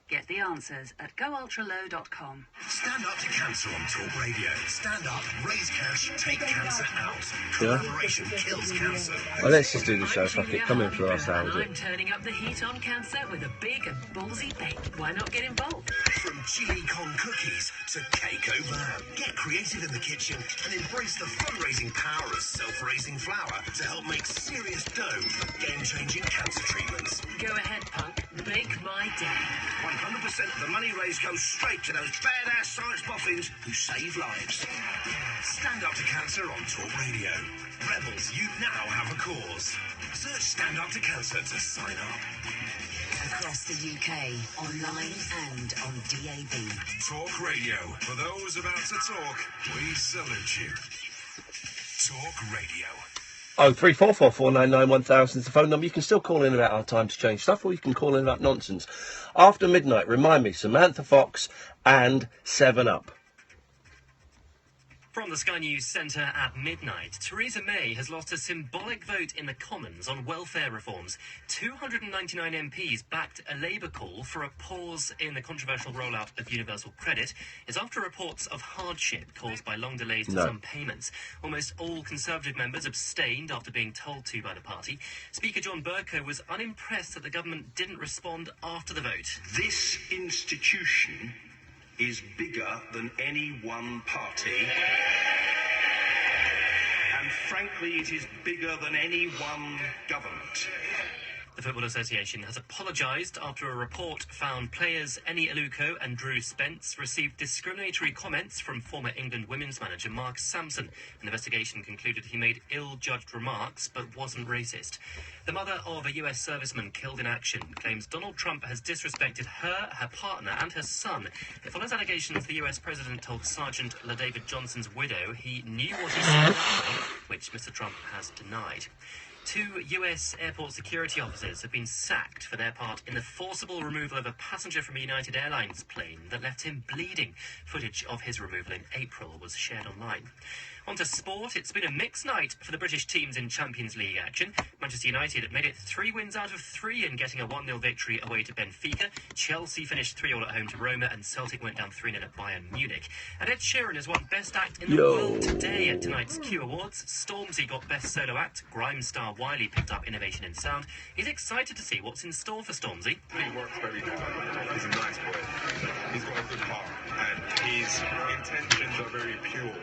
Get the answers at goultralow.com. Stand up to cancer on Talk Radio. Stand up, raise cash, take cancer out. Yeah. Collaboration kills cancer. Well, let's just do the show. Fuck it. Come in for the last hour. And I'm turning up the heat on cancer with a big and ballsy bake. Why not get involved? From chili con cookies to cake au vin. Get creative in the kitchen and embrace the fundraising power of self-raising flour to help make serious dough for game-changing cancer treatments. Go ahead, punk. Make my day. 100% of the money raised goes straight to those badass science boffins who save lives. Stand up to cancer on Talk Radio. Rebels, you now have a cause. Search Stand Up to Cancer to sign up. Across the UK, online and on DAB. Talk Radio. For those about to talk, we salute you. Talk Radio. 03444991000 is the phone number. You can still call in about our time to change stuff, or you can call in about nonsense. After midnight, remind me, Samantha Fox and 7-Up. From the Sky News Centre at midnight, Theresa May has lost a symbolic vote in the Commons on welfare reforms. 299 MPs backed a Labour call for a pause in the controversial rollout of universal credit. It's after reports of hardship caused by long delays to some payments. Almost all Conservative members abstained after being told to by the party. Speaker John Bercow was unimpressed that the government didn't respond after the vote. This institution is bigger than any one party. And frankly, it is bigger than any one government. The Football Association has apologised after a report found players Eni Aluko and Drew Spence received discriminatory comments from former England women's manager Mark Sampson. An investigation concluded he made ill-judged remarks but wasn't racist. The mother of a US serviceman killed in action claims Donald Trump has disrespected her, her partner and her son. It follows allegations the US president told Sergeant LaDavid Johnson's widow he knew what he said, which Mr. Trump has denied. 2 US airport security officers have been sacked for their part in the forcible removal of a passenger from a United Airlines plane that left him bleeding. Footage of his removal in April was shared online. On to sport. It's been a mixed night for the British teams in Champions League action. Manchester United have made it 3 wins out of 3 in getting a 1-0 victory away to Benfica. Chelsea finished 3-3 at home to Roma, and Celtic went down 3-0 at Bayern Munich. And Ed Sheeran has won Best Act in the World today at tonight's Q Awards. Stormzy got Best Solo Act. Grime star Wiley picked up Innovation in Sound. He's excited to see what's in store for Stormzy. He works very hard. He's a nice boy. He's got a good heart, and his intentions are very pure.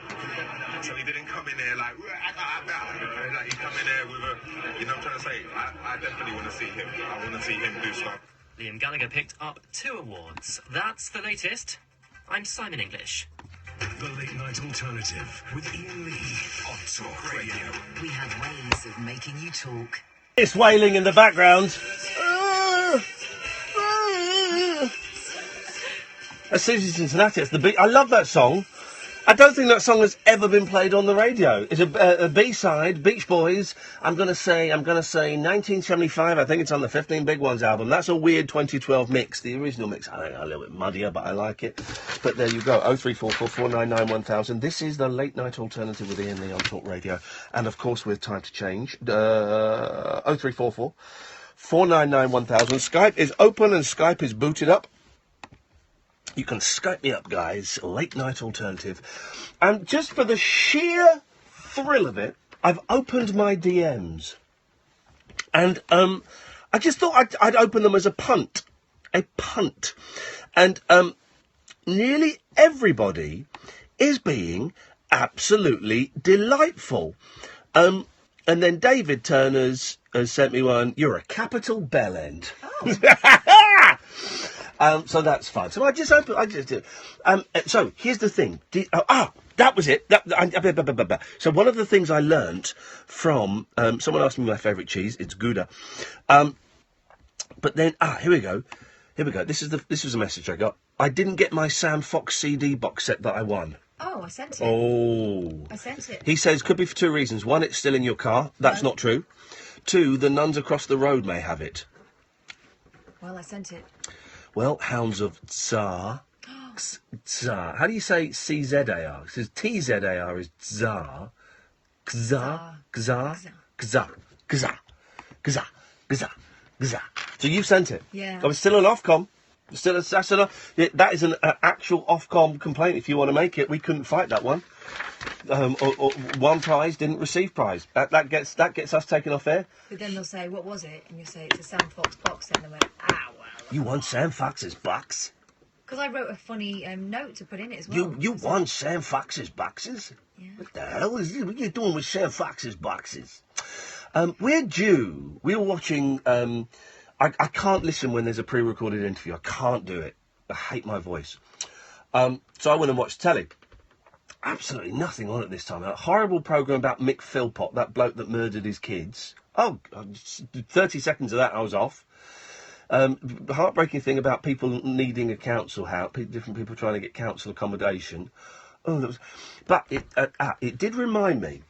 So he didn't come in there like he come in there with a, you know what I'm trying to say? I definitely want to see him. I want to see him do stuff. Liam Gallagher picked up 2 awards. That's the latest. I'm Simon English. The Late Night Alternative with Iain Lee on Talk Radio. We have ways of making you talk. It's wailing in the background. That's Susie Cincinnati. It's the beat. I love that song. I don't think that song has ever been played on the radio. It's a B-side, Beach Boys. I'm going to say 1975. I think it's on the 15 Big Ones album. That's a weird 2012 mix. The original mix, I don't know, a little bit muddier, but I like it. But there you go. 03444991000. This is the Late Night Alternative with Iain Lee on Talk Radio. And of course, with Time to Change. 0344 4991000. Skype is open and Skype is booted up. You can Skype me up, guys. Late Night Alternative. And just for the sheer thrill of it, I've opened my DMs. And I just thought I'd open them as a punt. A punt. And nearly everybody is being absolutely delightful. And then David Turner's has sent me one. You're a capital bellend. Oh. So that's fine. So I just did. So here's the thing. That was it. So one of the things I learnt from someone asked me my favourite cheese. It's Gouda. But then here we go. This was a message I got. I didn't get my Sam Fox CD box set that I won. Oh, I sent it. Oh. I sent it. He says could be for 2 reasons. 1, it's still in your car. That's not true. 2, the nuns across the road may have it. Well, I sent it. Well, hounds of Tsar. Tsar. How do you say CZAR? It says TZAR is Tsar. Kzar. Kzar. Kzar. Kzar. Kzar. Kzar. Kzar. So you've sent it? Yeah. Oh, it's still an Ofcom. That is an actual Ofcom complaint. If you want to make it, we couldn't fight that one. Or one prize didn't receive prize. That gets us taken off air. But then they'll say, what was it? And you'll say, it's a Sam Fox box set. And they went, well. You want Sam Fox's box? Because I wrote a funny note to put in it as well. You want Sam Fox's boxes? Yeah. What the hell is it? What are you doing with Sam Fox's boxes? We're due. We were watching... I can't listen when there's a pre-recorded interview. I can't do it. I hate my voice. So I went and watched telly. Absolutely nothing on at this time. A horrible programme about Mick Philpott, that bloke that murdered his kids. 30 seconds of that, I was off. Heartbreaking thing about people needing a council house, different people trying to get council accommodation. But it did remind me,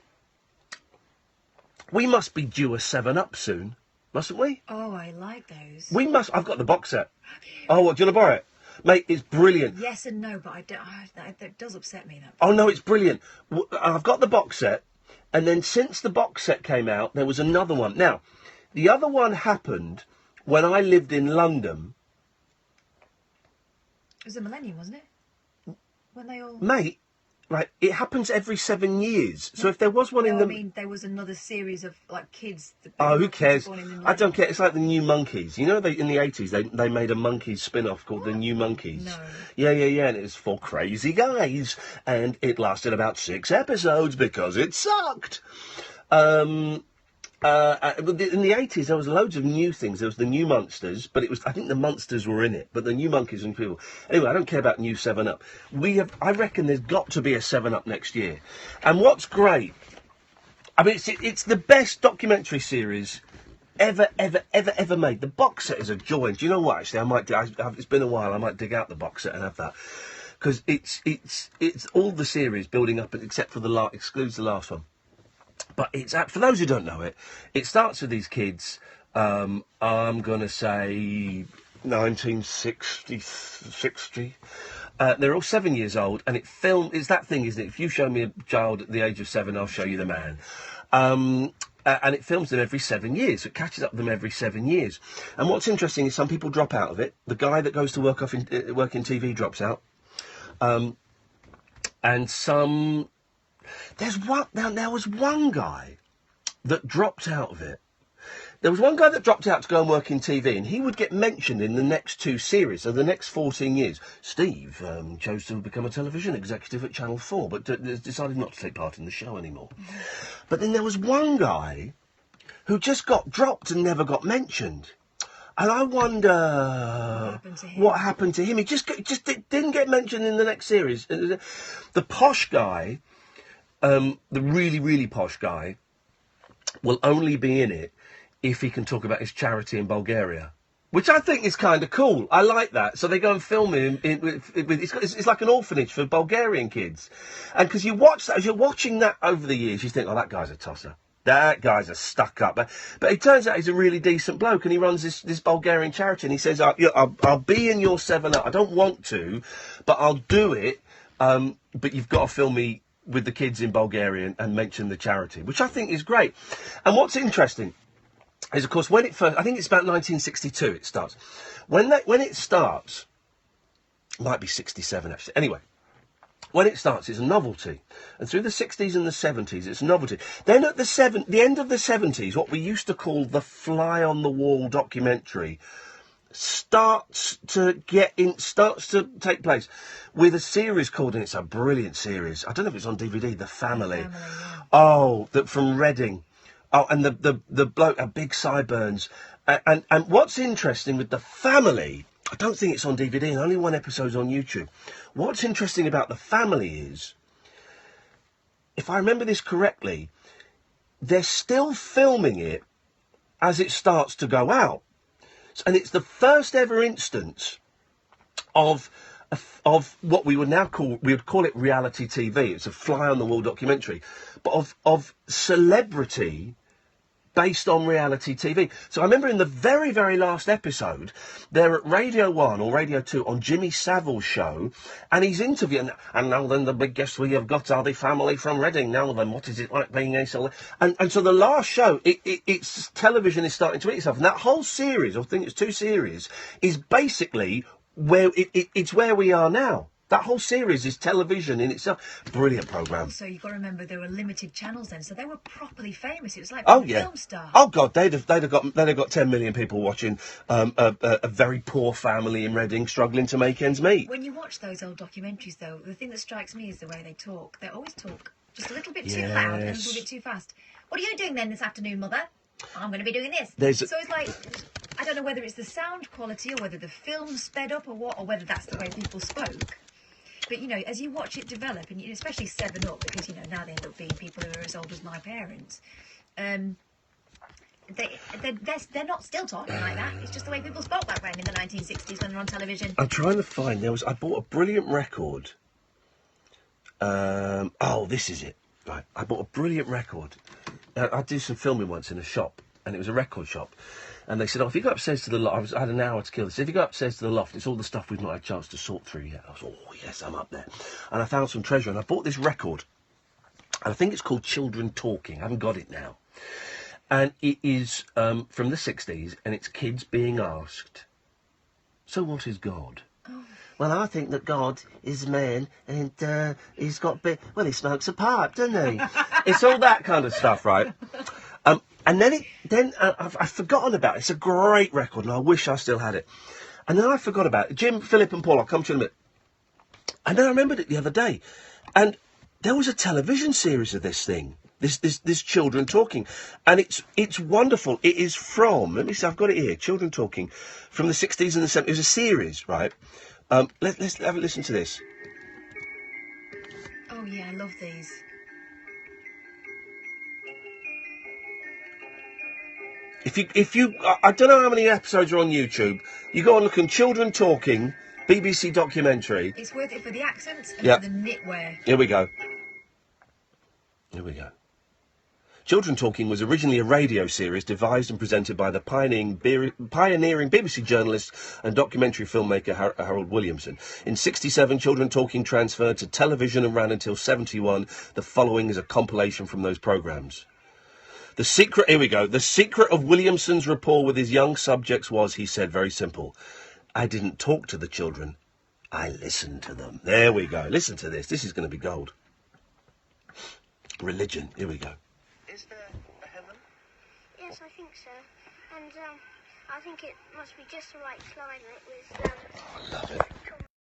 we must be due a 7-Up soon, mustn't we? Oh, I like those. We must. I've got the box set. Oh, what, do you want to borrow it? Mate, it's brilliant. Yes and no, but that does upset me. That. Oh, no, it's brilliant. I've got the box set, and then since the box set came out, there was another one. Now, the other one happened when I lived in London. It was the Millennium, wasn't it? When they all... Mate, right, it happens every 7 years. So if there was one in the... I mean, there was another series of, like, kids... Oh, who cares? I don't care. It's like the New Monkeys. You know, in the 80s, they made a Monkeys spin-off called The New Monkeys. No. Yeah. And it was for crazy guys. And it lasted about 6 episodes because it sucked. In the 80s, there was loads of new things. There was the New Monsters, but I think the Monsters were in it, but the New Monkeys and people. Anyway, I don't care about new 7-Up. I reckon there's got to be a 7-Up next year. And what's great, I mean, it's the best documentary series ever made. The box set is a joy. And do you know what, actually, it's been a while, I might dig out the box set and have that. Because it's all the series building up, except for excludes the last one. But for those who don't know it, it starts with these kids, I'm going to say 1960. They're all 7 years old, and it's that thing, isn't it? If you show me a child at the age of 7, I'll show you the man. And it films them every 7 years. It catches up with them every 7 years. And what's interesting is some people drop out of it. The guy that goes to work in TV drops out. And some... There was one guy that dropped out of it. There was one guy that dropped out to go and work in TV, and he would get mentioned in the next 2 series, so the next 14 years. Steve chose to become a television executive at Channel 4, but decided not to take part in the show anymore. Mm-hmm. But then there was one guy who just got dropped and never got mentioned. And I wonder what happened to him. He just didn't get mentioned in the next series. The posh guy... the really, really posh guy will only be in it if he can talk about his charity in Bulgaria, which I think is kind of cool. I like that. So they go and film him. It's like an orphanage for Bulgarian kids. And because you watch that, as you're watching that over the years, you think, oh, that guy's a tosser. That guy's a stuck-up. But it turns out he's a really decent bloke, and he runs this Bulgarian charity, and he says, I'll be in your 7-Up. I don't want to, but I'll do it. But you've got to film me with the kids in Bulgaria and mention the charity, which I think is great. And what's interesting is, of course, when it first... I think it's about 1962 it starts. When it starts... Might be 67, actually. Anyway, when it starts, it's a novelty. And through the 60s and the 70s, it's a novelty. Then at the end of the 70s, what we used to call the fly-on-the-wall documentary starts to take place with a series called, and it's a brilliant series, I don't know if it's on DVD, The Family. Oh, from Reading. Oh, and the bloke had big sideburns. And what's interesting with The Family, I don't think it's on DVD, and only one episode's on YouTube. What's interesting about The Family is, if I remember this correctly, they're still filming it as it starts to go out. And it's the first ever instance of what we would call it reality TV. It's a fly-on-the-wall documentary, but of celebrity based on reality TV. So I remember in the very, very last episode, they're at Radio 1 or Radio 2 on Jimmy Savile's show, and he's interviewing, and now then the big guests we have got are the family from Reading. Now then, what is it like being a celebrity? And so the last show, it's television is starting to eat itself. And that whole series, I think it's 2 series, is basically where it's where we are now. That whole series is television in itself. Brilliant programme. Also, you've got to remember there were limited channels then, so they were properly famous. It was like Oh a yeah. film star. Oh God, they'd have got 10 million people watching a very poor family in Reading struggling to make ends meet. When you watch those old documentaries, though, the thing that strikes me is the way they talk. They always talk just a little bit too loud and a little bit too fast. What are you doing then this afternoon, Mother? I'm going to be doing this. So it's like, I don't know whether it's the sound quality or whether the film sped up or what, or whether that's the way people spoke. But, you know, as you watch it develop, and especially 7 Up, because, you know, now they end up being people who are as old as my parents, they're not still talking like that. It's just the way people spoke back then in the 1960s when they're on television. I'm trying to find, I bought a brilliant record. This is it. Right, I bought a brilliant record. I did some filming once in a shop, and it was a record shop. And they said, if you go upstairs to the loft, I had an hour to kill this. If you go upstairs to the loft, it's all the stuff we've not had a chance to sort through yet. I was, oh, yes, I'm up there. And I found some treasure, and I bought this record. And I think it's called Children Talking. I haven't got it now. And it is from the 60s, and it's kids being asked, so what is God? Oh. Well, I think that God is man, and he's got he smokes a pipe, doesn't he? It's all that kind of stuff, right? And then I've forgotten about it. It's a great record, and I wish I still had it. And then I forgot about it. Jim, Philip, and Paul, I'll come to you in a minute. And then I remembered it the other day, and there was a television series of this thing. This Children Talking, and it's wonderful. It is from, let me see, I've got it here. Children Talking, from the 60s and the 70s. It was a series, right? Let's have a listen to this. Oh yeah, I love these. If you, I don't know how many episodes are on YouTube. You go and look on Children Talking, BBC documentary. It's worth it for the accents and Yeah. for the knitwear. Here we go. Here we go. Children Talking was originally a radio series devised and presented by the pioneering BBC journalist and documentary filmmaker Harold Williamson. In '67, Children Talking transferred to television and ran until '71. The following is a compilation from those programmes. The secret of Williamson's rapport with his young subjects was, he said, very simple. I didn't talk to the children. I listened to them. There we go. Listen to this. This is going to be gold. Religion. Here we go. Is there a heaven? Yes, I think so. And I think it must be just the right climate with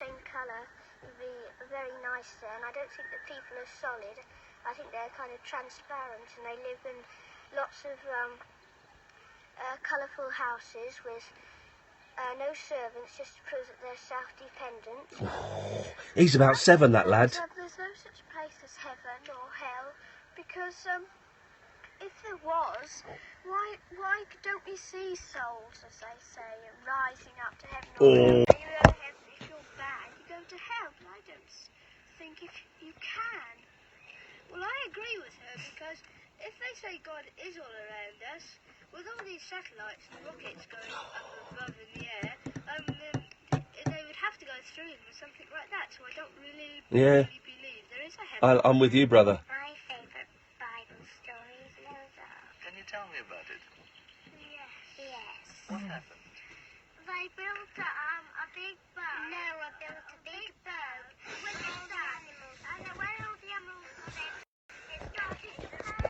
same colour. Would be very nice there. And I don't think that people are solid. I think they're kind of transparent, and they live in lots of colourful houses with no servants, just to prove that they're self-dependent. Oh, he's about 7, that lad. There's no such place as heaven or hell, because if there was, why don't we see souls, as they say, rising up to heaven? Or you go to heaven if you're bad, you go to hell. But I don't think if you can. Well, I agree with her, because if they say God is all around us, with all these satellites and rockets going up above in the air, they would have to go through them or something like that. So I don't really believe there is a heaven. I'm with you, brother. My favourite Bible story is Noah. Can you tell me about it? Yes. What happened? They built a big boat. Noah built a big boat with all the animals. And when all the animals were there, it started to pour.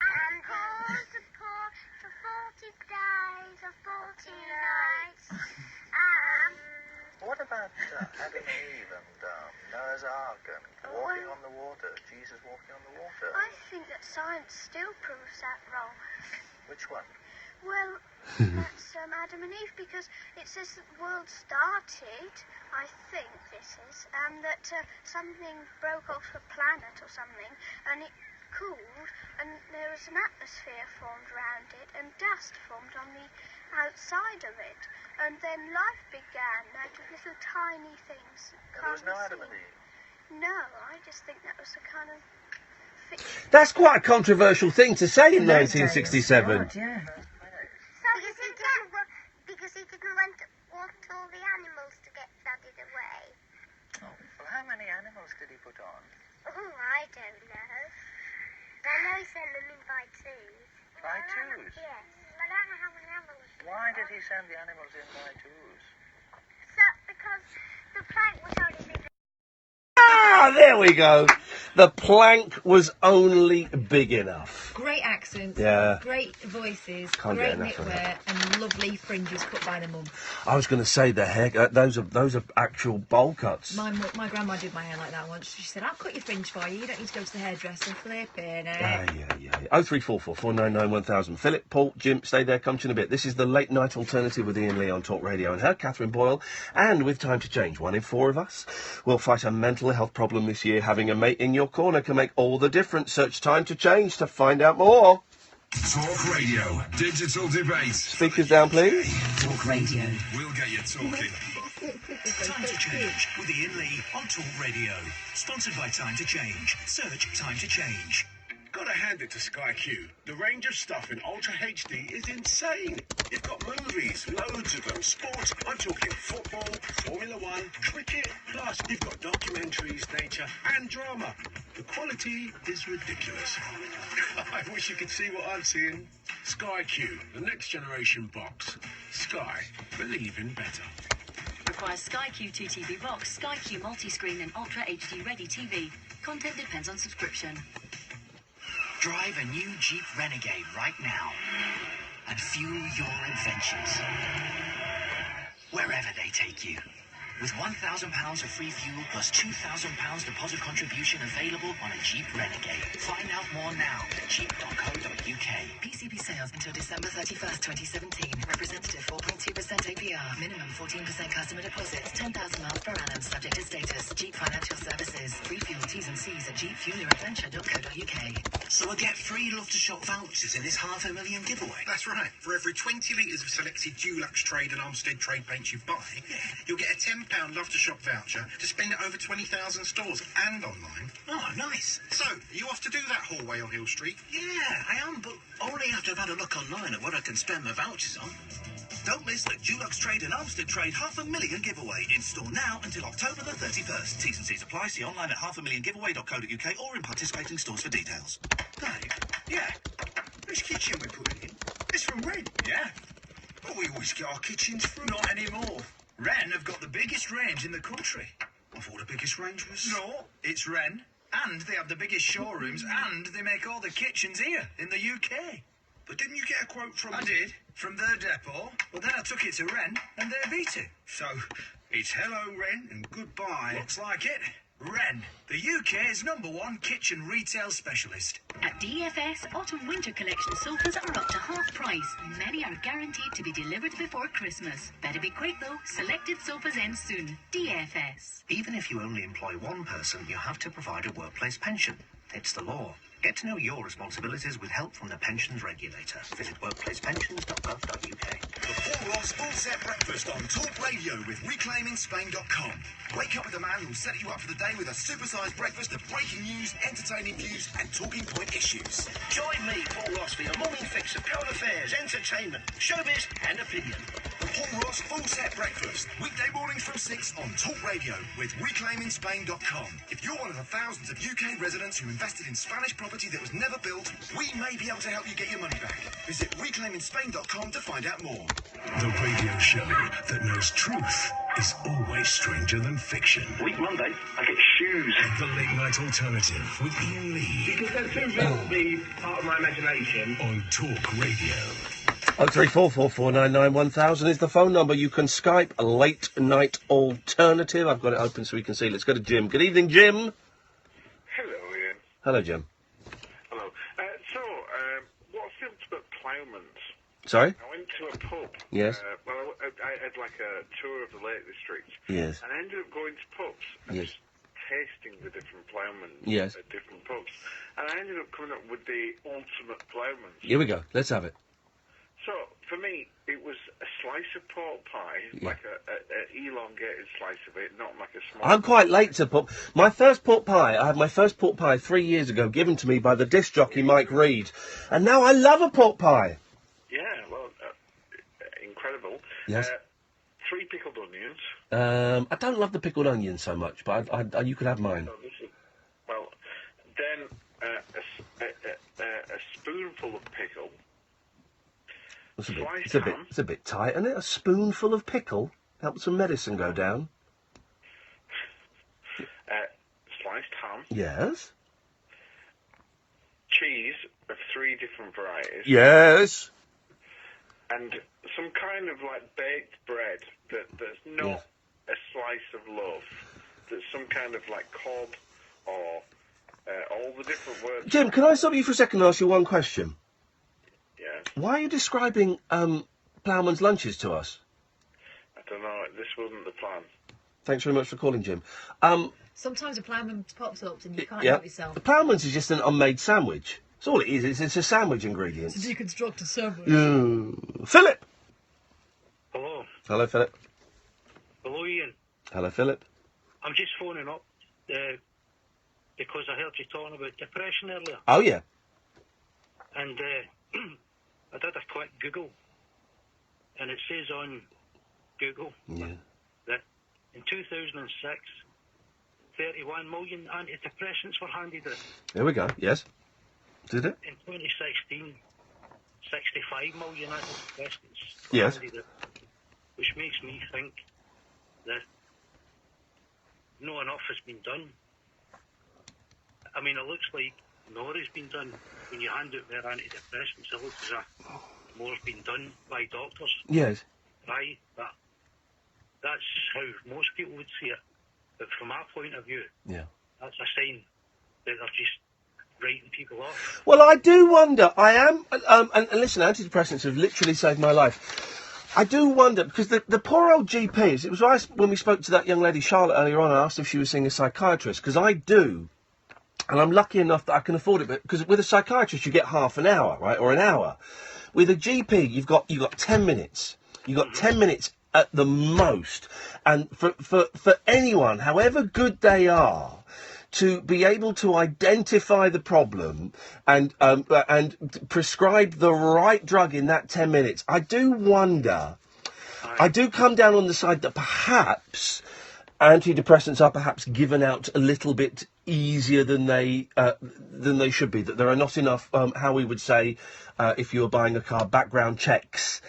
And poured to pour for 40 days or 40 nights. What about Adam and Eve and Noah's Ark and walking on the water, Jesus walking on the water? I think that science still proves that wrong. Which one? Well, that's Adam and Eve, because it says that the world started, I think this is, that something broke off a planet or something, and it cooled, and there was an atmosphere formed around it, and dust formed on the outside of it, and then life began out of little tiny things. There was no Adam and Eve? No, I just think that was the kind of That's quite a controversial thing to say in 1967. God, yeah. Because he didn't want all the animals to get flooded away. Oh, well, how many animals did he put on? Oh, I don't know. I know he sent them in by twos. By twos? Yes. I don't know how many animals. Why did he send the animals in by twos? Because the plank was only big. Ah, there we go. The plank was only big enough. Great accents, Yeah. great voices, Can't great get enough of knitwear, and lovely fringes cut by the mum. I was going to say the hair. Those are actual bowl cuts. My grandma did my hair like that once. She said, "I'll cut your fringe for you. You don't need to go to the hairdresser." Flipping it. Yeah. 0344 499 1000. Philip, Paul, Jim, stay there. Come to you in a bit. This is the late night alternative with Iain Lee on Talk Radio and her, Catherine Boyle. And with Time to Change, 1 in 4 of us will fight a mental health problem this year. Having a mate in your corner can make all the difference. Search Time to Change to find out more. Talk Radio. Digital debate. Speakers down, please. Talk Radio. We'll get you talking. Time to Change with Iain Lee on Talk Radio. Sponsored by Time to Change. Search Time to Change. Gotta hand it to Sky Q. The range of stuff in Ultra HD is insane. You've got movies, loads of them. Sport, I'm talking football, Formula One, cricket. Plus, you've got documentaries, nature, and drama. The quality is ridiculous. I wish you could see what I'm seeing. Sky Q, the next generation box. Sky, believe in better. Requires Sky Q 2 TV box, Sky Q multi-screen and Ultra HD ready TV. Content depends on subscription. Drive a new Jeep Renegade right now and fuel your adventures wherever they take you. With £1,000 of free fuel plus £2,000 deposit contribution available on a Jeep Renegade. Find out more now at jeep.co.uk. PCP sales until December 31st, 2017. Representative 4.2% APR. Minimum 14% customer deposits. 10,000 miles per annum. Subject to status. Jeep Financial Services. Free fuel T's and C's at jeepfueleradventure.co.uk. So we'll get free Love to Shop vouchers in this $500,000 giveaway. That's right. For every 20 litres of selected Dulux Trade and Armstead Trade paints you buy, you'll get a £10 Love to Shop voucher to spend at over 20,000 stores and online. Oh, nice. So, are you off to do that hallway on Hill Street? Yeah, I am, but only after I've had a look online at what I can spend my vouchers on. Don't miss the Dulux Trade and Armstead Trade $500,000 giveaway. In store now until October the 31st. T's and C's apply. See online at $500,000giveaway.co.uk or in participating stores for details. Dave? Yeah. This kitchen we're putting in, it's from Red. Yeah. But we always get our kitchens from... Not anymore. Wren have got the biggest range in the country. I thought the biggest range was... No, it's Wren. And they have the biggest showrooms and they make all the kitchens here in the UK. But didn't you get a quote from... I did, from their depot. But then I took it to Wren and they beat it. So, it's hello Wren and goodbye. Looks like it. Wren, the UK's #1 kitchen retail specialist. At DFS, autumn-winter collection sofas are up to half price. Many are guaranteed to be delivered before Christmas. Better be quick though, selected sofas end soon. DFS. Even if you only employ one person, you have to provide a workplace pension. It's the law. Get to know your responsibilities with help from the pensions regulator. Visit workplacepensions.gov.uk. The Paul Ross Full Set Breakfast on Talk Radio with ReclaimingSpain.com. Wake up with a man who'll set you up for the day with a supersized breakfast of breaking news, entertaining views and talking point issues. Join me, Paul Ross, for your morning fix of current affairs, entertainment, showbiz and opinion. The Paul Ross Full Set Breakfast. Weekday mornings from 6 on Talk Radio with ReclaimingSpain.com. If you're one of the thousands of UK residents who invested in Spanish property that was never built, we may be able to help you get your money back. Visit ReclaimingSpain.com to find out more. The radio show that knows truth is always stranger than fiction. Week Monday, I get shoes. The Late Night Alternative with Iain Lee. Because they're too real to be part of my imagination. On Talk Radio. 03444991000 is the phone number. You can Skype a Late Night Alternative. I've got it open so we can see. Let's go to Jim. Good evening, Jim. Hello, Ian. Hello, Jim. Hello. What's the ultimate ploughman's? Sorry? I went to a pub. Yes. I had like a tour of the Lake District. Yes. And I ended up going to pubs. And Yes. just tasting the different ploughmen Yes. at different pubs. And I ended up coming up with the ultimate ploughman's. Here we go. Let's have it. So, for me, it was a slice of pork pie, like a elongated slice of it, not like a small. I'm quite late to pork. I had my first pork pie 3 years ago, given to me by the disc jockey Mike Reed, and now I love a pork pie. Yeah, well, incredible. Yes. 3 pickled onions. I don't love the pickled onion so much, but you could have mine. Well, then a spoonful of pickle. It's a bit tight, isn't it? A spoonful of pickle helps some medicine go down. Sliced ham. Yes. Cheese of 3 different varieties. Yes. And some kind of like baked bread that's not a slice of loaf. That's some kind of like cob or all the different words. Jim, can I stop you for a second and ask you one question? Yes. Why are you describing Ploughman's lunches to us? I don't know. This wasn't the plan. Thanks very much for calling, Jim. Sometimes a ploughman pops up and you can't help yourself. The Ploughman's is just an unmade sandwich. That's all it is. It's a sandwich ingredient. It's a deconstructed sandwich. Philip! Hello. Hello, Philip. Hello, Ian. Hello, Philip. I'm just phoning up because I heard you talking about depression earlier. Oh, yeah. And I did a quick Google, and it says on Google that in 2006, 31 million antidepressants were handed out. There we go. Yes. Did it? In 2016, 65 million antidepressants were Yes. handed out, which makes me think that not enough has been done. I mean, it looks like more has been done. When you hand out their antidepressants, it looks as if more's been done by doctors. Yes. Right? That's how most people would see it. But from our point of view, that's a sign that they're just writing people off. Well, I do wonder. I am, and listen, antidepressants have literally saved my life. I do wonder, because the poor old GPs, it was right when we spoke to that young lady, Charlotte, earlier on, I asked if she was seeing a psychiatrist, because I do, and I'm lucky enough that I can afford it, but because with a psychiatrist you get half an hour, right, or an hour. With a GP, you've got 10 minutes. You've got 10 minutes at the most. And for anyone, however good they are, to be able to identify the problem and prescribe the right drug in that 10 minutes, I do wonder. I do come down on the side that perhaps antidepressants are perhaps given out a little bit easier than they should be. That there are not enough, how we would say, if you were buying a car, background checks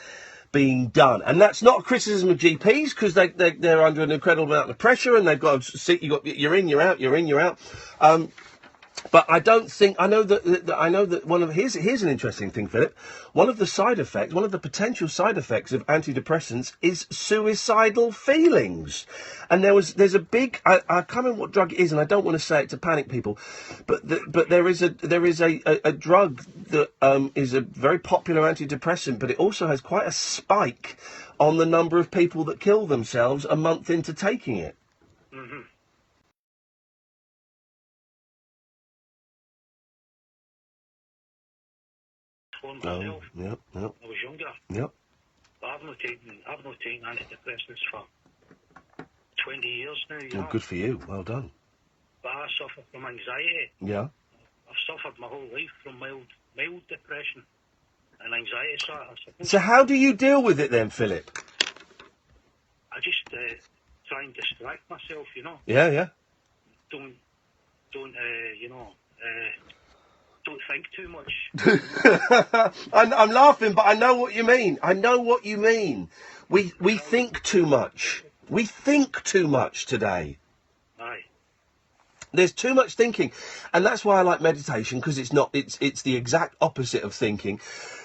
being done. And that's not a criticism of GPs, because they're under an incredible amount of pressure, and they've got to see you're in, you're out, you're in, you're out. But I don't think I know that one of here's an interesting thing, Philip. One of the potential side effects of antidepressants is suicidal feelings. And there's a big I can't remember what drug it is, and I don't want to say it to panic people, but there is a drug that is a very popular antidepressant, but it also has quite a spike on the number of people that kill themselves a month into taking it. Mm-hmm. Myself. Yep. I was younger. Yep. But I've not taken antidepressants for 20 years now. Well, good for you. Well done. But I suffer from anxiety. Yeah. I've suffered my whole life from mild depression and anxiety. So how do you deal with it then, Philip? I just try and distract myself, you know. Yeah. Don't think too much. I'm laughing, but I know what you mean. We think too much. We think too much today. Aye. There's too much thinking, and that's why I like meditation, because it's the exact opposite of thinking.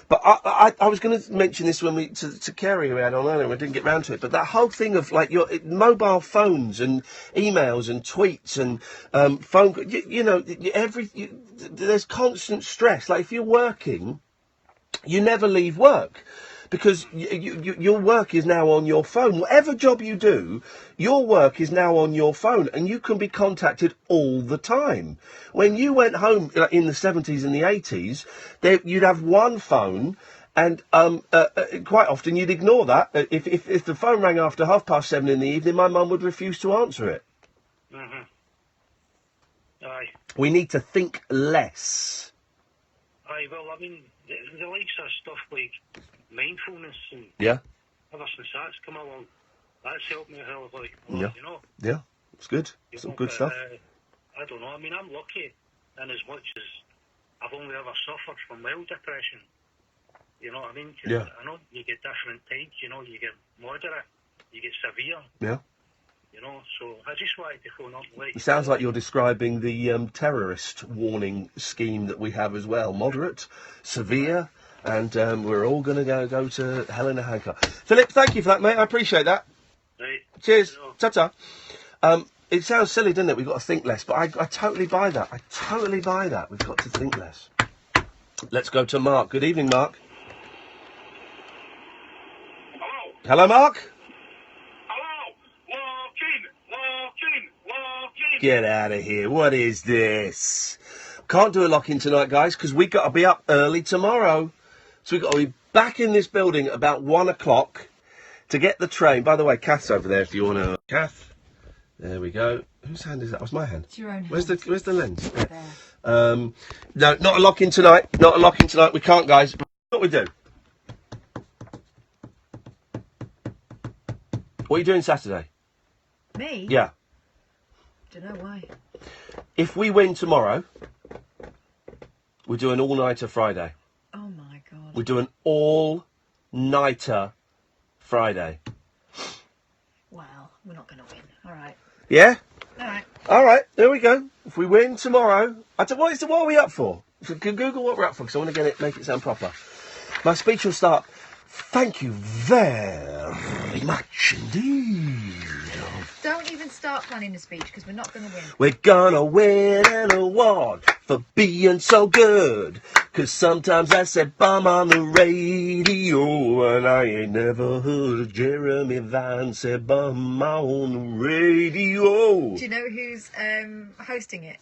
But I was going to mention this when to Kerry who we had on earlier, and I didn't get round to it. But that whole thing of like your mobile phones and emails and tweets and there's constant stress. Like if you're working, you never leave work, because your work is now on your phone. Whatever job you do, your work is now on your phone, and you can be contacted all the time. When you went home in the 70s and the 80s, you'd have one phone, And quite often you'd ignore that. If the phone rang after 7:30 in the evening, my mum would refuse to answer it. Mm-hmm. Aye. We need to think less. Aye, well, I mean, the likes of stuff like mindfulness and Yeah. ever since that's come along, that's helped me a hell of a lot, Yeah. you know. Yeah. It's good. You Some know, good but, stuff. I don't know. I mean, I'm lucky in as much as I've only ever suffered from mild depression. You know what I mean? 'Cause Yeah. I know you get different types. You know, you get moderate, you get severe. Yeah. You know, so I just wanted to phone up and let you It sounds know. like you're describing the terrorist warning scheme that we have as well. Moderate, severe, and we're all going to go to hell in a handcuff. Philip, thank you for that, mate. I appreciate that. Right. Cheers. Ta-ta. It sounds silly, doesn't it? We've got to think less, but I totally buy that. I totally buy that. We've got to think less. Let's go to Mark. Good evening, Mark. Hello. Hello, Mark. Hello. Walking. Get out of here. What is this? Can't do a lock-in tonight, guys, because we've got to be up early tomorrow. So we've got to be back in this building at about 1 o'clock to get the train. By the way, Kath's over there if you want to... Kath. There we go. Whose hand is that? That was my hand. It's your own Where's hand. the lens? There. No, not a lock-in tonight. Not a lock-in tonight. We can't, guys. What we do? What are you doing Saturday? Me? Yeah. Don't know why. If we win tomorrow, we do an all-nighter Friday. Oh my God. We do an all-nighter Friday. Well, we're not going to win. All right. Yeah? All right. All right, there we go. If we win tomorrow... what are we up for? Google what we're up for, because I want to make it sound proper. My speech will start... Thank you very much indeed. Don't even start planning the speech, because we're not going to win. We're gonna win an award for being so good. 'Cause sometimes I said bum on the radio, and I ain't never heard of Jeremy Vine say bum on the radio. Do you know who's hosting it?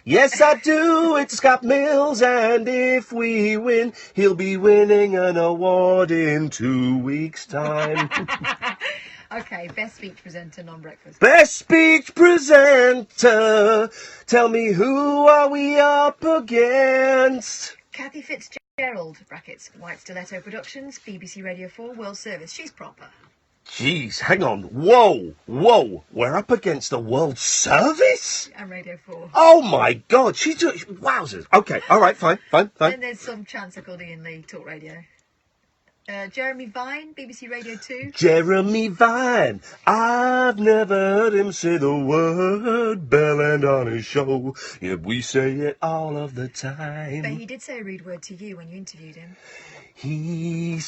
Yes, I do. It's Scott Mills, and if we win, he'll be winning an award in 2 weeks' time. Okay, best speech presenter, non-breakfast. Best speech presenter. Tell me, who are we up against? Kathy Fitzgerald, brackets, White Stiletto Productions, BBC Radio 4, World Service. She's proper. Jeez, hang on. Whoa. We're up against the World Service? And Radio 4. Oh, my God. She's doing... Wowzers. Okay, all right, fine. Then there's some chancer called Iain Lee, Talk Radio. Jeremy Vine, BBC Radio 2. Jeremy Vine. I've never heard him say the word Belland on his show. Yeah, we say it all of the time. But he did say a rude word to you when you interviewed him. He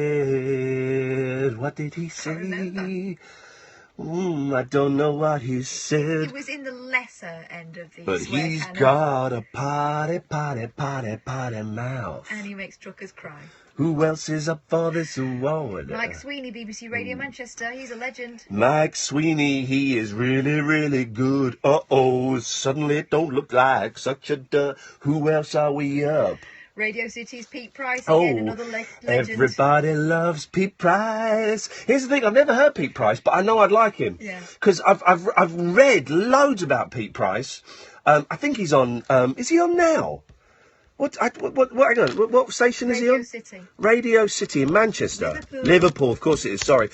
said... What did he say? I don't know what he said. It was in the lesser end of the But swear he's cannon. got a potty mouth. And he makes truckers cry. Who else is up for this award? Mike Sweeney, BBC Radio Manchester. He's a legend. Mike Sweeney, he is really, really good. Uh-oh, suddenly it don't look like such a duh. Who else are we up? Radio City's Pete Price, again, another legend. Everybody loves Pete Price. Here's the thing, I've never heard Pete Price, but I know I'd like him. Yeah. Because I've read loads about Pete Price. I think he's on, is he on now? What station is he on? Radio City. Radio City in Manchester. Liverpool, of course it is, sorry.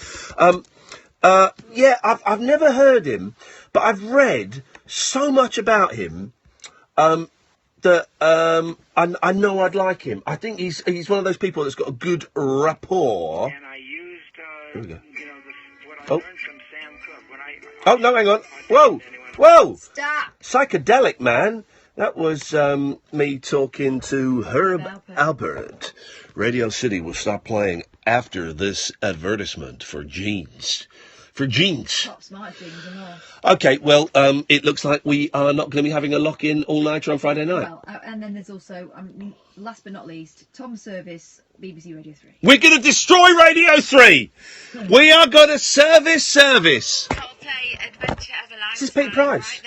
Yeah, I've never heard him, but I've read so much about him, that I know I'd like him. I think he's one of those people that's got a good rapport. And I used, Here we go. what I Oh. learned from Sam Cooke. When Oh, no, hang on. Whoa! Stop! Psychedelic, man. That was me talking to Herb Albert. Radio City will stop playing after this advertisement for jeans. Top smart jeans and all. Okay, well, it looks like we are not going to be having a lock-in all-nighter on Friday night. Well, and then there's also, last but not least, Tom Service, BBC Radio 3. We're going to destroy Radio 3! We are going to service! Coldplay Adventure of a Lifetime. This is Pete Price.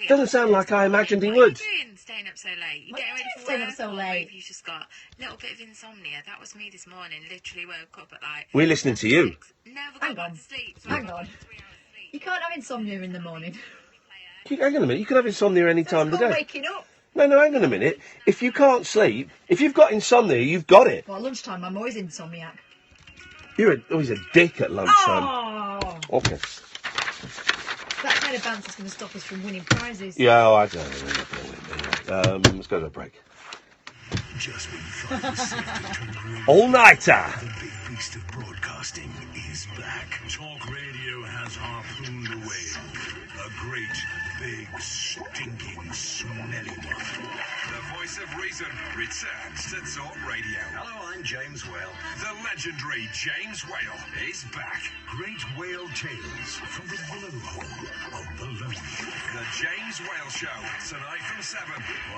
Doesn't sound like I imagined he would. Stay staying up so late? You What getting do you ready mean for staying work, up so or late? maybe you've just got a little bit of insomnia. That was me this morning. Literally woke up at like... We're listening to you. Never Hang got back on. to sleep. So Hang on. You can't have insomnia in the morning. Hang on a minute. You can have insomnia any time of the Called day. waking up. No, hang on a minute. If you can't sleep, if you've got insomnia, you've got it. Well, at lunchtime, I'm always insomniac. You're always a dick at lunchtime. Oh! Okay. That kind of bounce is going to stop us from winning prizes. Yeah, I don't know. Let's go to a break. Just when you thought it was safe to turn radio, All-nighter. the big beast of broadcasting is back. Talk Radio has harpooned the whale. A great, big, stinking, smelly one. The voice of reason returns to Talk Radio. Hello, I'm James Whale. The legendary James Whale is back. Great Whale Tales from the blowhole of balloon. The James Whale Show, tonight from 7.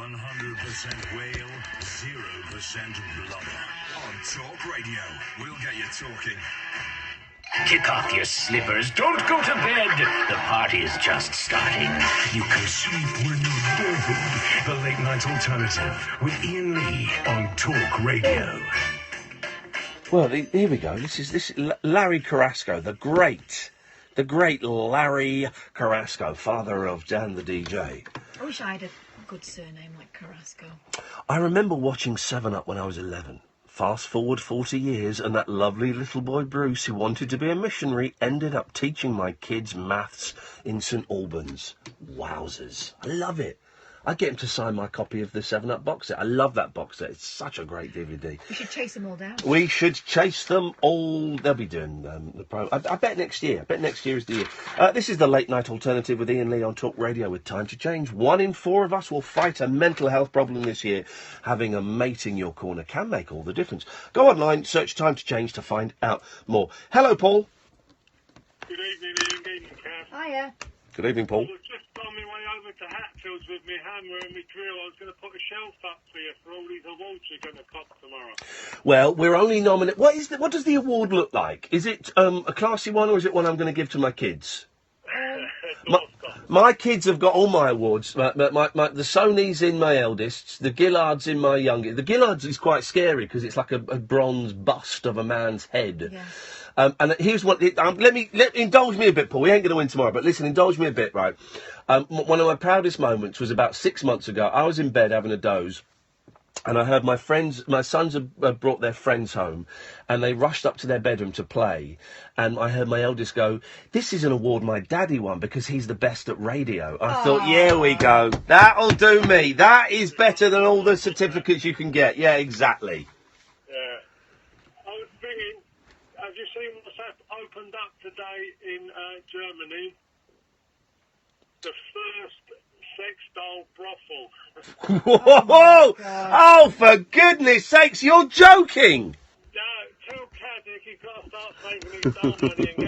100% whale, 0% blubber. On Talk Radio, we'll get you talking. Kick off your slippers. Don't go to bed. The party's just starting. You can sleep when you're bored. The Late Night Alternative with Iain Lee on Talk Radio. Well, here we go. This is Larry Carrasco, the great Larry Carrasco, father of Dan the DJ. I wish I had a good surname like Carrasco. I remember watching 7 Up when I was 11. Fast forward 40 years, and that lovely little boy Bruce, who wanted to be a missionary, ended up teaching my kids maths in St Albans. Wowzers. I love it. I'd get him to sign my copy of the 7 Up box set. I love that box set. It's such a great DVD. We should chase them all down. We should chase them all. They'll be doing the pro. I bet next year. I bet next year is the year. This is the Late Night Alternative with Iain Lee on Talk Radio with Time to Change. 1 in 4 of us will fight a mental health problem this year. Having a mate in your corner can make all the difference. Go online, search Time to Change to find out more. Hello, Paul. Good evening, Ian. Good evening, Kath. Hiya. Good evening, Paul. I was just on my way over to Hatfields with my hammer and my drill. I was going to put a shelf up for you for all these awards you're going to cop tomorrow. Well, we're only nominated. What does the award look like? Is it a classy one, or is it one I'm going to give to my kids? My kids have got all my awards. The Sony's in my eldest, the Gillard's in my youngest. The Gillard's is quite scary because it's like a bronze bust of a man's head. Yeah. And here's what. Indulge me a bit, Paul. We ain't going to win tomorrow, but listen, indulge me a bit, right? One of my proudest moments was about 6 months ago. I was in bed having a doze, and I heard my sons had brought their friends home, and they rushed up to their bedroom to play. And I heard my eldest go, "This is an award my daddy won because he's the best at radio." I thought, here we go. That'll do me. That is better than all the certificates you can get. Yeah, exactly. Yeah. I was thinking, have you seen what's opened up today in Germany? The first sex doll brothel. Whoa! Oh, for goodness sakes, you're joking! No, tell Caddick he's got to start saving his doll money and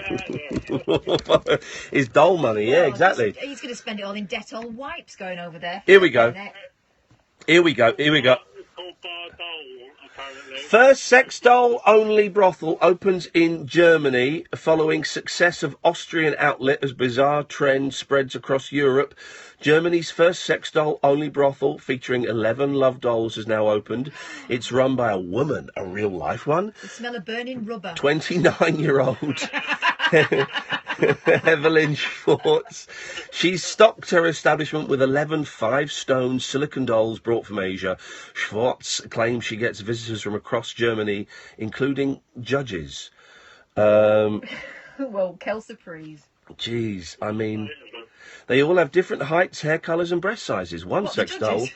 get out there. His doll money, yeah, exactly. He's going to spend it all in Dettol wipes going over there. Here we go. Here we go. It's called Bar Doll, apparently. First sex doll only brothel opens in Germany following success of Austrian outlet as bizarre trend spreads across Europe. Germany's first sex doll only brothel featuring 11 love dolls has now opened. It's run by a woman, a real life one. The smell of burning rubber. 29-year-old Evelyn Schwartz. She's stocked her establishment with 11 5-stone silicon dolls brought from Asia. Schwartz claims she gets visitors from across Germany, including judges. Well, quelle surprise. Geez, I mean, they all have different heights, hair colours and breast sizes. One sex doll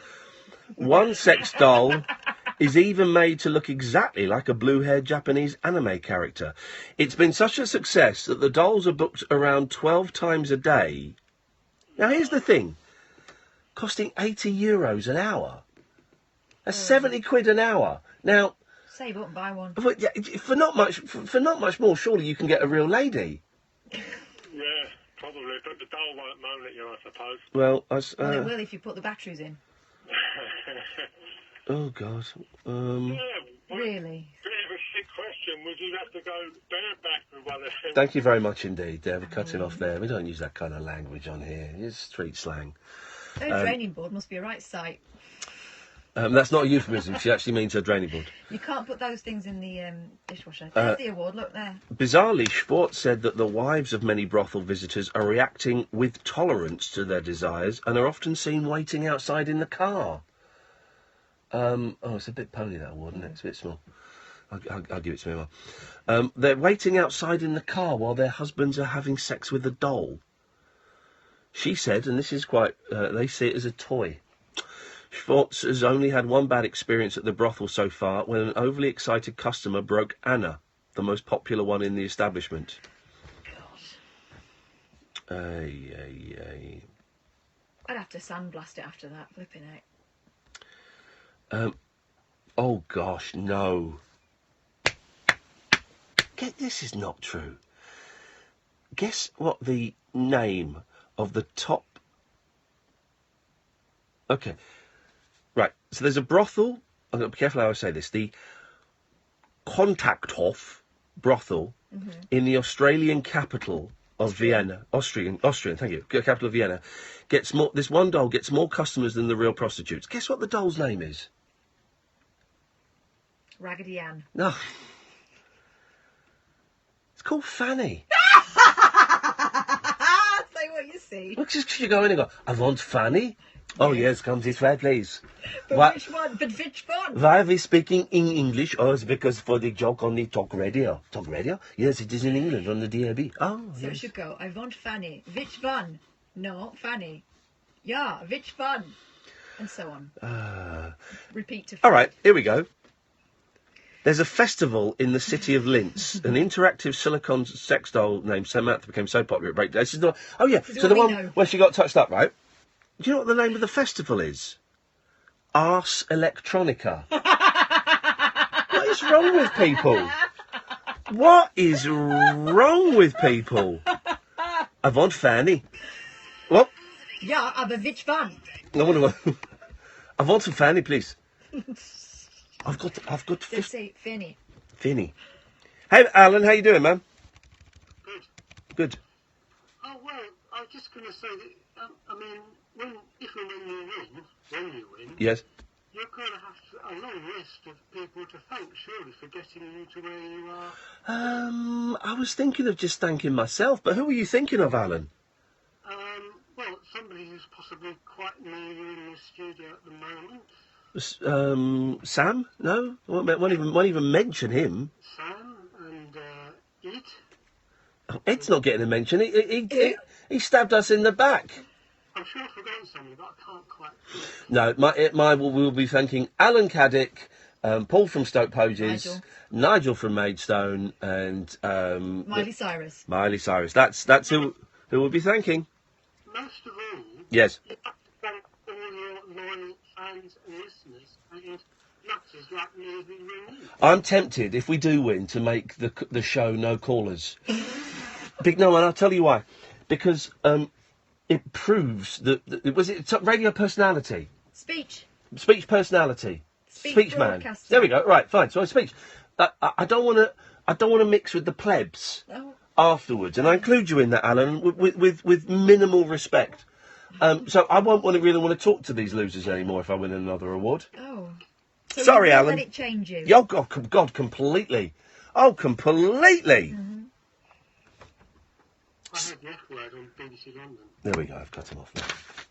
is even made to look exactly like a blue-haired Japanese anime character. It's been such a success that the dolls are booked around 12 times a day. Now, here's the thing. Costing €80 an hour. That's 70 quid an hour. Now, save up and buy one. For not much more, surely you can get a real lady. Yeah, probably, but the doll won't moan at you, I suppose. Well, Well, it will if you put the batteries in. Oh, God. Really? Bit of a sick question. Would you have to go bareback with one of them? Thank you very much indeed. We're cutting off there. We don't use that kind of language on here. It's street slang. Her draining board must be a right sight. That's not a euphemism. She actually means her draining board. You can't put those things in the dishwasher. There's the award, look there. Bizarrely, Schwartz said that the wives of many brothel visitors are reacting with tolerance to their desires and are often seen waiting outside in the car. It's a bit pony, that award, isn't it? It's a bit small. I'll give it to me, Emma. They're waiting outside in the car while their husbands are having sex with a doll. She said, and this is quite... they see it as a toy. Schwartz has only had one bad experience at the brothel so far when an overly excited customer broke Anna, the most popular one in the establishment. I'd have to sandblast it after that, flipping out. Oh gosh, no. This is not true. Guess what the name of the top... Okay. Right, so there's a brothel, I'm going to be careful how I say this, the Kontakthof brothel in the Australian capital of Vienna, Austrian, thank you, capital of Vienna, this one doll gets more customers than the real prostitutes. Guess what the doll's name is? Raggedy Ann. No. It's called Fanny. Say what you see. Look, just you go in and go, I want Fanny. Oh, yes, come this way, please. But which one? But which one? Why are we speaking in English? Oh, it's because for the joke on the talkRADIO. TalkRADIO? Yes, it is in England on the DAB. Oh, so yes. it should go, I want Fanny. Which one? No, Fanny. Yeah, which one? And so on. Repeat to... All right, here we go. There's a festival in the city of Linz, an interactive silicone sex doll named Samantha became so popular at breakdance. This is the... Oh, yeah, so the one where she got touched up, right? Do you know what the name of the festival is? Ars Electronica. What is wrong with people? What is wrong with people? I want Fanny. What? Yeah, aber which one? I want some Fanny, please. I've got. Just say Fanny. Fanny. Hey, Alan, how you doing, man? Good. Oh, well, I was just going to say that, I mean, when you win, Yes. you're going to have a long list of people to thank, surely, for getting you to where you are. I was thinking of just thanking myself, but who are you thinking of, Alan? Well, somebody who's possibly quite near you in the studio at the moment. Sam? No, won't even mention him. Sam and Ed. Oh, Ed's not getting a mention. He stabbed us in the back. I'm sure I've forgotten somebody, but I can't quite. No, we'll be thanking Alan Caddick, Paul from Stoke Poges, Nigel from Maidstone, and Miley Cyrus. Miley Cyrus. That's who we'll be thanking. Most of all, yes. you have to thank all your loyal fans and listeners and nutters like me who ring in. I'm tempted, if we do win, to make the show no callers. No, and I'll tell you why. Because it proves that... Was it radio personality? Speech personality. Speech man. broadcaster. There we go. Right, fine. So speech. I don't want to mix with the plebs afterwards, and I include you in that, Alan, with minimal respect. So I won't really want to talk to these losers anymore if I win another award. Oh. So sorry, you won't Alan. Let it change you. Oh, God, completely. Oh, completely. I heard the F word on BBC London. There we go. I've cut him off now.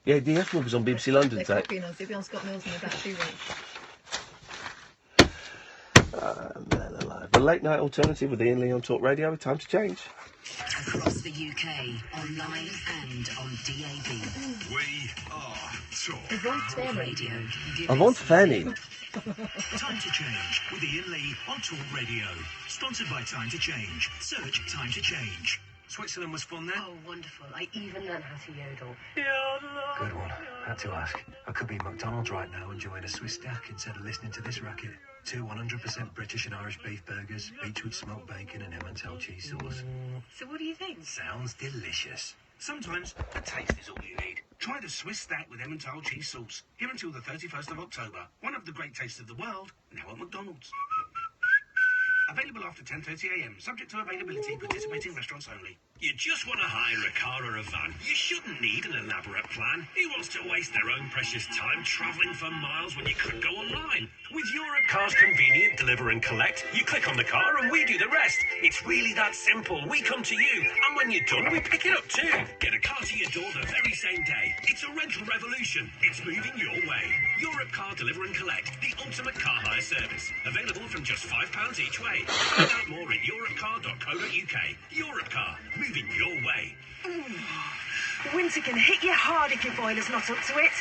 Yeah, the F word was on BBC London They're today. copying us. They'll be on Scott Mills in about 2 weeks. Man alive. The late night alternative with Iain Lee on Talk Radio. Time to change. Across the UK, online and on DAB. We are Talk Radio. I want Fanny. Time to Change with Iain Lee on Talk Radio. Sponsored by Time to Change. Search Time to Change. Switzerland was fun then? Oh, wonderful. I even learned how to yodel. Good one. Had to ask. I could be at McDonald's right now enjoying a Swiss stack instead of listening to this racket. 2 100% British and Irish beef burgers, beechwood smoked bacon and Emmental cheese sauce. So what do you think? Sounds delicious. Sometimes a taste is all you need. Try the Swiss stack with Emmental cheese sauce. Here until the 31st of October. One of the great tastes of the world, now at McDonald's. Available after 10:30 a.m. Subject to availability, participating restaurants only. You just want to hire a car or a van. You shouldn't need an elaborate plan. Who wants to waste their own precious time travelling for miles when you could go online? With Europcar's convenient deliver and collect, you click on the car and we do the rest. It's really that simple. We come to you, and when you're done, we pick it up too. Get a car to your door the very same day. It's a rental revolution. It's moving your way. Europcar Deliver and Collect, the ultimate car hire service. Available from just £5 each way. Find out more at europcar.co.uk. Europcar, moving your way. Winter can hit you hard if your boiler's not up to it.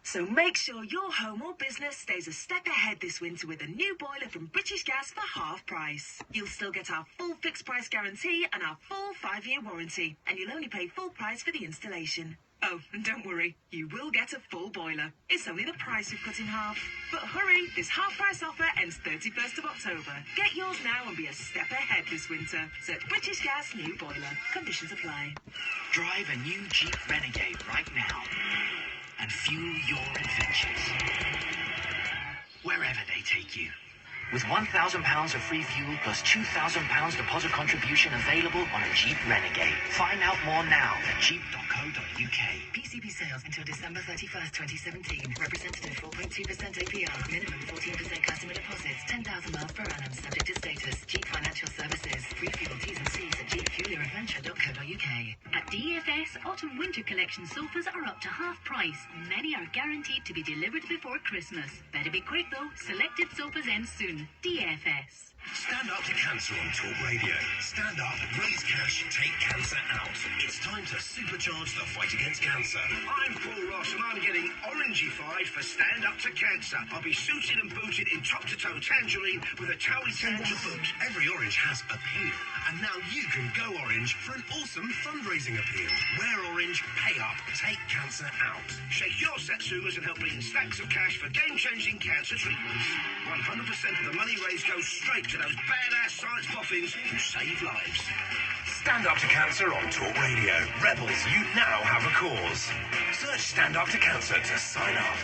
So make sure your home or business stays a step ahead this winter with a new boiler from British Gas for half price. You'll still get our full fixed price guarantee and our full 5-year warranty. And you'll only pay full price for the installation. Oh, and don't worry, you will get a full boiler. It's only the price we've cut in half. But hurry, this half-price offer ends 31st of October. Get yours now and be a step ahead this winter. Search British Gas New Boiler. Conditions apply. Drive a new Jeep Renegade right now and fuel your adventures wherever they take you. With £1,000 of free fuel plus £2,000 deposit contribution available on a Jeep Renegade. Find out more now at jeep.co.uk. PCP sales until December 31st, 2017. Representative 4.2% APR. Minimum 14% customer deposits. 10,000 miles per annum. Subject to status. Jeep Financial Services. Free fuel T's and C's at jeepfueleradventure.co.uk. At DFS, autumn-winter collection sofas are up to half price. Many are guaranteed to be delivered before Christmas. Better be quick though, selected sofas end soon. DFS. Stand up to cancer on Talk Radio. Stand up, raise cash, take cancer out. It's time to supercharge the fight against cancer. I'm Paul Ross and I'm getting orangified for Stand Up to Cancer. I'll be suited and booted in top-to-toe tangerine with a towie tan to boot. Every orange has appeal, and now you can go orange for an awesome fundraising appeal. Wear orange, pay up, take cancer out. Shake your satsumas and help bring in stacks of cash for game-changing cancer treatments. 100% of the money raised goes straight to those badass science boffins who save lives. Stand Up to Cancer on Talk Radio. Rebels, you now have a cause. Search Stand Up to Cancer to sign up.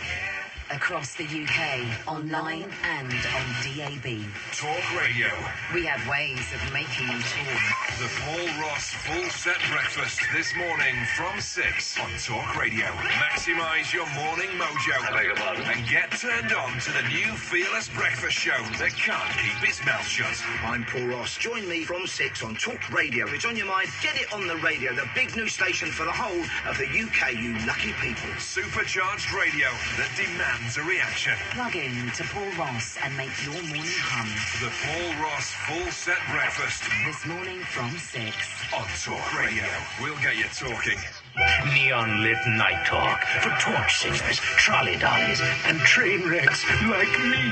Across the UK, online and on DAB. Talk Radio. We have ways of making you talk. The Paul Ross Full Set Breakfast this morning from 6 on Talk Radio. Maximise your morning mojo and get turned on to the new Fearless Breakfast Show that can't keep its mouth shut. I'm Paul Ross. Join me from 6 on Talk Radio. If it's on your mind, get it on the radio. The big new station for the whole of the UK, you lucky people. Supercharged radio that demands a reaction. Plug in to Paul Ross and make your morning hum. The Paul Ross Full Set Breakfast. This morning from 6 on Talk Radio. We'll get you talking. Neon-lit night talk for torch singers, trolley dollies, and train wrecks like me.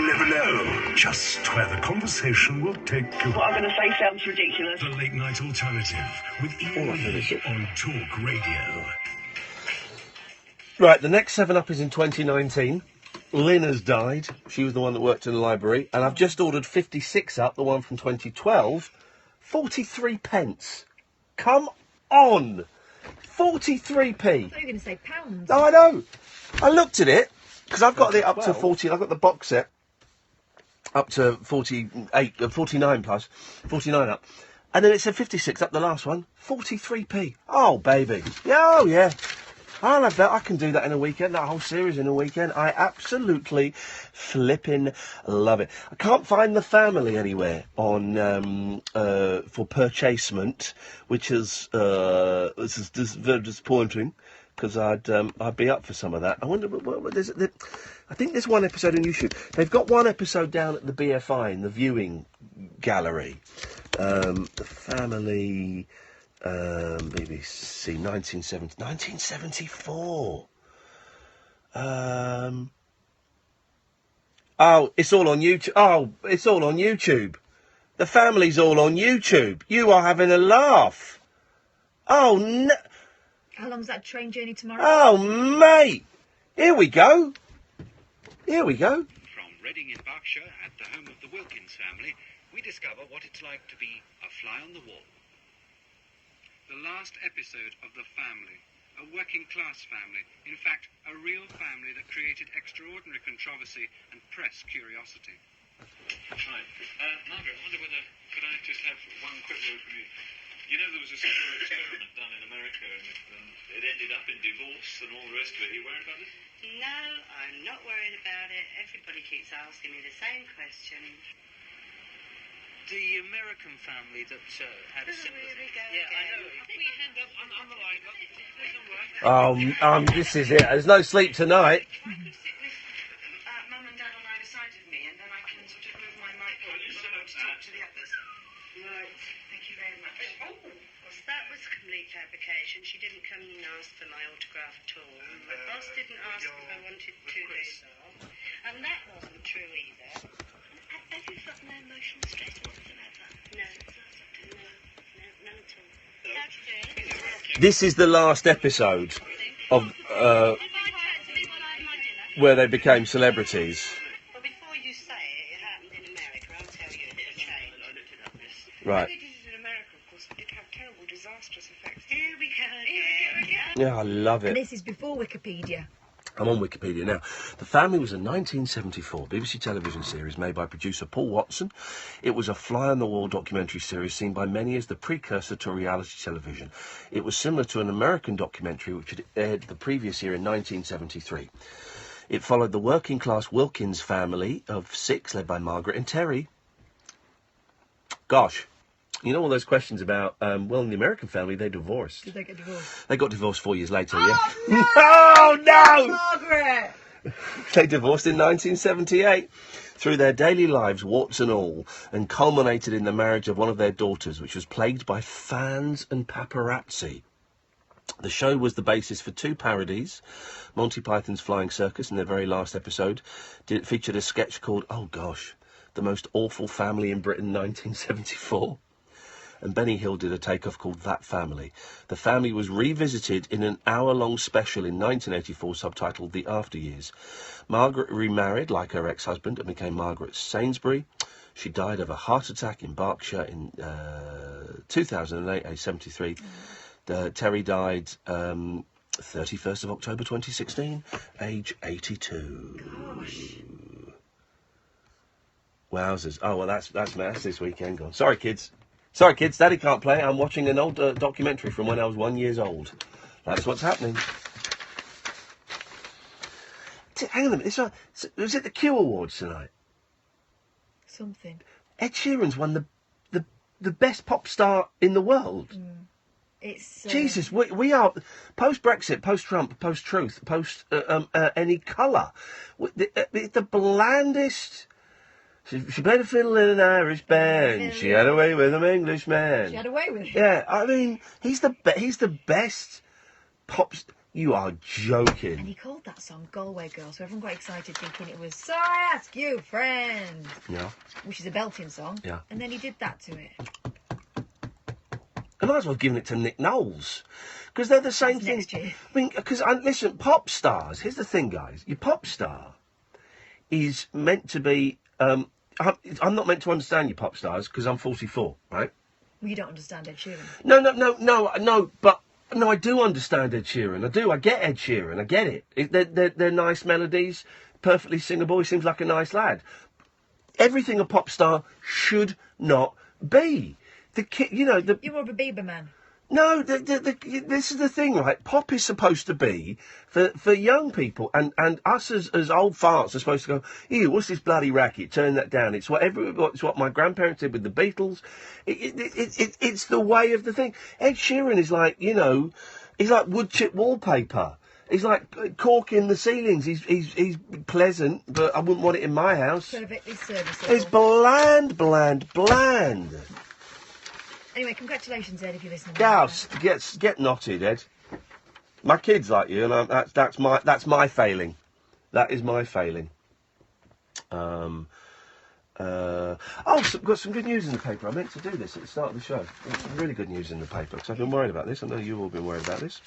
Never know just where the conversation will take you. What I'm going to say sounds ridiculous. The Late Night Alternative with Iain Lee on Talk Radio. Right, the next 7-Up is in 2019. Lynn has died. She was the one that worked in the library. And I've just ordered 56 Up, the one from 2012. 43 pence. Come on! 43p. I thought you were going to say pounds. No, I know. I looked at it, because I've got it up to 40. I've got the box set up to 49 plus. 49 Up. And then it said 56 Up, the last one. 43p. Oh, baby. Oh, yeah. I'll have that. I can do that in a weekend, that whole series in a weekend. I absolutely flipping love it. I can't find The Family anywhere on for purchasement, which is this is very disappointing because I'd be up for some of that. I wonder what there's. I think there's one episode on YouTube. They've got one episode down at the BFI in the viewing gallery. The Family. BBC 1974. Oh, it's all on YouTube. Oh, it's all on YouTube. The Family's all on YouTube. You are having a laugh. Oh no! How long's that train journey tomorrow? Oh mate, here we go. Here we go. From Reading in Berkshire, at the home of the Wilkins family, we discover what it's like to be a fly on the wall. The last episode of The Family, a working-class family, in fact, a real family that created extraordinary controversy and press curiosity. Hi. Margaret, I wonder whether, could I just have one quick word from you? You know, there was a similar experiment done in America, and it ended up in divorce and all the rest of it. Are you worried about it? No, I'm not worried about it. Everybody keeps asking me the same question. The American family that had a similar... Really go Yeah, I again. know. Put your hand up on the line. Look, This is it. There's no sleep tonight. Mum and Dad on either side of me, and then I can sort of move my mic on to talk to the others. Right. Thank you very much. Oh, well, that was a complete fabrication. She didn't come and ask for my autograph at all. My boss didn't ask if I wanted 2 days off. And that wasn't true either. Have you got no emotional stress whatsoever? No. None at all. This is the last episode of where they became celebrities. Well, before you say it happened in America, I'll tell you it changed. Right. They did it in America, of course, but it had terrible, disastrous effects. Here we go again. Yeah, I love And it. this is before Wikipedia. I'm on Wikipedia now. The Family was a 1974 BBC television series made by producer Paul Watson. It was a fly-on-the-wall documentary series seen by many as the precursor to reality television. It was similar to an American documentary which had aired the previous year in 1973. It followed the working-class Wilkins family of 6, led by Margaret and Terry. Gosh, you know all those questions about, well, in the American family, they divorced. Did they get divorced? They got divorced 4 years later, Oh, yeah? no! No! Margaret! They divorced in 1978. Through their daily lives, warts and all, and culminated in the marriage of one of their daughters, which was plagued by fans and paparazzi. The show was the basis for 2 parodies. Monty Python's Flying Circus, in their very last episode, featured a sketch called, oh gosh, The Most Awful Family in Britain, 1974. And Benny Hill did a takeoff called That Family. The family was revisited in an hour-long special in 1984 subtitled The After Years. Margaret remarried, like her ex-husband, and became Margaret Sainsbury. She died of a heart attack in Berkshire in 2008, age 73. Terry died 31st of October 2016, age 82. Gosh. Wowzers. Oh, well, that's this weekend gone. Sorry, kids. Sorry, kids, Daddy can't play. I'm watching an old documentary from when I was 1 year old. That's what's happening. Hang on a minute. Was it the Q Awards tonight? Something. Ed Sheeran's won the best pop star in the world. It's Jesus, we are post-Brexit, post-Trump, post-truth, post any colour. The blandest... She played a fiddle in an Irish band. She had a way with an English man. She had a way with him. Yeah, I mean, he's the best pop. You are joking. And he called that song Galway Girl, so everyone got excited thinking it was So I Ask You, Friend. Yeah. Which is a belting song. Yeah. And then he did that to it. I might as well have given it to Nick Knowles. Because they're the same thing. Next year. I mean, because, listen, pop stars, here's the thing, guys. Your pop star is meant to be... I'm not meant to understand you pop stars because I'm 44, right? Well, you don't understand Ed Sheeran. No, but I do understand Ed Sheeran. I do. I get Ed Sheeran. I get it. They're nice melodies, perfectly singable. He seems like a nice lad. Everything a pop star should not be. You're more of a Bieber man. No, this is the thing, right? Pop is supposed to be for young people, and us as old farts are supposed to go, ew, what's this bloody racket? Turn that down. It's what my grandparents did with the Beatles. It's the way of the thing. Ed Sheeran is like, he's like wood chip wallpaper. He's like cork in the ceilings. He's pleasant, but I wouldn't want it in my house. Perfectly serviceable. It's bland. Anyway, congratulations, Ed, if you're listening. Get knotted, Ed. My kid's like you, and that's my failing. That is my failing. Got some good news in the paper. I meant to do this at the start of the show. Some really good news in the paper, because I've been worried about this. I know you've all been worried about this.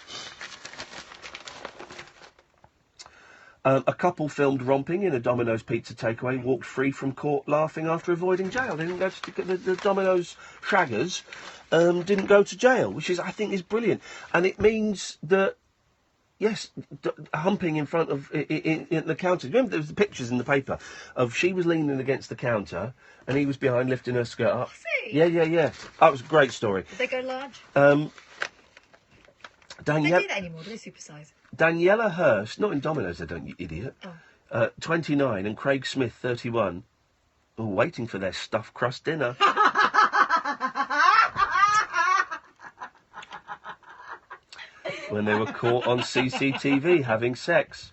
A couple filmed romping in a Domino's pizza takeaway walked free from court laughing after avoiding jail. They didn't go to the Domino's shaggers didn't go to jail, which I think is brilliant. And it means that, yes, humping in front of in the counter. Remember there was the pictures in the paper of she was leaning against the counter and he was behind lifting her skirt up. great. Yeah. That was a great story. Did they go large? Um, Do they Danielle, do that anymore? Do they supersize? Daniela Hurst, not in Domino's, they don't, you idiot. Oh. 29, and Craig Smith, 31. Oh, waiting for their stuffed crust dinner. When they were caught on CCTV having sex.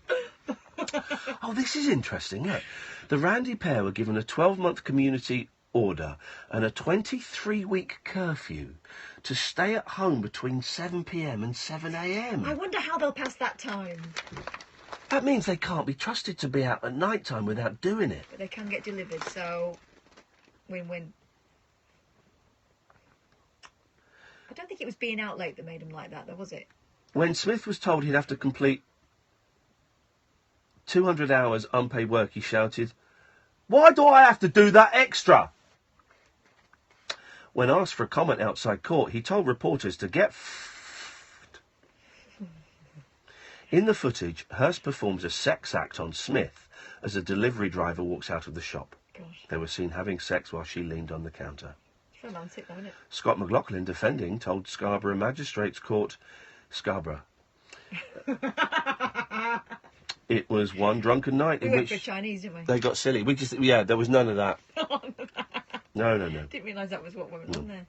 Oh, this is interesting. Look, the Randy pair were given a 12-month community order and a 23-week curfew to stay at home between 7 p.m. and 7 a.m. I wonder how they'll pass that time. That means they can't be trusted to be out at night time without doing it. But they can get delivered, so win-win. I don't think it was being out late that made them like that, though, was it? When Smith was told he'd have to complete 200 hours unpaid work, he shouted, "Why do I have to do that extra?" When asked for a comment outside court, he told reporters to get f***ed. In the footage, Hurst performs a sex act on Smith as a delivery driver walks out of the shop. Gosh. They were seen having sex while she leaned on the counter. It's romantic, though, isn't it? Scott McLaughlin, defending, told Scarborough Magistrates Court, Scarborough, it was one drunken night We in went which for Chinese, didn't we? they got silly. There was none of that. No. Didn't realise that was what went on there.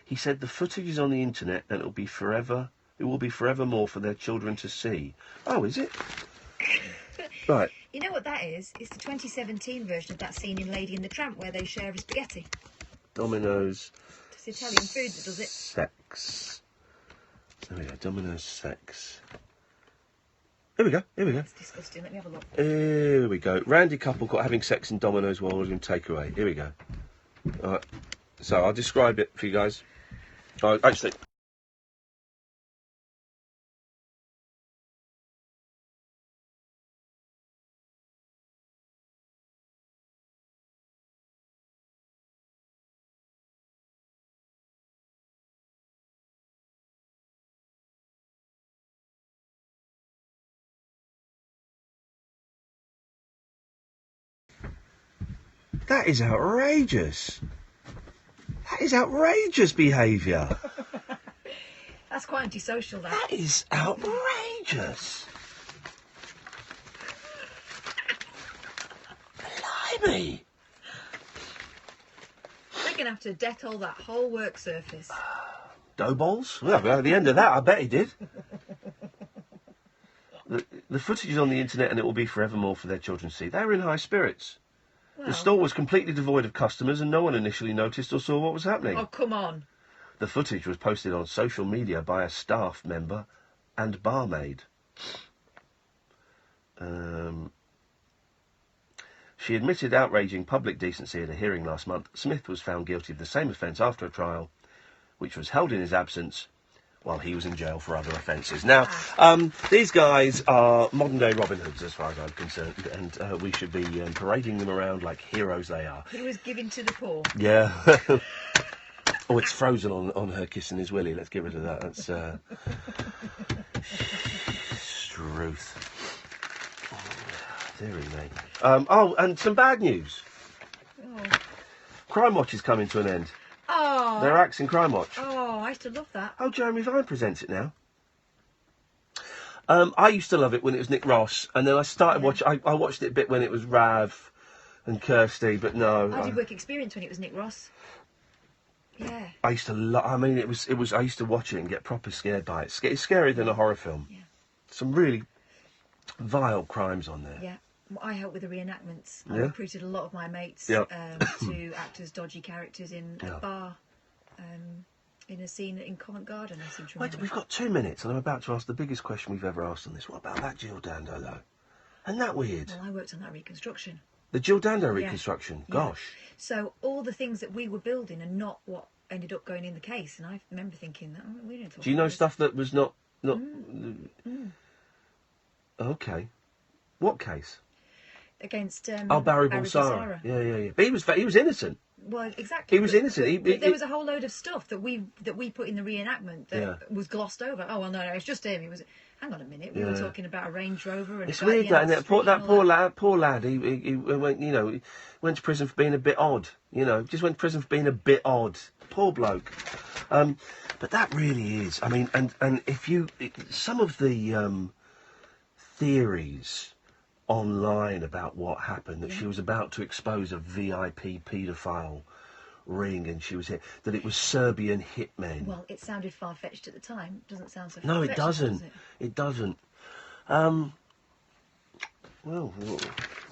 He said the footage is on the internet and it will be forevermore for their children to see. Oh, is it? Right. You know what that is? It's the 2017 version of that scene in Lady and the Tramp where they share a spaghetti. Domino's. It's Italian food that does it. Sex. There we go. Domino's sex. Here we go. It's disgusting. Let me have a look. Here we go. Randy couple caught having sex in Domino's while ordering takeaway. Here we go. All right. So I'll describe it for you guys. Actually. That is outrageous. That is outrageous behaviour. That's quite antisocial, that. That is outrageous. Blimey. We're going to have to Dettol that whole work surface. Dough balls? Well, at the end of that, I bet he did. The footage is on the internet and it will be forevermore for their children to see. They were in high spirits. Well. The store was completely devoid of customers and no one initially noticed or saw what was happening. Oh, come on. The footage was posted on social media by a staff member and barmaid. She admitted outraging public decency at a hearing last month. Smith was found guilty of the same offence after a trial, which was held in his absence while he was in jail for other offences. Now, these guys are modern-day Robin Hoods, as far as I'm concerned, and we should be parading them around like heroes they are. He was giving to the poor. Yeah. Oh, it's frozen on her kissing his willy. Let's get rid of that. That's Struth. Dearie me. And some bad news. Oh. Crime Watch is coming to an end. Oh. They're axing Crime Watch. Oh, I used to love that. Oh, Jeremy Vine presents it now. I used to love it when it was Nick Ross, and then I started watching. I watched it a bit when it was Rav and Kirsty, but no. I did work experience when it was Nick Ross. Yeah. I used to love. I mean, it was. I used to watch it and get proper scared by it. It's scarier than a horror film. Yeah. Some really vile crimes on there. Yeah. I helped with the reenactments. I Yeah. recruited a lot of my mates Yep. to act as dodgy characters in a Yeah. bar, in a scene in Covent Garden. I seem to Wait, remember. we've got 2 minutes, and I'm about to ask the biggest question we've ever asked on this. What about that Jill Dando, though? Isn't that weird? Well, I worked on that reconstruction. The Jill Dando Yeah. reconstruction. Yeah. Gosh. So all the things that we were building are not what ended up going in the case, and I remember thinking, oh, we didn't talk Do you know about this. stuff that was not? Mm. Okay. What case? Against Barry Balsara. Yeah. But he was innocent. Well, exactly. He was innocent. There was a whole load of stuff that we put in the reenactment that was glossed over. Oh well, no, it's just him. He was. Hang on a minute. We were talking about a Range Rover. And It's weird that poor lad. He went. Went to prison for being a bit odd. Just went to prison for being a bit odd. Poor bloke. But that really is. I mean, and if some of the theories online about what happened, that she was about to expose a VIP paedophile ring and she was here, that it was Serbian hitmen. Well, it sounded far-fetched at the time. It doesn't sound so far-fetched. No, it doesn't. Does it? It doesn't. Well,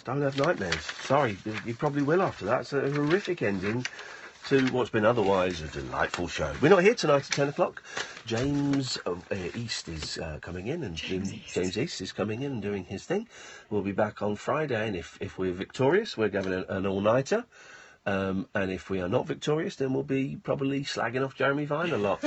don't have nightmares. Sorry, you probably will after that. It's a horrific ending to what's been otherwise a delightful show. We're not here tonight at 10 o'clock. James East is coming in, and James East is coming in and doing his thing. We'll be back on Friday, and if we're victorious, we're having an all-nighter. And if we are not victorious, then we'll be probably slagging off Jeremy Vine a lot.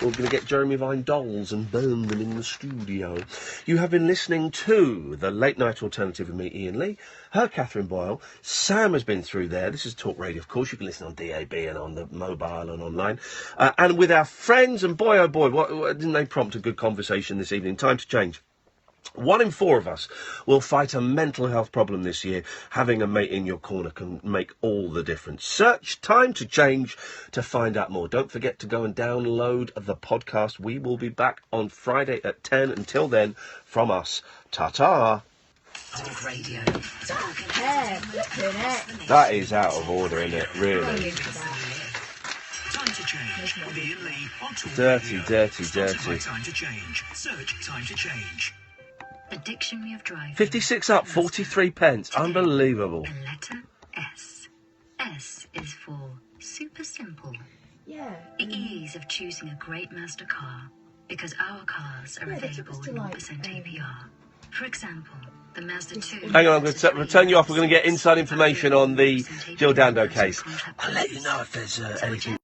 We're going to get Jeremy Vine dolls and burn them in the studio. You have been listening to The Late Night Alternative with me, Iain Lee. Her, Catherine Boyle. Sam has been through there. This is Talk Radio. Of course, you can listen on DAB and on the mobile and online. And with our friends, and boy, oh boy, what didn't they prompt a good conversation this evening? Time to change. 1 in 4 of us will fight a mental health problem this year. Having a mate in your corner can make all the difference. Search Time to Change to find out more. Don't forget to go and download the podcast. We will be back on Friday at 10. Until then, from us, ta-ta. Talk Radio. That is out of order, isn't it? Really. Time to Change with Iain Lee on Talk Dirty, Radio. dirty, Sponsored by dirty. Time to Change. Search Time to Change. The Dictionary of Driving. 56 up, 43 pence. Unbelievable. The letter S. S is for super simple. Yeah. The ease of choosing a great master car, because our cars are available at 0% APR. For example, the Mazda 2... Hang on, I'm going to turn you off. We're going to get inside information on the Jill Dando case. I'll let you know if there's anything...